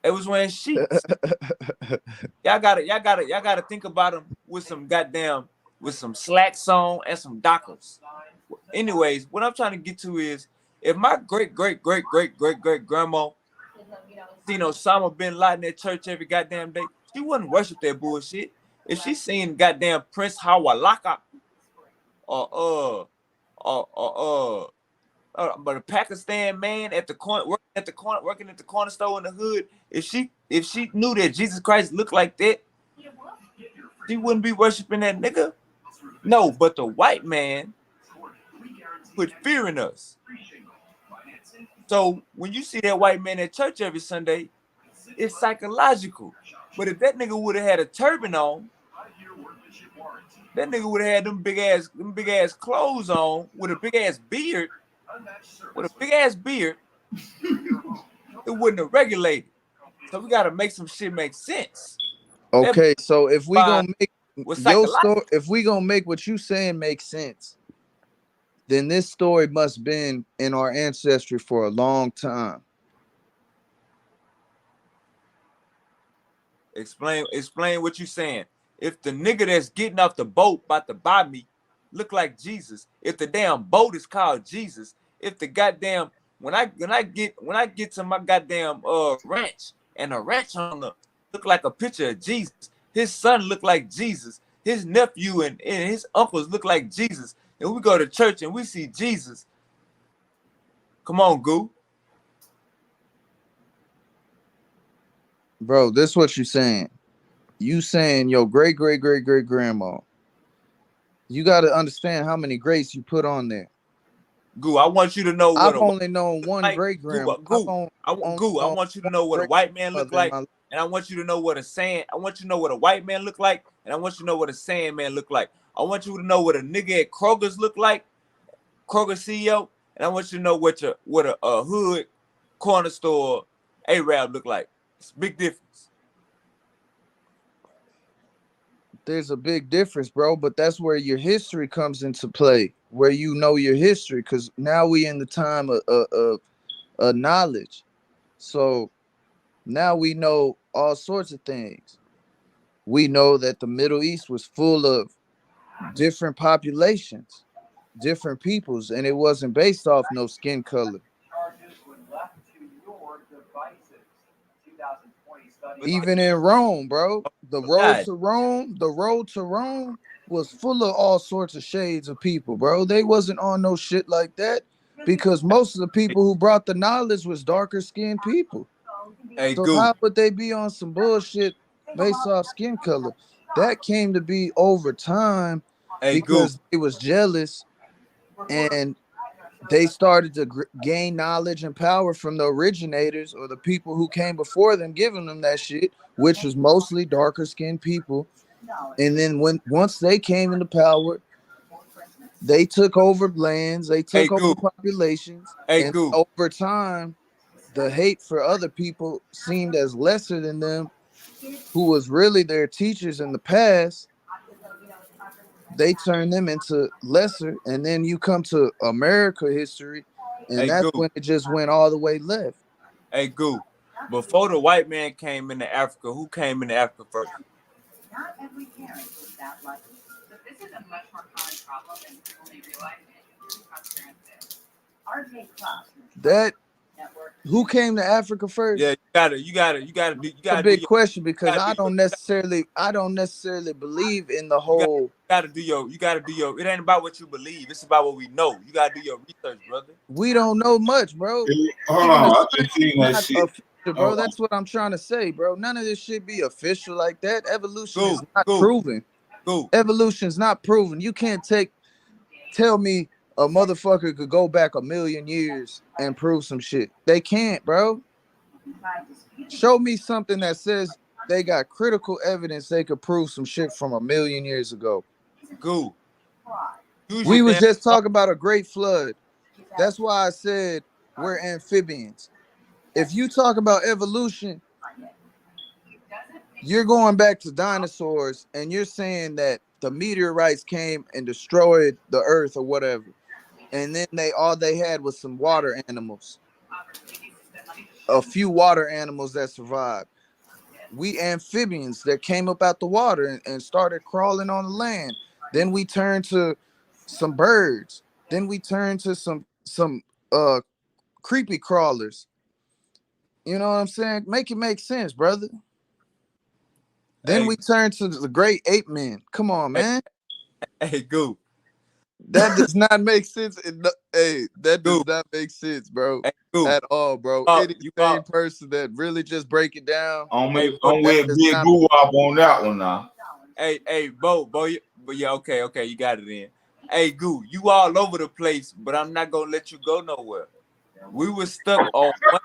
They was wearing sheets. Y'all gotta think about them with some slacks on and some dockers. Anyways, what I'm trying to get to is if my great grandma seen Osama bin Laden at church every goddamn day, she wouldn't worship that bullshit. If she seen goddamn Prince Hawalaka or but a Pakistan man at the corner working at the corner store in the hood, if she knew that Jesus Christ looked like that, she wouldn't be worshiping that nigga. No, but the white man put fear in us. So when you see that white man at church every Sunday, it's psychological. But if that nigga would have had a turban on, that nigga would have had them big ass clothes on with a big ass beard. It wouldn't have regulated. So we gotta make some shit make sense. Okay, so if we gonna make your story, if we gonna make what you saying make sense, then this story must been in our ancestry for a long time. Explain what you saying. If the nigga that's getting off the boat about to buy me look like Jesus, if the damn boat is called Jesus, if the goddamn when I get to my goddamn ranch and the ranch owner look like a picture of Jesus, his son look like Jesus, his nephew and his uncles look like Jesus, and we go to church and we see Jesus. Come on, Goo. Bro, this is what you saying. You saying your great grandma. You got to understand how many greats you put on there. Goo, I want you to know what I've only known one great grandma. I want you to know what a white man look like, and I want you to know what I want you to know what a white man look like, and I want you to know what a sand man look like. I want you to know what a nigga at Kroger's look like, Kroger CEO, and I want you to know what a hood corner store Arab look like. It's a big difference. There's a big difference, bro, but that's where your history comes into play, where you know your history, because now we in the time of knowledge. So now we know all sorts of things. We know that the Middle East was full of different populations, different peoples, and it wasn't based off no skin color. Even in Rome, bro, the road to Rome was full of all sorts of shades of people, bro. They wasn't on no shit like that because most of the people who brought the knowledge was darker skinned people. Hey, so Goo. How would they be on some bullshit based off skin color? That came to be over time because they was jealous and they started to gain knowledge and power from the originators or the people who came before them, giving them that shit, which was mostly darker skinned people. And then once they came into power, they took over lands, they took over populations, and over time, the hate for other people seemed as lesser than them, who was really their teachers in the past. They turn them into lesser, and then you come to America history, and that's when it just went all the way left. Hey, Goo, before the white man came into Africa, who came into Africa first? Not every parent is that lucky. But this is a much more common problem than people may realize, and RJ Klopp. That who came to Africa first? Yeah, you gotta It's a big question because I don't necessarily believe in the whole. You gotta do your. It ain't about what you believe. It's about what we know. You gotta do your research, brother. We don't know much, bro. Hold on, I've been seeing that shit. Official, bro. That's what I'm trying to say, bro. None of this shit be official like that. Evolution is not proven. Evolution's not proven. You can't tell me a motherfucker could go back 1,000,000 years and prove some shit. They can't, bro. Show me something that says they got critical evidence they could prove some shit from 1,000,000 years ago. Goo. We was just talking about a great flood. That's why I said we're amphibians. If you talk about evolution, you're going back to dinosaurs and you're saying that the meteorites came and destroyed the earth or whatever. And then all they had was some water animals. a few water animals that survived. We amphibians that came up out the water and started crawling on the land. Then we turned to some birds. Then we turned to some creepy crawlers. You know what I'm saying? Make it make sense, brother. Then Hey, we turned to the great ape men. Come on, hey, man. hey, Goo, That does not make sense. Hey, that Goo, does not make sense, bro. hey, Goo. At all, bro. Any You sane all, person that really just break it down, hey, Bo, I'm that with does Big not. Goo Wop on that one now. but yeah, okay, you got it in. Hey, Goo, you all over the place, but I'm not gonna let you go nowhere. We were stuck on one.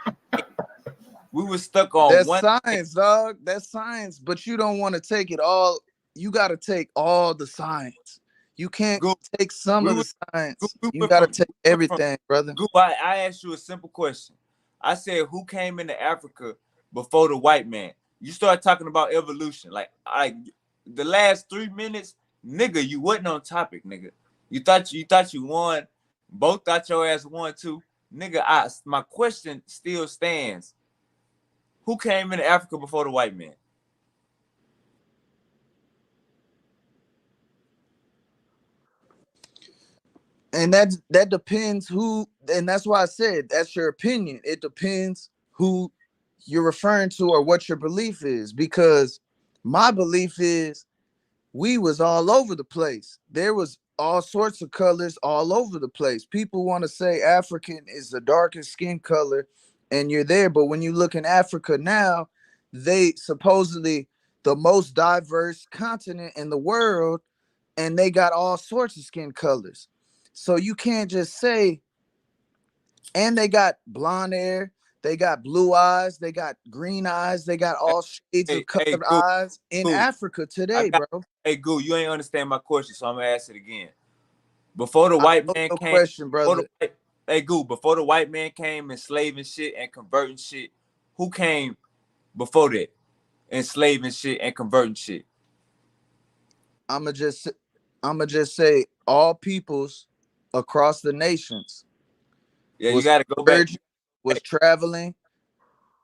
We were stuck on That's one thing. science, dog. That's science. But you don't want to take it all. You got to take all the science. You can't Goo, take some we of were the science. we You went got to from take we went from everything, brother. Goo. I asked you a simple question. I said, who came into Africa before the white man? You start talking about evolution. Like the last 3 minutes, nigga, you wasn't on topic, nigga. You thought you won. Both thought your ass won too. Nigga, my question still stands. Who came into Africa before the white man? And that depends who. And that's why I said that's your opinion. It depends who you're referring to or what your belief is. Because my belief is we was all over the place. There was all sorts of colors all over the place. People want to say African is the darkest skin color and you're there, but when you look in Africa now, they supposedly the most diverse continent in the world and they got all sorts of skin colors. So you can't just say, and they got blonde hair, they got blue eyes, they got green eyes, they got all shades of Hey, colored Goo, eyes in Goo. Africa I today, got. bro. Hey, Goo, you ain't understand my question, so I'm gonna ask it again. Before the I white know man your came, question, before the brother. white, hey, Goo, before the white man came enslaving shit and converting shit, who came before that? Enslaving shit and converting shit. I'ma just I'ma just say all peoples across the nations Yeah, you was gotta go back. converging, was traveling.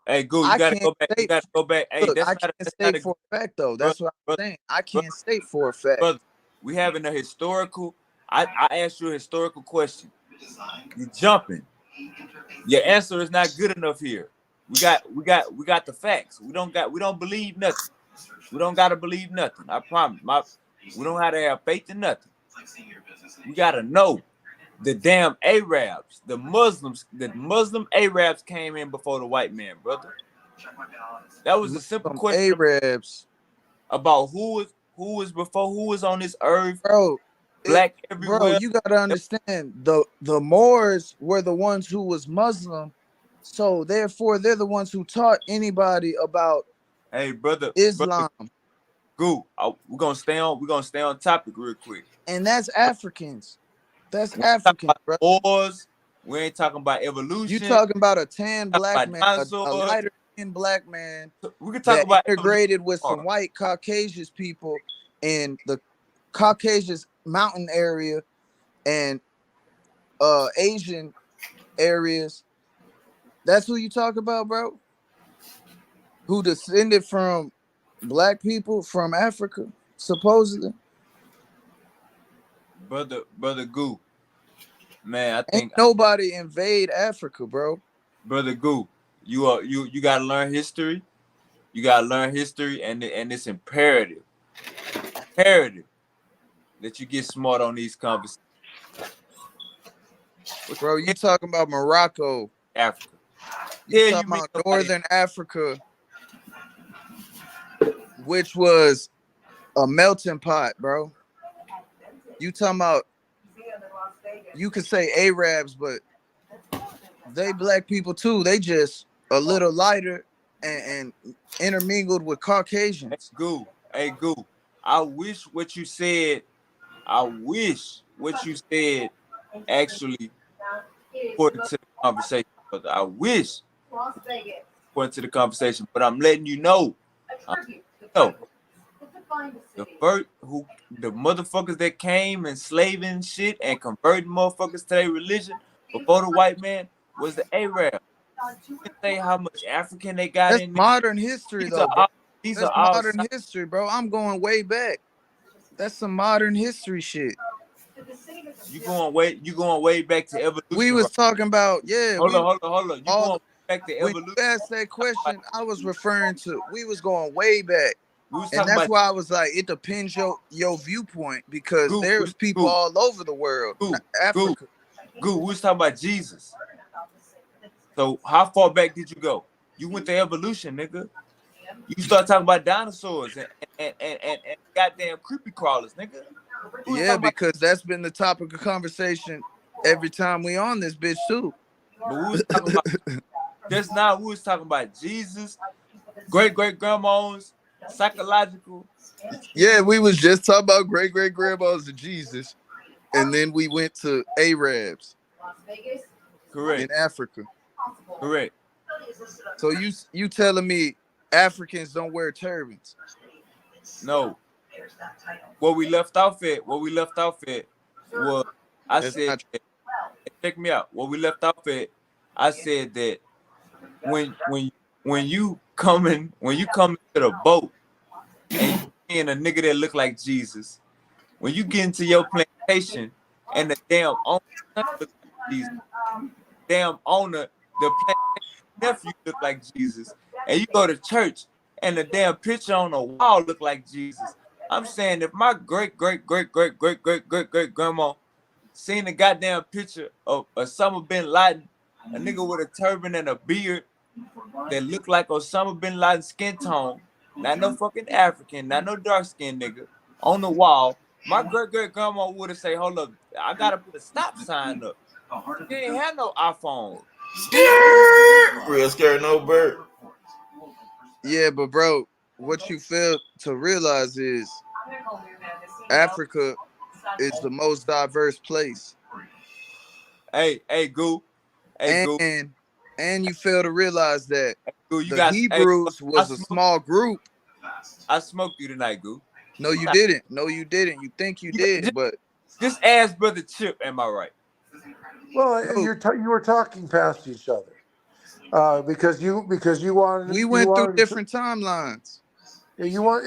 Hey, Goo, you I gotta can't go back. You say gotta go back. Hey, look, that's I not a, can't that's say not a for a fact though. brother, That's what brother, I'm saying. I brother, can't say for a fact. brother. We having a historical. I asked you a historical question. You jumping. Your answer is not good enough here. We got the facts. We don't believe nothing. We don't gotta believe nothing. I promise. We don't have to have faith in nothing. We gotta know the damn Arabs, the Muslim Arabs came in before the white man, brother. That was a simple Some question Arabs, about who was before who was on this earth, bro. black Bro, everywhere. you gotta understand the Moors were the ones who was Muslim, so therefore they're the ones who taught anybody about Hey, brother, Islam, Goo, we're gonna stay on topic real quick. and that's Africans. That's We ain't talking African, about brother. wars. We ain't talking about You evolution. talking about a tan Talking black about man, a dinosaurs. lighter skinned black man We can talk that about evolution integrated with some tomorrow. white Caucasian people in the Caucasian mountain area and Asian areas. That's who you talk about, bro. Who descended from black people from Africa, supposedly. Brother Goo, man, I Ain't think nobody invade Africa, bro. Brother Goo, you gotta learn history. You gotta learn history, and it's imperative that you get smart on these conversations. What Bro, the you talking about Morocco. hell, Africa? You Hell, you talking mean about nobody? Northern Africa, which was a melting pot, bro. You talking about you could say Arabs, but they black people too. They just a little lighter and intermingled with Hey Caucasians. Goo, hey Goo. I wish what you said. I wish what you said actually important to the conversation, brother. I wish important to the conversation, but I'm letting you know. I'm letting you know the motherfuckers that came enslaving shit and converting motherfuckers to their religion before the white man was the Arab. can say how much African they got That's in there. modern history, These are though, bro. all these That's are all modern history, bro. I'm going way back. That's some modern history shit. you going way back to We evolution, right? was talking about, yeah, Hold we on, hold on, hold on. You all going back to when evolution? you asked that question, I was referring to we was going way back. We was And talking that's about why I was like, it depends your viewpoint because goo, there's people goo, all over the world, not goo, goo, Africa. goo. We was talking about Jesus. So how far back did you go? You went to evolution, nigga. You start talking about dinosaurs and goddamn creepy crawlers, nigga. We was Yeah, talking about, because that's been the topic of conversation every time we on this bitch too. but we was talking about just now. We was talking about Jesus, great grandmas, psychological. Yeah, we was just talking about great grandmas of Jesus, and then we went to Arabs in Correct, Africa. correct. So you telling me Africans don't wear turbans? No, what we left off at was I That's said not that, check me out. What we left off at, I said that when when when you coming to the boat and you seeing a nigga that look like Jesus, when you get into your plantation and the damn owner son look like Jesus, damn owner, the plantation nephew look like Jesus, and you go to church and the damn picture on the wall look like Jesus. I'm saying if my great grandma seen the goddamn picture of Osama bin Laden, a nigga with a turban and a beard that look like Osama bin Laden's skin tone, not no fucking African, not no dark skinned nigga, on the wall, my great grandma would have say, hold up, I gotta put a stop sign up. She ain't had no iPhone. Real scared no bird. yeah, but bro, what you fail to realize is Africa is the most diverse place, Hey, Goo. Hey, Goo. and you fail to realize that Goo, you the guys, hey, Hebrews I was a smoked, small group. I smoked you tonight, Goo. No, you didn't. No, you didn't. You think you You got, did, but just ask Brother Chip, am I right? Well, no, you were talking past each other because you we wanted went through different timelines. you want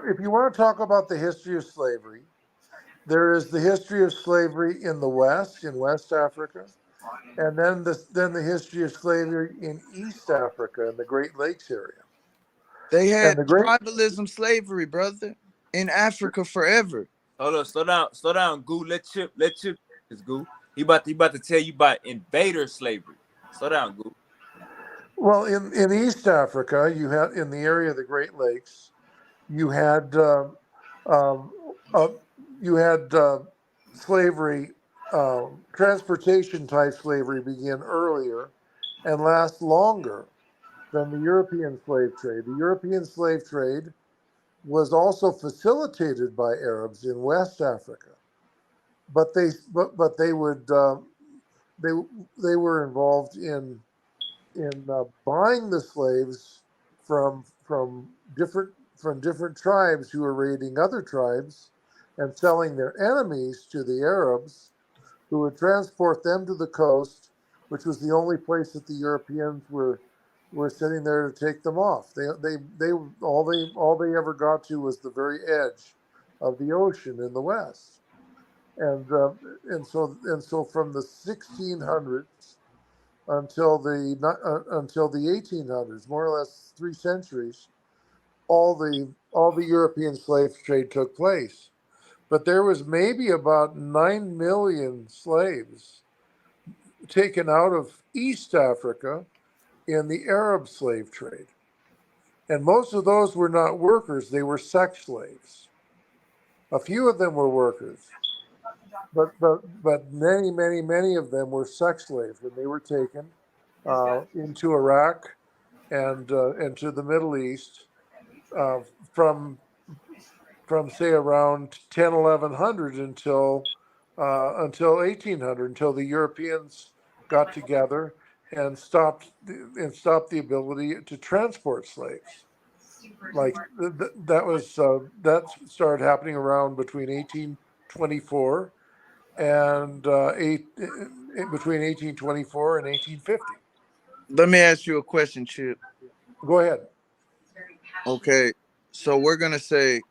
if you want to talk about the history of slavery, there is the history of slavery in the West, in West Africa, and then the history of slavery in East Africa and the Great Lakes area. They And had the great tribalism, slavery, brother, in Africa forever. Hold on, slow down, Goo. Let Chip this Goo. He about to tell you about invader slavery. Slow down, Goo. well in East Africa, you had in the area of the Great Lakes, you had um, uh, you had slavery, transportation type slavery begin earlier and last longer than the European slave trade. The European slave trade was also facilitated by Arabs in West Africa, but they would they they were involved in buying the slaves from different tribes who were raiding other tribes and selling their enemies to the Arabs, who would transport them to the coast, which was the only place that the Europeans were sitting there to take them off. All they ever got to was the very edge of the ocean in the west, and and so from the 1600s until the 1800s, more or less 3 centuries, all the European slave trade took place. But there was maybe about 9 million slaves taken out of East Africa in the Arab slave trade. And most of those were not workers, they were sex slaves. A few of them were workers, but many of them were sex slaves, and they were taken into Iraq and to the Middle East uh, from say around 10, 1100 until 1800, until the Europeans got together and stopped the ability to transport slaves. Like that started happening around between 1824 and between 1824 and 1850. Let me ask you a question, Chip. Go ahead. Okay, so we're gonna say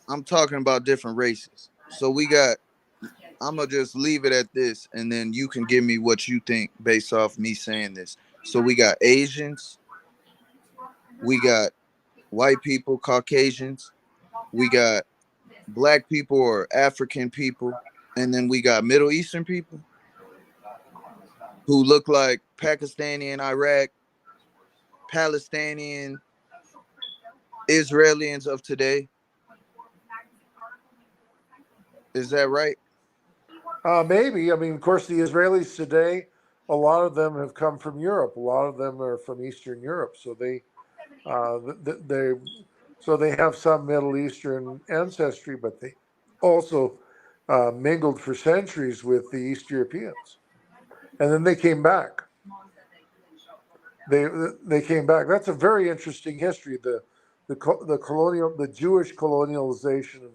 I'm talking about different races. So we got. I'm gonna just leave it at this, and then you can give me what you think based off me saying this. So we got Asians, we got white people, Caucasians, we got black people or African people, and then we got Middle Eastern people who look like Pakistani and Iraq, Palestinian, Israelis of today. Is that right? Maybe. I mean, of course, the Israelis today, a lot of them have come from Europe. A lot of them are from Eastern Europe, so they so they have some Middle Eastern ancestry, but they also mingled for centuries with the East Europeans, and then they came back. They they came back. That's a very interesting history. The colonial, the Jewish colonialization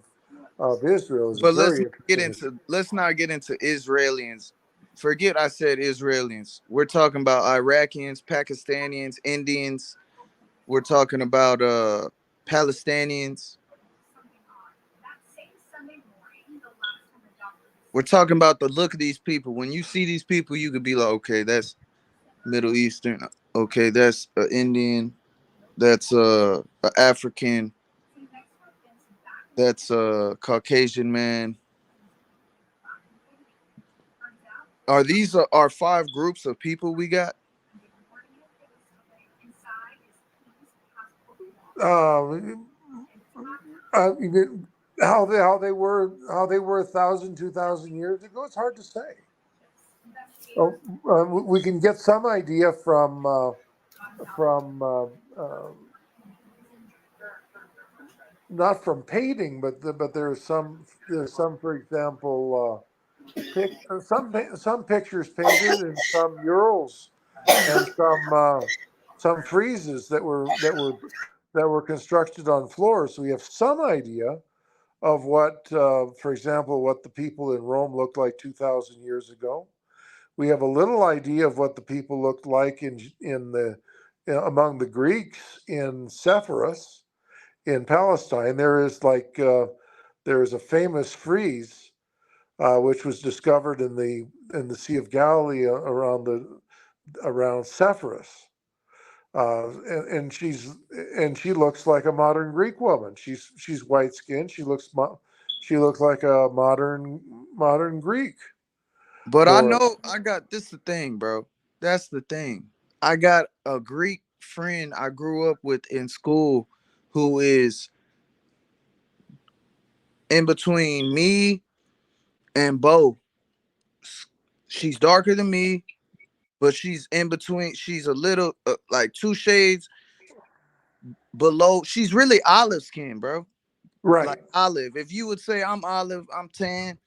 of Israel is a But very interesting history. let's not get into Israelis. Forget I said Israelis. We're talking about Iraqis, Pakistanians, Indians. We're talking about Palestinians. We're talking about the look of these people. When you see these people, you could be like, okay, that's Middle Eastern. Okay, that's Indian. That's a African. That's a Caucasian man. Are these our five groups of people we got? Um, how they were 1,000, 2,000 years ago. It's hard to say. Oh, we can get some idea from not from painting, but there's some, for example, some pictures painted and some murals and some friezes that were constructed on floors. So we have some idea of what, for example, what the people in Rome looked like 2,000 years ago. We have a little idea of what the people looked like in the among the Greeks in Sepphoris in Palestine. There is a famous frieze which was discovered in the Sea of Galilee around Sepphoris. And she looks like a modern Greek woman. She's white skinned. She looks like a modern Greek. But I Or know I got this the thing, bro. That's the thing. I got a Greek friend I grew up with in school who is in between me and Bo. She's darker than me, but she's in between. She's a little like two shades below. She's really olive skin, bro. Like right, olive. If you would say I'm olive, I'm tan,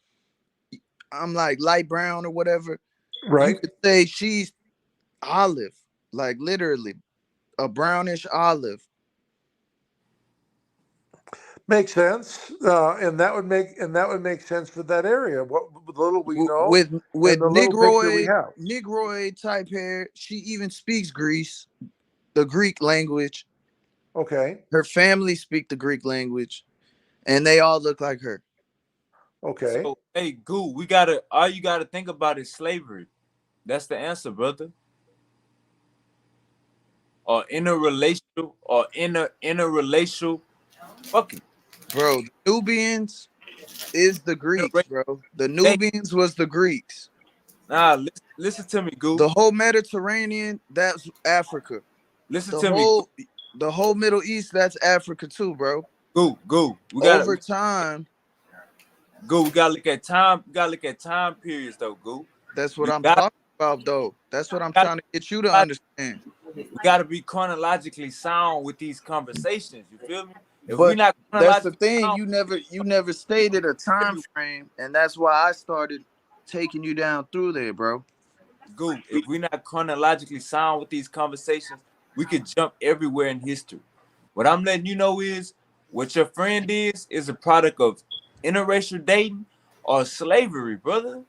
I'm like light brown or whatever, you right, could say she's olive, like literally a brownish olive. makes sense. And that would make sense for that area. What little we know and With the little picture we have. negroid type hair. She even speaks Greece, the Greek language. Okay, Her family speak the Greek language, and they all look like her. okay, So, hey, Goo, we gotta. All you gotta think about is slavery. That's the answer, brother. Or interrelational, or interrelational fucking. Bro, the Nubians is the Greeks, Interra- bro. The Hey, Nubians was the Greeks. nah, listen to me, Goo. The whole Mediterranean, that's Africa. Listen The to me, whole the whole Middle East, that's Africa too, bro. Goo. Over time, We gotta look at time. We gotta look at time periods, though, Goo. that's what We I'm got talking about, though. That's what I'm gotta trying to get you to understand. we gotta be chronologically sound with these conversations. You feel me? If we But not that's the chronologically thing. sound, You never stated a time frame, and that's why I started taking you down through there, bro. Goo, if we not chronologically sound with these conversations, we could jump everywhere in history. What I'm letting you know is what your friend is a product of interracial dating or slavery, brother.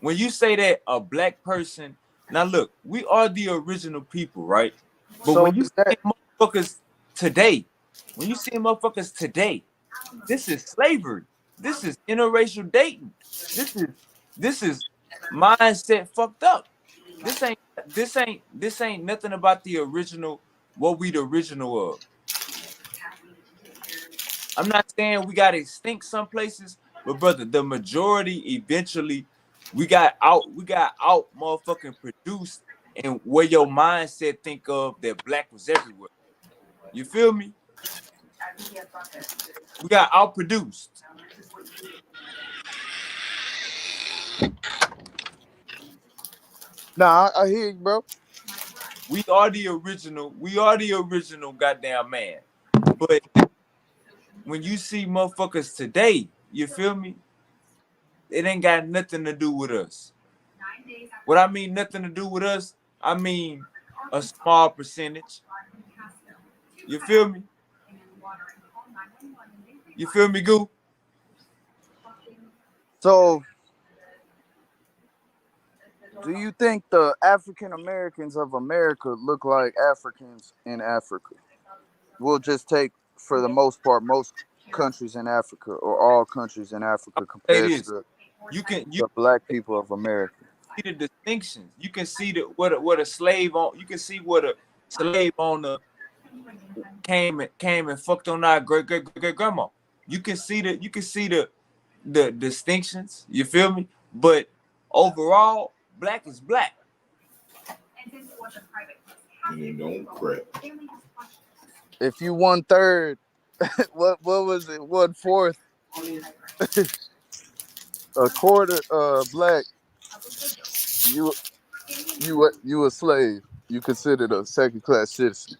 When you say that a black person Now look, we are the original people, right? But So when you is that see motherfuckers today, when you see motherfuckers today, this is slavery. This is interracial dating. This is this is mindset fucked up. This ain't nothing about the original, what we the original of. I'm not saying we got extinct some places, but brother, the majority eventually we got out motherfucking produced, and where your mindset think of that black was everywhere. You feel me? We got outproduced. nah? I hear you, bro. We are the original goddamn man. But when you see motherfuckers today, you feel me? It ain't got nothing to do with us. What I mean, nothing to do with us, I mean a small percentage. You feel me? You feel me, Goo? So do you think the African Americans of America look like Africans in Africa? We'll just take, for the most part, most countries in Africa or all countries in I'm Africa gonna say compared this. to You the black people of America. see the distinctions. You can see what a slave on. You can see what a slave owner came and fucked on our great grandma. You can see the distinctions. You feel me? But overall, black is black. And it don't crack. If you 1/3, what was it? 1/4, a quarter black, you you a slave. You considered a second class citizen.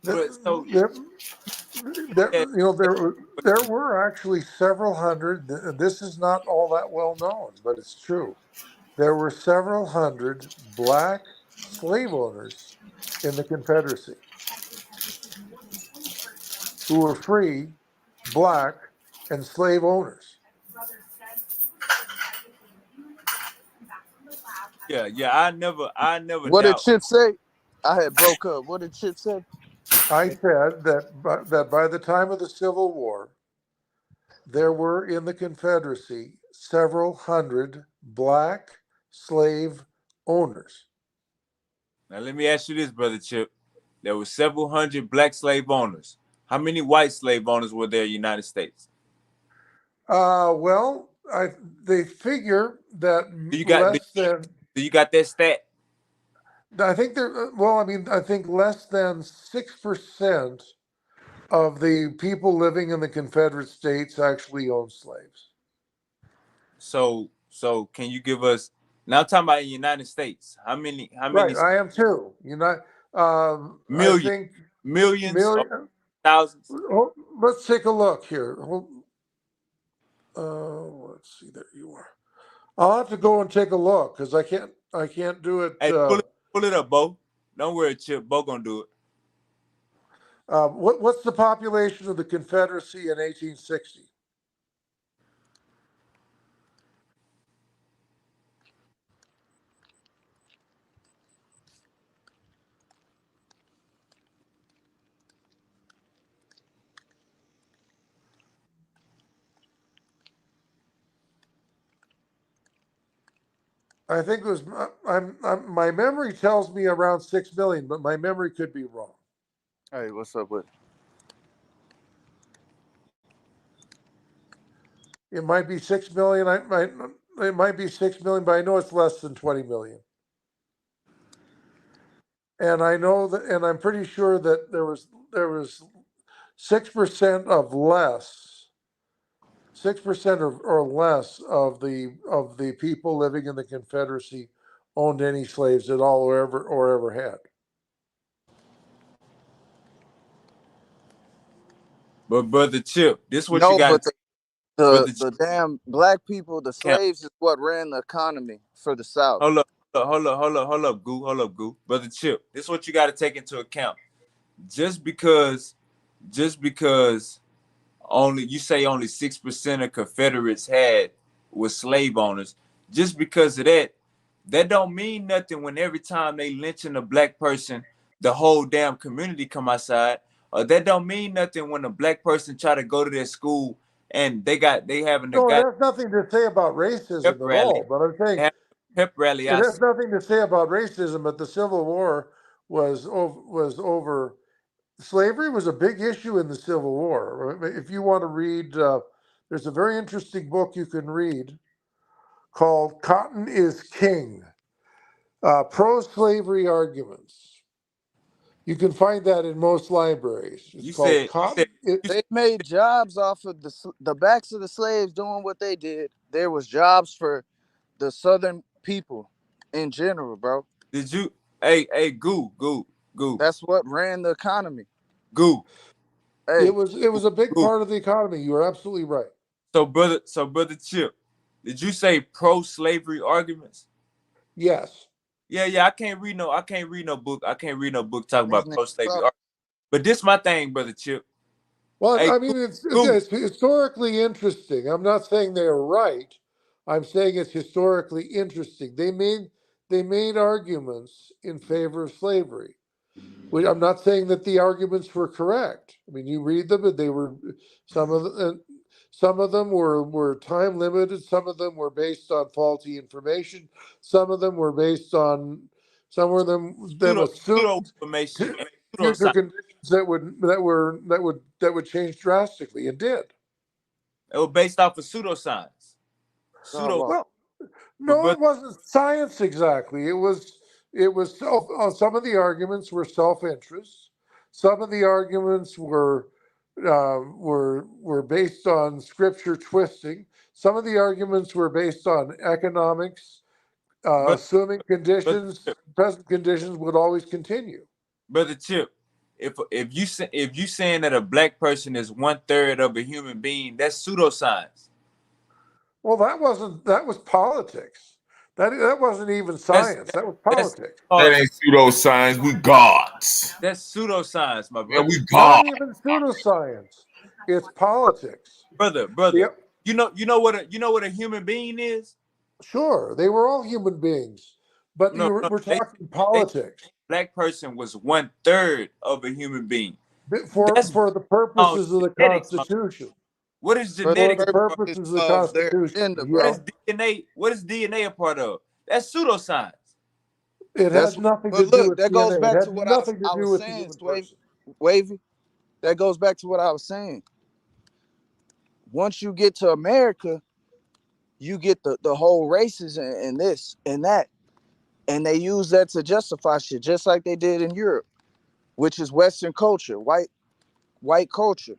But so There, yeah, there were actually several hundred. This is not all that well known, but it's true. There were several hundred black slave owners in the Confederacy who were free, black, and slave owners. yeah. I never What did doubt. Chip say? I had broke up. What did Chip say? I said that by the time of the Civil War, there were in the Confederacy several hundred black slave owners. Now let me ask you this, brother Chip. There were several hundred black slave owners. How many white slave owners were there in the United States? Well, they figure that Do you got do, less than do you got that stat? I think there. Well, I mean, I think less than 6% of the people living in the Confederate States actually owned slaves. So can you give us, now I'm talking about in the United States? How many Right, I am too. I millions, think millions or million. thousands? Oh, let's take a look here. Let's see. There you are. I'll have to go and take a look because I can't do it. Hey, pull it up, Bo. Don't worry, Chip. Bo gonna do it. What's the population of the Confederacy in 1860? I think it was. My memory tells me around 6 million, but my memory could be wrong. Hey, what's up with? It might be 6 million. It might be 6 million, but I know it's less than 20 million. And I know that, and I'm pretty sure that there was 6% of less, 6% or less of the people living in the Confederacy owned any slaves at all or ever had. But brother Chip, this what you No, got, but brother Chip. the damn black people, the Count. slaves, is what ran the economy for the South. Hold up, Goo. Brother Chip, this is what you got to take into account. Just because, just because only you say only 6% of Confederates had was slave owners. Just because of that, that don't mean nothing when every time they lynching a black person, the whole damn community come outside. Or that don't mean nothing when a black person try to go to their school and they having the No, it got has nothing to say about pep racism at rally, all. But I'm saying have pep rally it has outside. nothing to say about racism. But the Civil War was over. Slavery was a big issue in the Civil War. If you want to read, there's a very interesting book you can read called "Cotton is King: Pro-Slavery Arguments." You can find that in most libraries. It's You called said you said Cotton. you They said made jobs off of the backs of the slaves doing what they did. There was jobs for the southern people in general, bro. did you hey goo That's what ran the economy. goo Hey, It was a big goo. part of the economy. You are absolutely right. So brother Chip, did you say pro-slavery arguments? Yes. Yeah, I can't read no book. I can't read no book talking his about name pro-slavery Clark. arguments. But this my thing, brother Chip. Well, Hey, I goo, mean, goo. it's historically interesting. I'm not saying they're right. I'm saying it's historically interesting. They made arguments in favor of slavery. I'm not saying that the arguments were correct. I mean, you read them, and they were some of the, some of them were time limited. Some of them were based on faulty information. Some of them were based on some of them Pseudo assumed information and future pseudoscience. conditions that would change drastically, and did. It was based off of pseudoscience. Oh, Pseudo, well, Well, but no, brother, it wasn't science exactly. It was self. Some of the arguments were self-interest. Some of the arguments were based on scripture twisting. Some of the arguments were based on economics, brother, assuming brother conditions, Chip, present conditions would always continue. brother Chip. If you saying that a black person is 1/3 of a human being, that's pseudoscience. Well, that was politics. That wasn't even That's science. That was that's politics. That called ain't pseudoscience. We gods. that's pseudoscience, my Man, brother. we Not gods. even pseudoscience. It's politics. Brother. The, You know what a human being is? sure, they were all human beings, but No, no, we're talking they politics black person was 1/3 of a human being. That's for the called purposes of the genetics, my Constitution. what is for the For genetics? the purpose purposes of the of their Constitution, agenda, What yeah, bro. is DNA? What is DNA a part of? That's pseudoscience. it That's has what. nothing to But do look, with that goes DNA. It back had to what nothing to I do was with the saying, human person. Wavy. That goes back to what I was saying. Once you get to America, you get the whole races and this and that, and they use that to justify shit, just like they did in Europe, which is Western culture, white culture.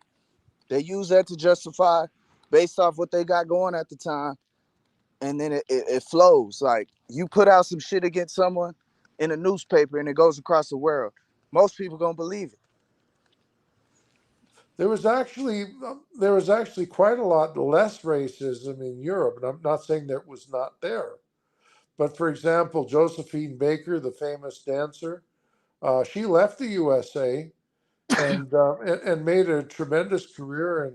They use that to justify based off what they got going at the time, and then it flows. Like you put out some shit against someone in a newspaper, and it goes across the world. Most people gonna believe it. There was actually quite a lot less racism in Europe, and I'm not saying that it was not there. But for example, Josephine Baker, the famous dancer, she left the USA and made a tremendous career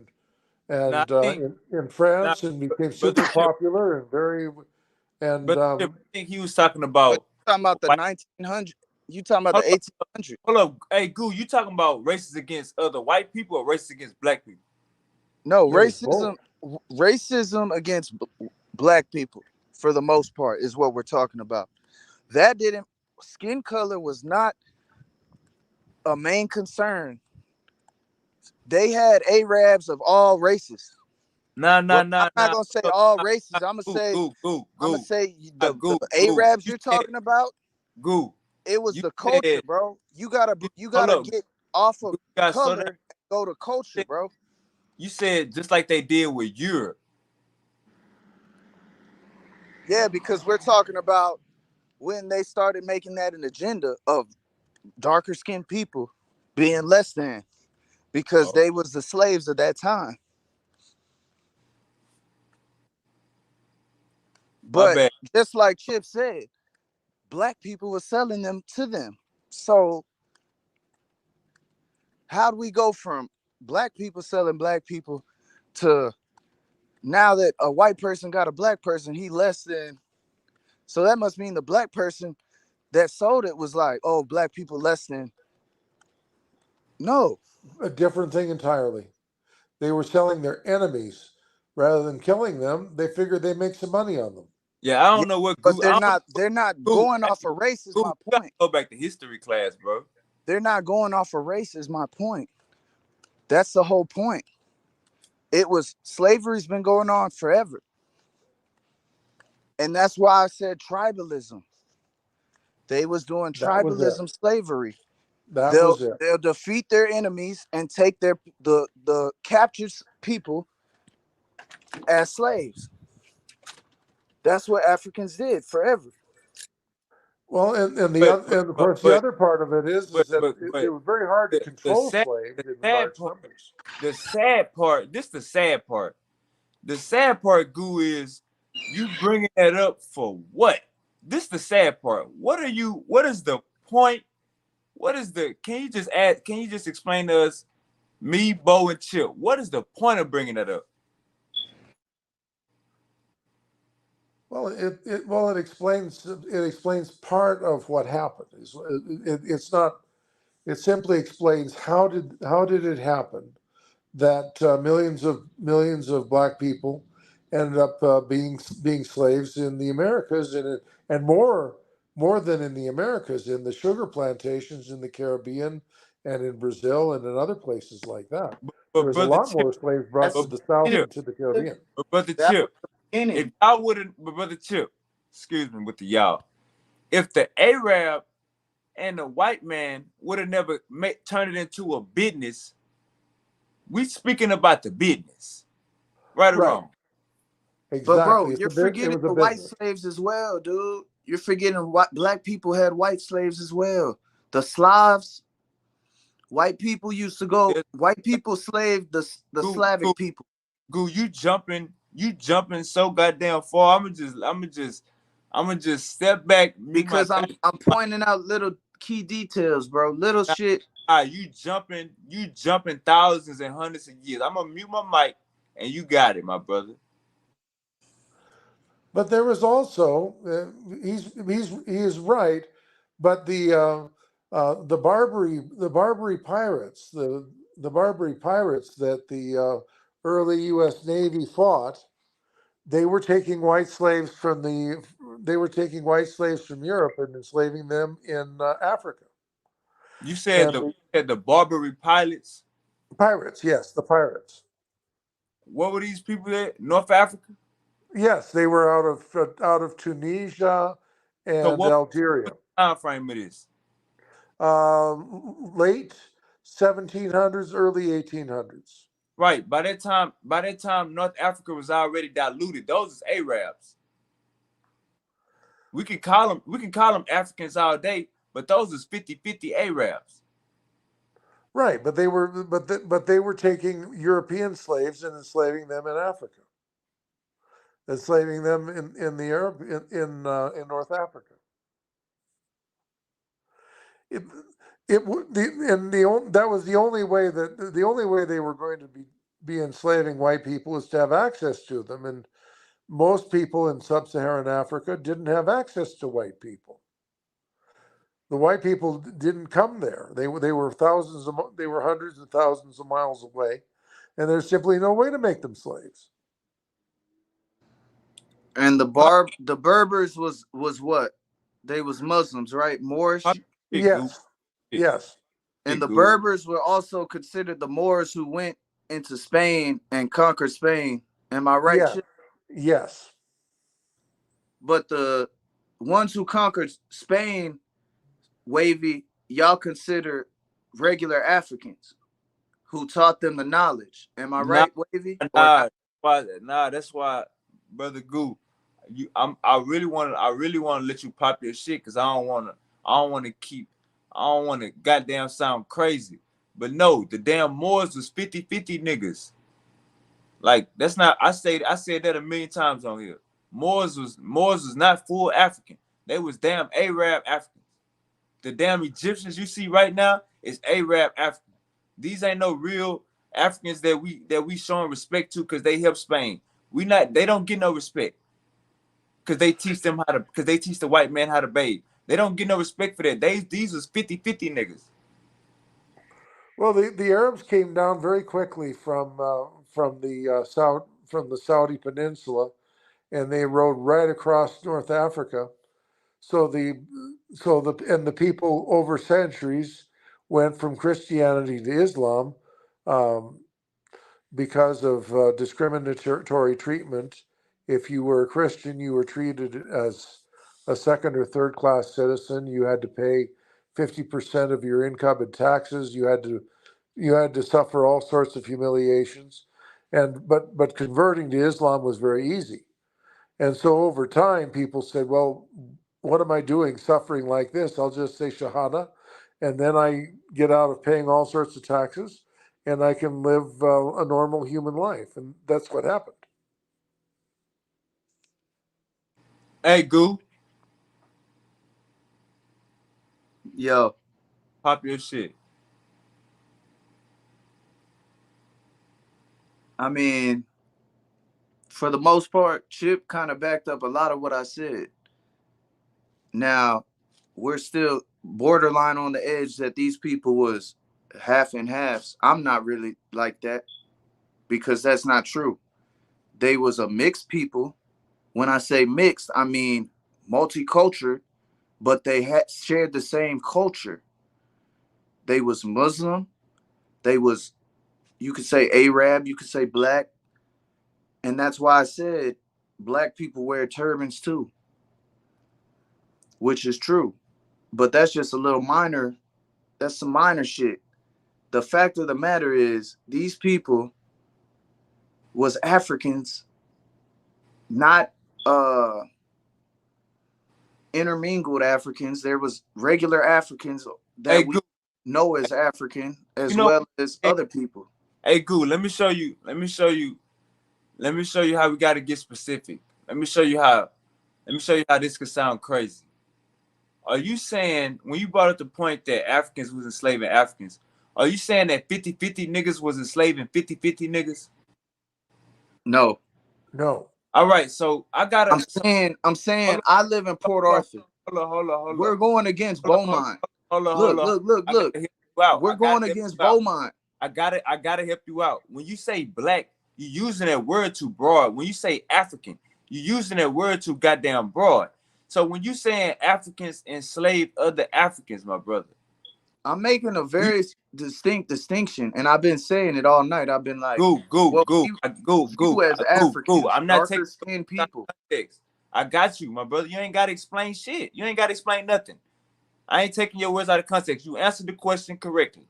Now I think in now, France and became brother super Chip, popular and very and brother Chip, I think he was talking But about you talking about the white. 1900s? You talking about Hold the up, 1800s? hold up. Hey, Goo, you talking about races against other white people or races against black people? No, it was both. racism against black people for the most part is what we're talking about. That didn't Skin color was not a main concern. They had Arabs of all races. Nah, Well, nah, I'm nah, not nah. gonna say Hold all up. races. Nah, Goo, Goo, Goo, I'm gonna Goo. say Nah, the Goo, Goo. Arabs You you're said talking about. Goo. It was You the culture, said bro. You hold gotta up. get off Goo, of you gotta slow color down. and go to culture, bro. You said just like they did with Europe. Yeah, because we're talking about when they started making that an agenda of darker skinned people being less than because Oh, they was the slaves of that time. my But bad. just like Chip said, black people were selling them to them. So how do we go from black people selling black people to Now that a white person got a black person, he less than. So that must mean the black person that sold it was like, oh, black people less than. No. A different thing entirely. They were selling their enemies rather than killing them. They figured they make some money on them. Yeah, I Yeah, don't know what but Goo. I don't know they're not what Goo. going off a race is Goo, my you gotta point. go back to history class, bro. They're not going off a race is my point. That's the whole point. It was slavery's been going on forever. And that's why I said tribalism. They was doing That was it. tribalism slavery. That They'll was it. they'll defeat their enemies and take the captured people as slaves. That's what Africans did forever. Well, and the But other, and of but course the but other part of it but is that but, it but was very hard to the control sad slaves the in sad large part numbers. the sad part. This the sad part. The sad part, Goo, is you bringing that up for what? This the sad part. What are you? What is the point? What is the? Can you just add? Can you just explain to us, me, Bo, and Chip? What is the point of bringing that up? Well, it explains part of what happened. It's not. It simply explains how did it happen that millions of black people ended up being slaves in the Americas, and more than in the Americas, in the sugar plantations in the Caribbean and in Brazil and in other places like that. There But was a brother lot Chip, more slaves brought That's to but the South Chip, and to the Caribbean. but brother that was Chip, the if beginning. y'all wouldn't, but brother Chip, excuse me with the y'all, if the Arab and the white man would have never turned it into a business, we speaking about the business, right or Right, wrong? But bro, exactly. you're It forgetting was a the white business. slaves as well, dude. You're forgetting what black people had white slaves as well. The Slavs, white people used to go. There's, White people slaved the Goo, Goo, Slavic people Goo, you jumping so goddamn far. I'm gonna just step back, mute my because thing. I'm pointing out little key details, bro. Little shit. You jumping thousands and hundreds of years. I'm gonna mute my mic, and you got it, my brother. But there was also he is right, but the Barbary pirates that the early U.S. Navy fought, they were taking white slaves from Europe and enslaving them in Africa. You And the said the Barbary pilots. pirates, yes, the pirates, What were these people at? North Africa. yes, they were out of Tunisia So and what Algeria. time frame it is? Late 1700s, early 1800s. Right. By that time, North Africa was already diluted. Those is Arabs. We can call them Africans all day, but those is 50-50 Arabs. Right, but they were taking European slaves and enslaving them in Africa, enslaving them in the Arab in North Africa. It, that was the only way they were going to be enslaving white people is to have access to them, and most people in sub-Saharan Africa didn't have access to white people. The white people didn't come there. They were hundreds of thousands of miles away, and there's simply no way to make them slaves. And the Berbers was what? They was Muslims, right? Moorish. Big goo. Yes, Big, yes, And big the goo. Berbers were also considered the Moors who went into Spain and conquered Spain. Am I right, yes, Chip? yes. But the ones who conquered Spain, Wavy, y'all consider regular Africans who taught them the knowledge. Am I Nah, right, Wavy? Or not? that's why, brother Goo. I really want to let you pop your shit because I don't wanna keep I don't wanna goddamn sound crazy. But no, the damn Moors was 50-50 niggas. Like that's not I said that a million times on here. Moors was not full African. They was damn Arab Africans. The damn Egyptians you see right now is Arab African. These ain't no real Africans that we showing respect to because they helped Spain. They don't get no respect because they teach them how to, because they teach the white man how to bathe. They don't get no respect for that. These was 50-50 niggas. Well, the Arabs came down very quickly from the Saudi Peninsula, and they rode right across North Africa. So the people over centuries went from Christianity to Islam, um, because of discriminatory treatment. If you were a Christian, you were treated as a second or third class citizen. You had to pay 50% of your income in taxes. You had to suffer all sorts of humiliations. But converting to Islam was very easy. And so over time, people said, well, what am I doing suffering like this? I'll just say Shahada, and then I get out of paying all sorts of taxes, and I can live a normal human life. And that's what happened. Hey, Goo, Yo, pop your shit. I mean, for the most part, Chip kind of backed up a lot of what I said. Now, we're still borderline on the edge that these people was half and halves. I'm not really like that because that's not true. They was a mixed people. When I say mixed, I mean multicultural, but they had shared the same culture. They was Muslim. They was, you could say Arab, you could say black, and that's why I said black people wear turbans too, which is true. But that's just a little minor. That's some minor shit. The fact of the matter is, these people was Africans, not intermingled Africans. There was regular Africans Hey, that we Goo, know as African, you as know, well as hey, other people. hey, Goo, let me show you. Let me show you how we got to get specific. Let me show you how. Let me show you how this could sound crazy. Are you saying, when you brought up the point that Africans was enslaving Africans, are you saying that 50-50 niggas was enslaving 50-50 niggas? No, No. All right, so I gotta. I'm Hold saying on, I live in Port hold Arthur. on, hold on, hold on, We're going against hold on, hold on, Beaumont. hold on, hold Look, on. look, look, I gotta look. help you out. We're I gotta going help against you out. Beaumont. I gotta help you out. When you say black, you using that word too broad. When you say African, you using that word too goddamn broad. So when you saying Africans enslaved other Africans, my brother, I'm making a we very distinct distinction, and I've been saying it all night. I've been like, well, we view as go. Africans, I'm not taking darker skinned out people. of context. I got you, my brother. You ain't gotta explain shit. You ain't gotta explain nothing. I ain't taking your words out of context. You answered the question correctly.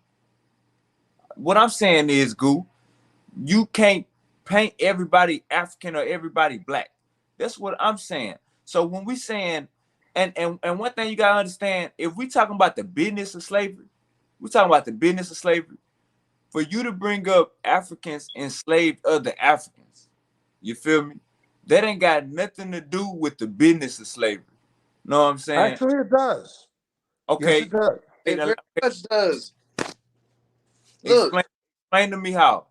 What I'm saying is, Goo, you can't paint everybody African or everybody black. That's what I'm saying. So when we saying, and one thing you gotta understand, if we talking about the business of slavery, we talking about the business of slavery. For you to bring up Africans enslaved other Africans, you feel me? That ain't got nothing to do with the business of slavery. Know what I'm saying? Actually, it does. Yes, it Okay. does. It very Okay, much does. explain Look, explain to me how.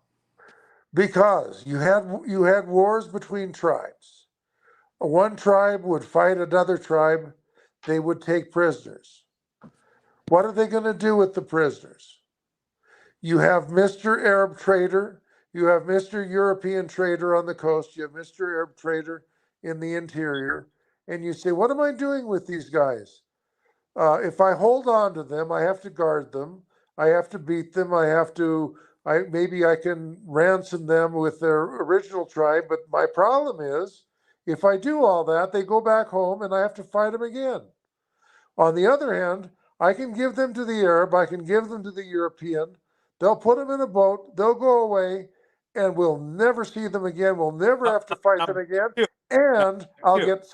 Because you had wars between tribes. One tribe would fight another tribe. They would take prisoners. What are they going to do with the prisoners? You have Mr. Arab trader, you have Mr. European trader on the coast, you have Mr. Arab trader in the interior, and you say, what am I doing with these guys? If I hold on to them, I have to guard them, I have to beat them, maybe I can ransom them with their original tribe, but my problem is, if I do all that, they go back home and I have to fight them again. On the other hand, I can give them to the Arab, I can give them to the European. They'll put them in a boat, they'll go away, and we'll never see them again. We'll never Now, have to fight them now, again, Chip, now, and I'll Chip. get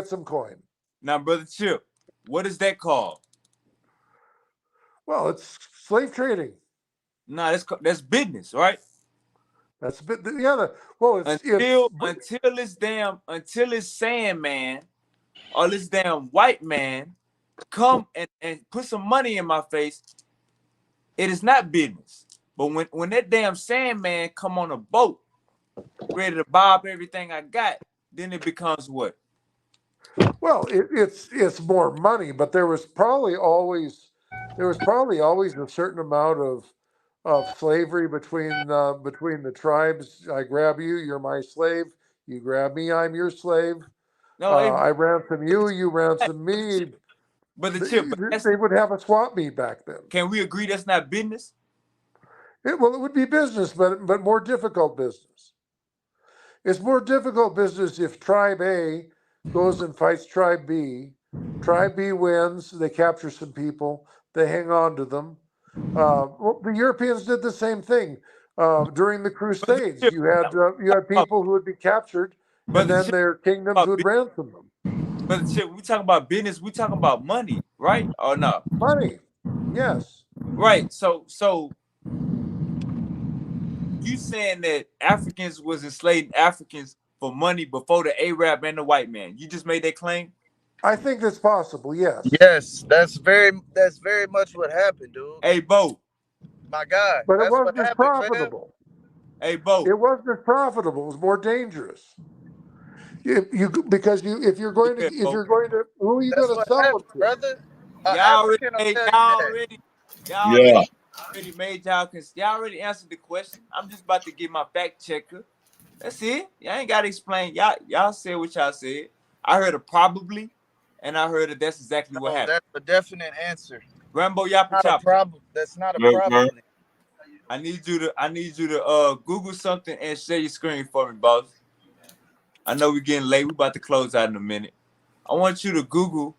some coin. Now, brother Chip, what is that called? Well, it's slave trading. Nah, that's business, right? That's a bit, yeah. Well, it's Until this Sandman or this damn white man come and put some money in my face, it is not business. But when that damn Sandman come on a boat ready to buy up everything I got, then it becomes what? Well, it's more money, but there was probably always a certain amount of slavery between the tribes. I grab you, you're my slave. You grab me, I'm your slave. No, hey, I ransom but the you, you ransom me. chip, but that's They would have a swap meet back then. can we agree that's not business? Well, it would be business, but more difficult business. It's more difficult business if Tribe A goes and fights Tribe B. Tribe B wins. They capture some people. They hang on to them. Well, the Europeans did the same thing during the But the Crusades. chip, You had people who would be captured, and but the then chip, their kingdoms about would ransom them. but the chip, we talking about business, we talking about money, right? Or no? Money, yes. Right. So you saying that Africans was enslaving Africans for money before the Arab and the white man? You just made that claim? I think that's possible. Yes, Yes, that's very much what happened, dude. Hey, Bo. My God, but it that's what wasn't as happened, fam. profitable. Hey, Bo. It wasn't as profitable. It was more dangerous. If you're going to Yeah, Bo. who are you That's going to what sell them happened, to? brother. An Y'all already African will made, tell you y'all that. already, y'all Yeah. already made y'all already answered the question. I'm just about to get my fact checker. That's it. Y'all ain't gotta explain. Y'all said what y'all said. I heard a probably, and I heard that that's exactly what No, happened. that's a definite answer. Rambo Yappa Not a Chopper. problem. That's not a Uh-huh. probably. I need you to Google something and share your screen for me, boss. I know we're getting late. We about to close out in a minute. I want you to Google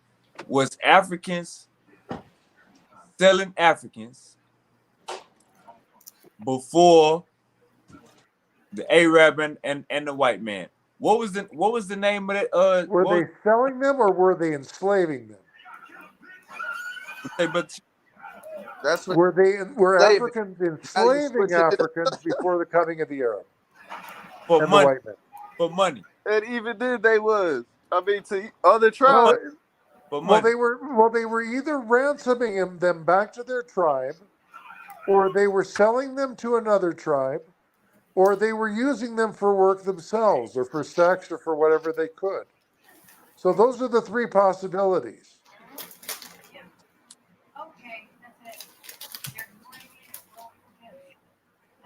was Africans selling Africans before the Arab and the white man. What was the name of it? Were they selling them or were they enslaving them? But That's what Were slaving. Africans Now you enslaving switching it up. Africans before the coming of the Arab for and the money, white men? for money, And even then they was. I mean, to other for Well, money, tribes. for money. they were either ransoming them back to their tribe, or they were selling them to another tribe, or they were using them for work themselves, or for sex, or for whatever they could. So those are the three possibilities. Okay, that's it. You're going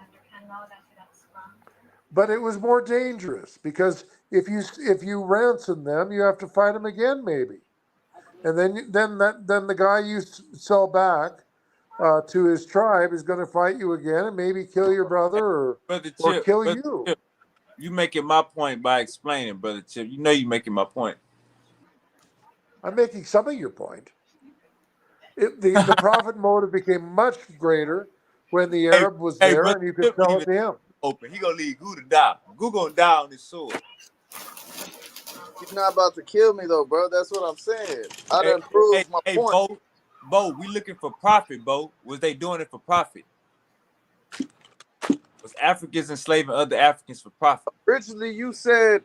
after $10 after that scrum. But it was more dangerous because if you ransom them, you have to fight them again, maybe, and then the guy you sell back to his tribe is going to fight you again and maybe kill your brother or kill you. Chip, you making my point by explaining, brother Chip. You know you making my point. I'm making some of your point. The profit motive became much greater when the Hey, Arab was hey, there brother and you could Chip sell leave it it to him. open. He gonna leave Goo to die. Goo gonna die on his sword. You're not about to kill me though, bro. That's what I'm saying. I Hey, done proved my hey, point. Bo, we looking for profit, Bo. Was they doing it for profit? Was Africans enslaving other Africans for profit? Originally, you said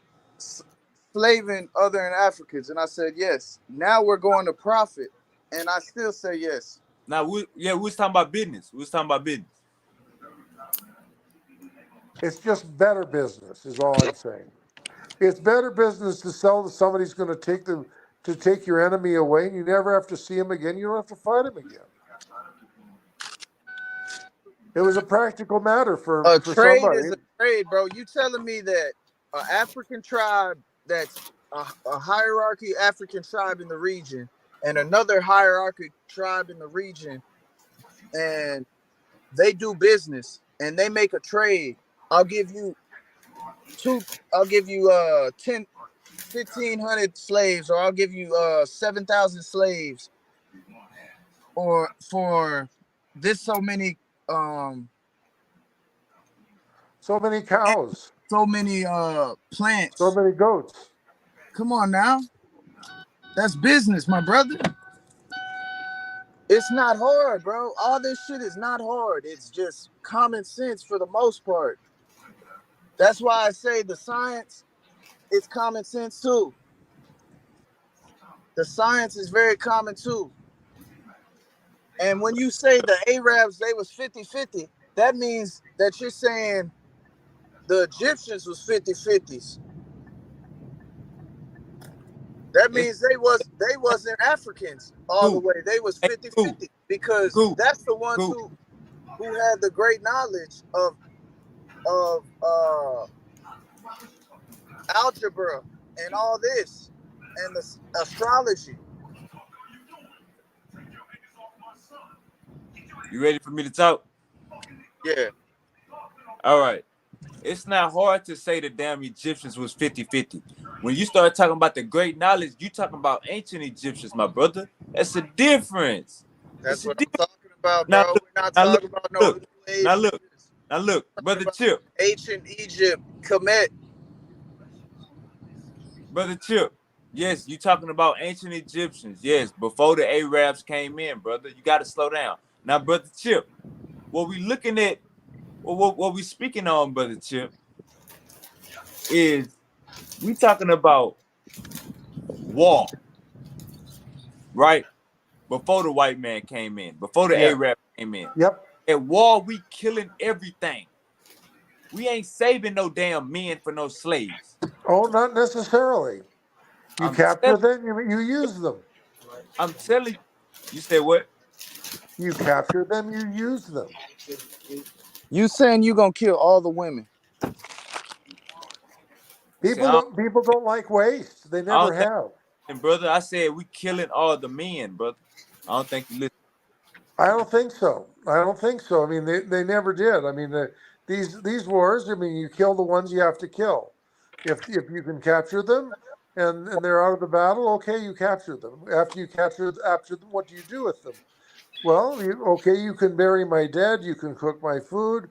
slaving other than Africans, and I said yes. Now we're going to profit, and I still say yes. Now, we was talking about business. We was talking about business. It's just better business, is all I'm saying. It's better business to sell to somebody who's going to take your enemy away, and you never have to see him again. You don't have to fight him again. It was a practical matter A for trade somebody. is a trade, bro. You telling me that an African tribe that's a hierarchy African tribe in the region and another hierarchy tribe in the region, and they do business and they make a trade. I'll give you I'll give you 1,500 slaves, or I'll give you 7,000 slaves, or for this so many So many cows, so many so plants. many goats. Come on now. That's business, my brother. It's not hard, bro. All this shit is not hard. It's just common sense for the most part. That's why I say the science is common sense too. The science is very common too. And when you say the Arabs, they was 50-50, that means that you're saying the Egyptians was 50-50s. That It's means they wasn't Africans all the cool. way. They was Hey, cool. 50-50 because Cool. that's the ones Cool. who had the great knowledge of algebra and all this and the astrology. You ready for me to talk? Yeah, All right. It's not hard to say the damn Egyptians was 50-50. When you start talking about the great knowledge, you talking about ancient Egyptians, my brother. That's a difference. that's It's a what I'm difference. talking about, Now bro. look, We're not now look, talking about no look, New Age now look, niggas. now look, We're talking brother about Chip, ancient Egypt, Kemet. brother Chip. Yes, you talking about ancient Egyptians. Yes, before the Arabs came in, brother. You got to slow down. Now, brother Chip, what we looking at, what we speaking on, brother Chip, is we talking about war, right? Before the white man came in, before the Yeah. Arab came in. Yep. At war, we killing everything. We ain't saving no damn men for no slaves. Oh, not necessarily. You I'm telling capture them, you use them. you. You said what? You capture them, you use them. You saying you gonna kill all the women? See, People don't like waste. They I never don't think, have. brother. I said we killing all the men, brother. I don't think you listen. I don't think so. I don't think so. I mean, they never did. I mean, these wars. I mean, you kill the ones you have to kill. If you can capture them, and they're out of the battle, okay, you capture them. After them, what do you do with them? Well, you can bury my dead. You can cook my food.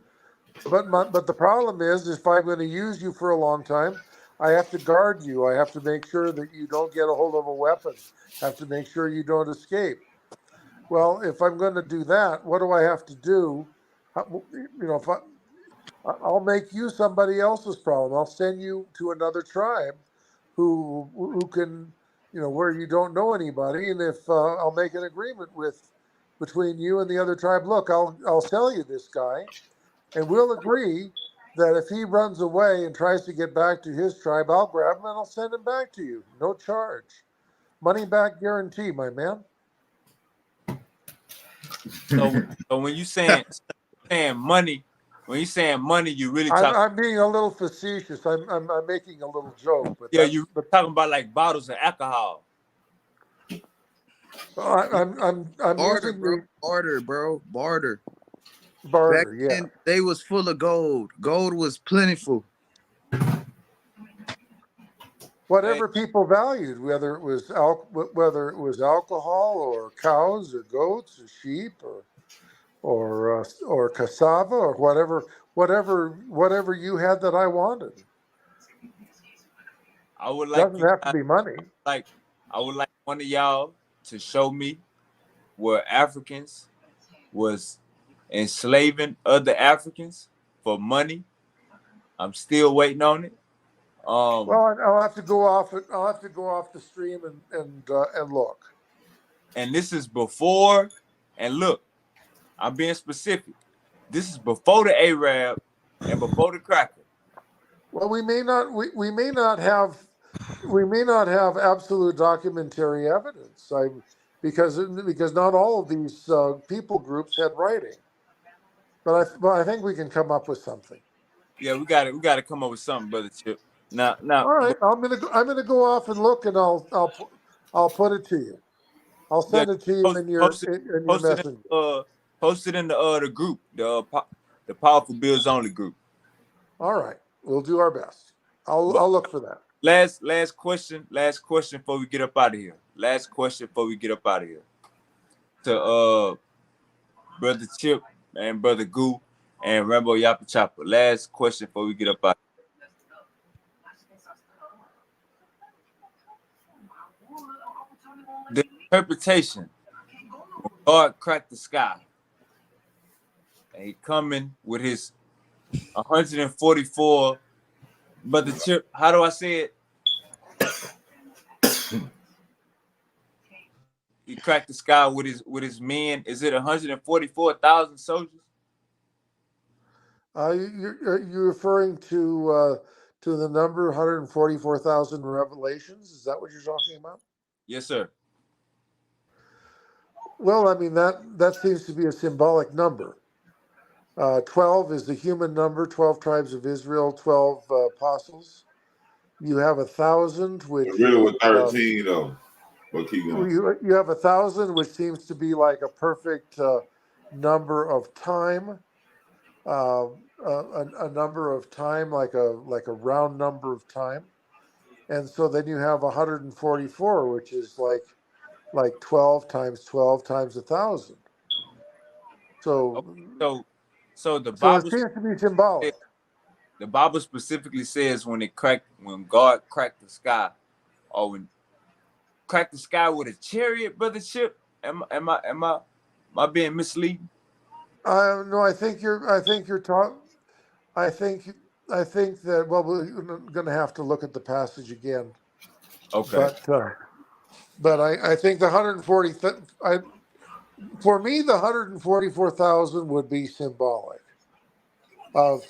But the problem is if I'm going to use you for a long time, I have to guard you. I have to make sure that you don't get a hold of a weapon. I have to make sure you don't escape. Well, if I'm going to do that, what do I have to do? If I'll make you somebody else's problem. I'll send you to another tribe, who can, where you don't know anybody, and if I'll make an agreement with between you and the other tribe. Look, I'll sell you this guy, and we'll agree that if he runs away and tries to get back to his tribe, I'll grab him and I'll send him back to you, no charge, money back guarantee, my man. So, so when you saying money, when you saying money, you really talking. I'm being a little facetious. I'm making a little joke, but Yeah, you but talking about like bottles of alcohol. I'm Barter, using bro. the Barter, bro. Barter. Back barter. Yeah. then, they was full of gold. Gold was plentiful. Hey, Whatever people valued, whether it was alcohol or cows or goats or sheep or cassava or whatever you had that I wanted. I would like Doesn't you have to guys, be money. like I would like one of y'all to show me where Africans was enslaving other Africans for money. I'm still waiting on it. Um, Well, I'll have to go off. I'll have to go off the stream and look. and this is before. And look, I'm being specific. This is before the Arab and before the cracker. Well, we may not have absolute documentary evidence. Because not all of these people groups had writing, but I think we can come up with something. Yeah, we got it. We got to come up with something, brother Chip. Now, All right, but I'm gonna go off and look, and I'll put it to you. I'll yeah, send it to you post, in your post it, in your post it in, messenger. post it in the group, the Powerful Bills Only group. All right, we'll do our best. But I'll look for that. last question before we get up out of here. Last question before we get up out of here. To brother Chip and brother Goo and Rambo Yappa Chopper. Last question before we get up out. The interpretation. When God cracked the sky, and he coming with his 144. But the Chip, how do I say it? He cracked the sky with his men. Is it 144,000 soldiers? You're referring to the number 144,000 revelations? Is that what you're talking about? Yes, sir. Well, I mean that seems to be a symbolic number. 12 is the human number. 12 tribes of Israel. 12 apostles. You have 1,000, It which really is was 13 though. But keep going. you have 1,000, which seems to be like a perfect number of time. A number of time, like a round number of time, and so then you have 144, which is like 12 times 12 times 1,000. Okay, So so the so it Bible seems to be symbolic. the Bible specifically says when God cracked the sky, or when cracked the sky with a chariot, brother Chip. Am I being misleading? No, I think you're talking. I think I think that well, we're going to have to look at the passage again, Okay. but I think the 140. For me, the 144,000 would be symbolic of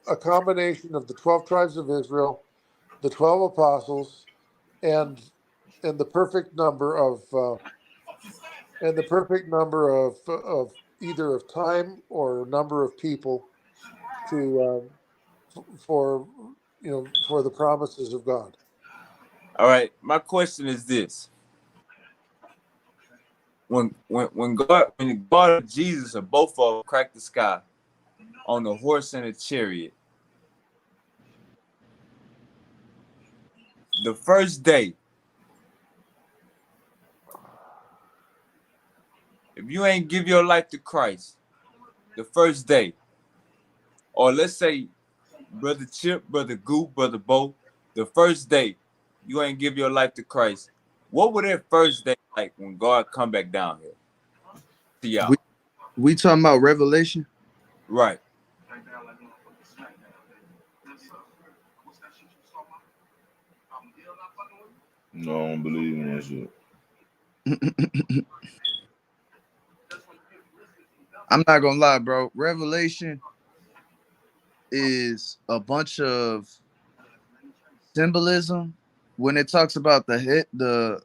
a combination of the 12 tribes of Israel, the 12 apostles, and and the perfect number of either of time or number of people to for for the promises of God. All right. My question is this: when God and Jesus are both of them cracked the sky on a horse and a chariot, the first day, if you ain't give your life to Christ, the first day, or let's say, brother Chip, brother Goop, brother Bo, the first day you ain't give your life to Christ, what would that first day like when God come back down here to We y'all? we talking about Revelation? Right. No, I don't believe in that shit. I'm not gonna lie, bro. Revelation is a bunch of symbolism when it talks about the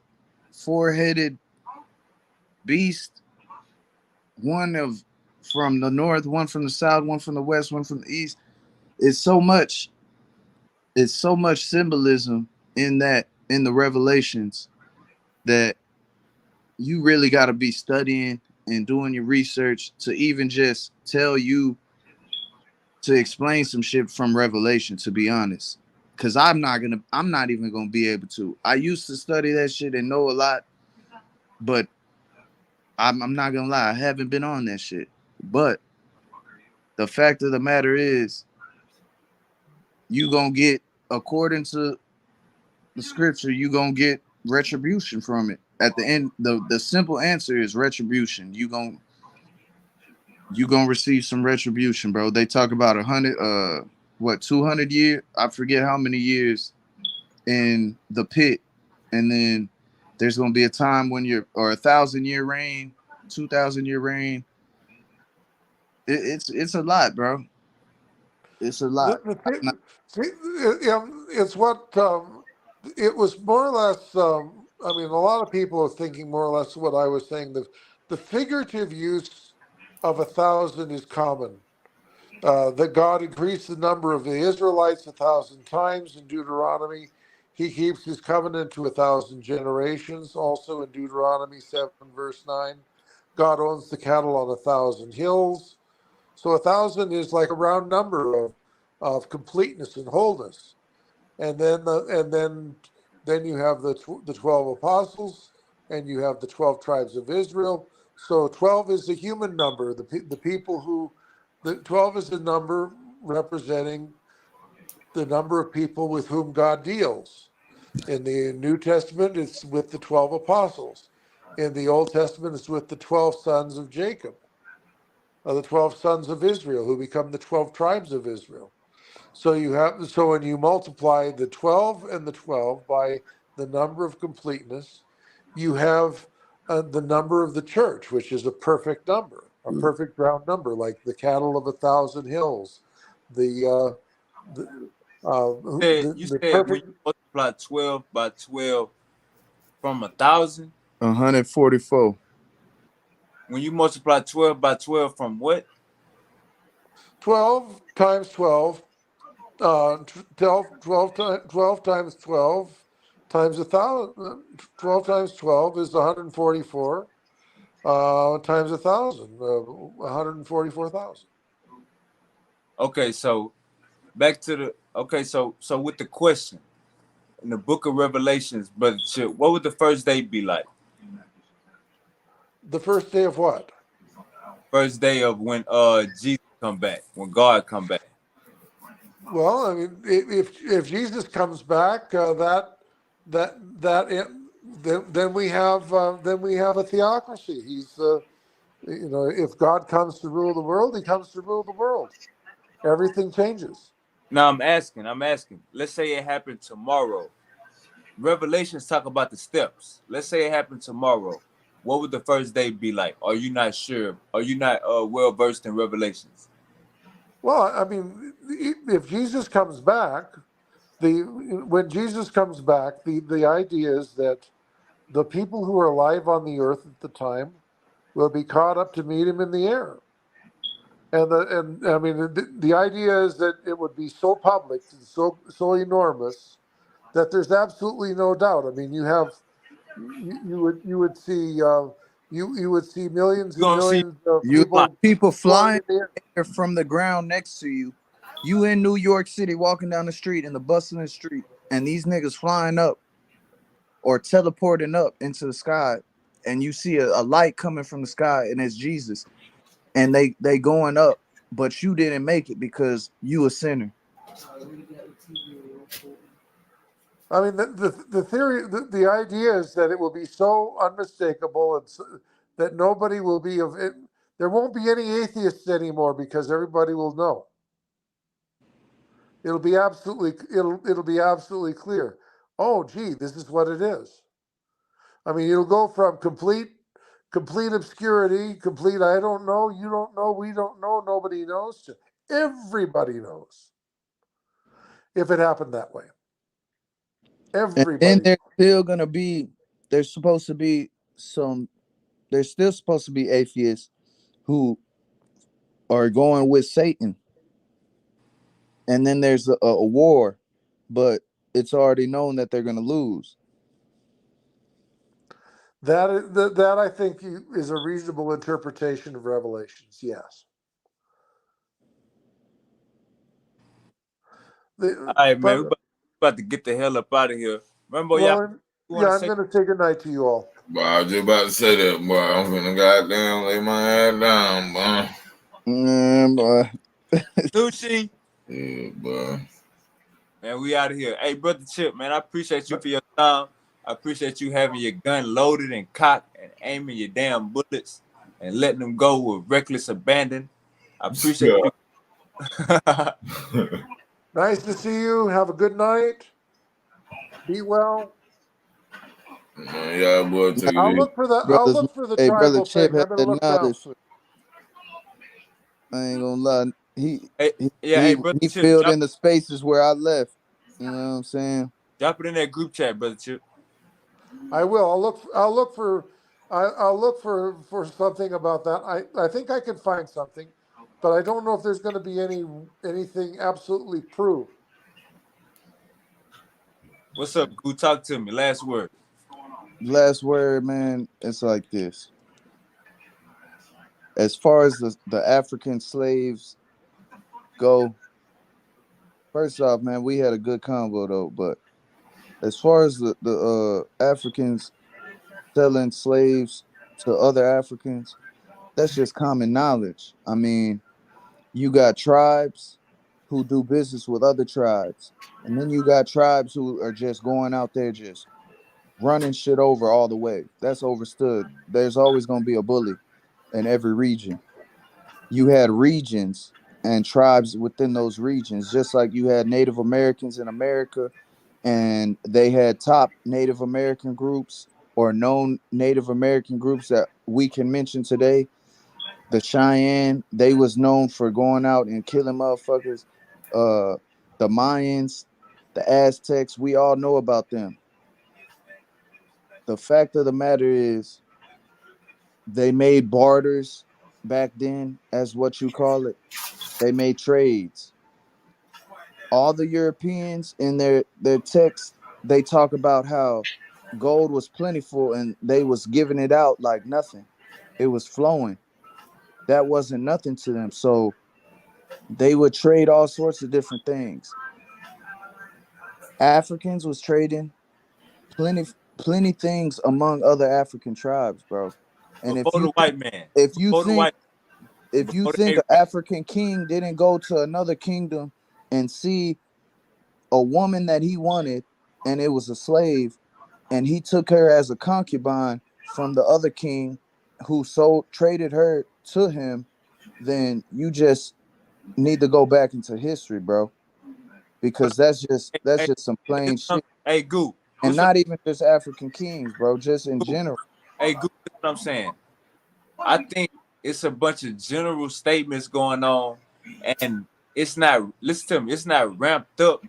four-headed beast, one of from the north, one from the south, one from the west, one from the east. It's so much, it's so much symbolism in the revelations that you really got to be studying and doing your research to even just tell you to explain some shit from Revelation, to be honest. Cause I'm not even gonna be able to. I used to study that shit and know a lot, but I'm not gonna lie, I haven't been on that shit. But the fact of the matter is, you gonna get, according to the scripture, you gonna get retribution from it. At the end, the simple answer is retribution. You gonna receive some retribution, bro. They talk about 100, 200 years. I forget how many years in the pit, and then there's gonna be a time when you're, or 1,000 year reign, 2,000 year reign. It's a lot, bro. It's a lot. The thing, see, it's what it was more or less. I mean, a lot of people are thinking more or less what I was saying. The figurative use of 1,000 is common. That God increased the number of the Israelites 1,000 times in Deuteronomy. He keeps his covenant to 1,000 generations. Also in Deuteronomy 7, verse 9, God owns the cattle on 1,000 hills. So 1,000 is like a round number of completeness and wholeness. And then you have the 12 apostles, and you have the 12 tribes of Israel. So 12 is the human number. The people who the 12 is the number representing the number of people with whom God deals. In the New Testament, it's with the 12 apostles. In the Old Testament, it's with the 12 sons of Jacob, the 12 sons of Israel, who become the 12 tribes of Israel. So when you multiply the 12 and the 12 by the number of completeness, you have the number of the church, which is a perfect number, a perfect round number, like the cattle of 1,000 hills, the You the said when perfect. you multiply 12 by 12 from 1,000, 144. when you multiply 12 by 12 from what? 12 times 12, 12 times 12 times 1,000, 12 times 12 is 144, times 1,000, 144,000. Okay, so back to the so with the question in the book of Revelations, Brother Chip, what would the first day be like? The first day of what? First day of when Jesus come back, when God come back. Well, I mean, if Jesus comes back, then we have a theocracy. He's if God comes to rule the world, he comes to rule the world. Everything changes. Now I'm asking. Let's say it happened tomorrow. Revelations talk about the steps. Let's say it happened tomorrow. What would the first day be like? Are you not sure? Are you not well versed in Revelations? Well, I mean, if Jesus comes back, when Jesus comes back, the idea is that the people who are alive on the earth at the time will be caught up to meet him in the air. And I mean, the idea is that it would be so public and so enormous that there's absolutely no doubt. I mean, you would see you would see millions You're and gonna see millions of You fly. see people people floating flying in the air. from the ground next to you. You in New York City walking down the street in the bustling street, and these niggas flying up or teleporting up into the sky, and you see a light coming from the sky, and it's Jesus, and they going up, but you didn't make it because you a sinner. I mean, the theory, the idea is that it will be so unmistakable and that nobody will be of it. There won't be any atheists anymore because everybody will know. It'll be absolutely clear. Oh, gee, this is what it is. I mean, it'll go from complete obscurity, complete I don't know, you don't know, we don't know, nobody knows, to everybody knows. If it happened that way, And then everybody there's knows. still gonna be there's supposed to be some there's still supposed to be atheists who are going with Satan, and then there's a war, but it's already known that they're gonna lose. That I think is a reasonable interpretation of Revelations. Yes. All right, man. But We about to get the hell up out of here. Remember, y'all. well, You want yeah, to I'm say? going to say good night to you all. Boy, I was just about to say that, boy. I'm finna goddamn lay my ass down, boy. Boy. Sushi. Yeah, boy. Man, we out of here. Hey, brother Chip, man, I appreciate you for your time. I appreciate you having your gun loaded and cocked and aiming your damn bullets and letting them go with reckless abandon. I appreciate Yeah. you. Nice to see you. Have a good night. Be well. Man, y'all boy take it I'll easy. look for the Brothers, hey, brother tribal Chip thing. I had better that look down. knowledge. I ain't gonna lie. hey, He yeah, hey, he brother he Chip, filled in the spaces where I left. You know what I'm saying? drop it in that group chat, brother Chip. I will. I'll look for something about that. I think I can find something, but I don't know if there's going to be anything absolutely proved. What's up, Goo? Talk to me. Last word. Last word, man. It's like this. As far as the African slaves go, first off, man, we had a good convo though. But as far as the Africans selling slaves to other Africans, that's just common knowledge. I mean, you got tribes who do business with other tribes, and then you got tribes who are just going out there just running shit over all the way. That's overstood. There's always going to be a bully in every region. You had regions and tribes within those regions, just like you had Native Americans in America, and they had top Native American groups or known Native American groups that we can mention today. The Cheyenne, they was known for going out and killing motherfuckers. Uh, the Mayans, the Aztecs, we all know about them. The fact of the matter is, they made barters back then, as what you call it. They made trades. All the Europeans in their texts, they talk about how gold was plentiful and they was giving it out like nothing. It was flowing. That wasn't nothing to them. So they would trade all sorts of different things. Africans was trading plenty plenty things among other African tribes, bro. And Before the white man, if you before the think white, if you before the think an Arab. African king didn't go to another kingdom and see a woman that he wanted and it was a slave and he took her as a concubine from the other king who sold traded her to him, then you just need to go back into history, bro, because that's Hey, just some plain shit. hey, Goo, And this what, not even just African kings, bro, just in Goo, general. hey, Goo, this what I'm saying. I think it's a bunch of general statements going on, and it's not. Listen to me. It's not ramped up.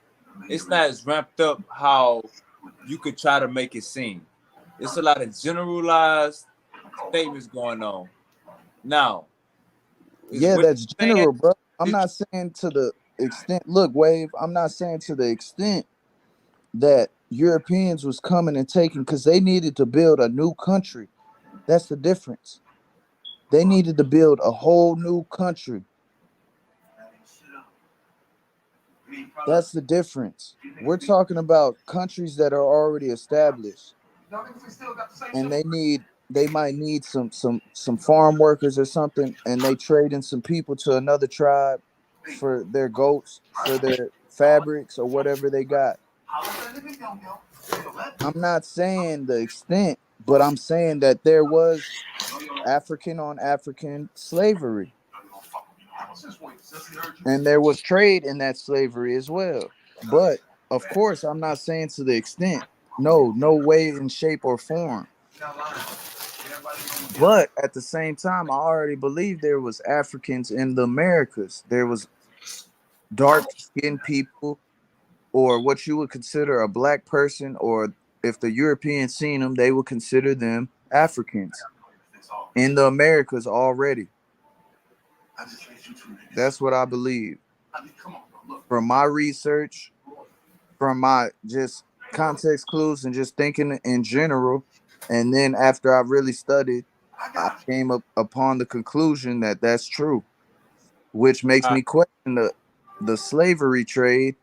It's not as ramped up how you could try to make it seem. It's a lot of generalized statements going on. Now, is Yeah, what that's you're saying? general, bro. I'm Is, not saying to the extent, look, Wave, I'm not saying to the extent that Europeans was coming and taking because they needed to build a new country. That's the difference. They needed to build a whole new country. That's the difference. We're talking about countries that are already established and they might need some farm workers or something and they trade in some people to another tribe for their goats, for their fabrics or whatever they got. I'm not saying the extent, but I'm saying that there was African on African slavery and there was trade in that slavery as well. But of course, I'm not saying to the extent. No, no way in shape or form. But at the same time, I already believe there was Africans in the Americas. There was dark skinned people, or what you would consider a black person, or if the Europeans seen them, they would consider them Africans in the Americas already. That's what I believe. From my research, from my just context clues and just thinking in general, and then after I really studied, I came up upon the conclusion that that's true, which makes me question the slavery trade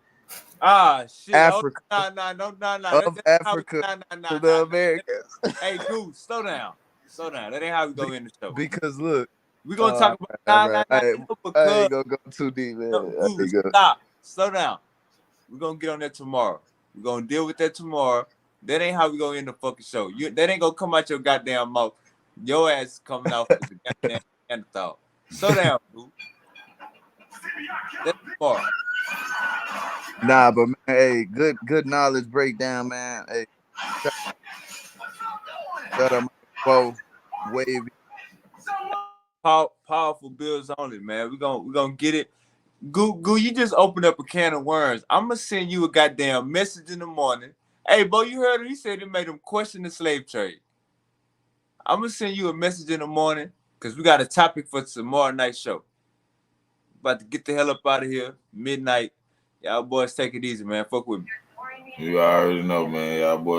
shit. Hold Africa on, no. of That's how we, Africa to the no. Americas. Hey, Goose, slow down. Slow down. That ain't how we Be- go in the show. because look, We're gonna talk about all right, I because ain't gonna go too deep, no, man. I Goose, ain't gonna. stop. Slow down. We're gonna get on that tomorrow. We're gonna deal with that tomorrow. That ain't how we gonna end the fucking show. That ain't gonna come out your goddamn mouth. Your ass coming out with the goddamn Neanderthal. Slow down, Goose. That's tomorrow. Nah, but man, hey, good knowledge breakdown, man. Hey, shout, shout out my bro, Wavy. Powerful bills only, man. We gonna get it. Goo, you just opened up a can of worms. I'm gonna send you a goddamn message in the morning. Hey, bro, you heard him? He said it made him question the slave trade. I'm gonna send you a message in the morning because we got a topic for tomorrow night show. About to get the hell up out of here. Midnight. Y'all boys take it easy, man. Fuck with me. You already know, man. Y'all boys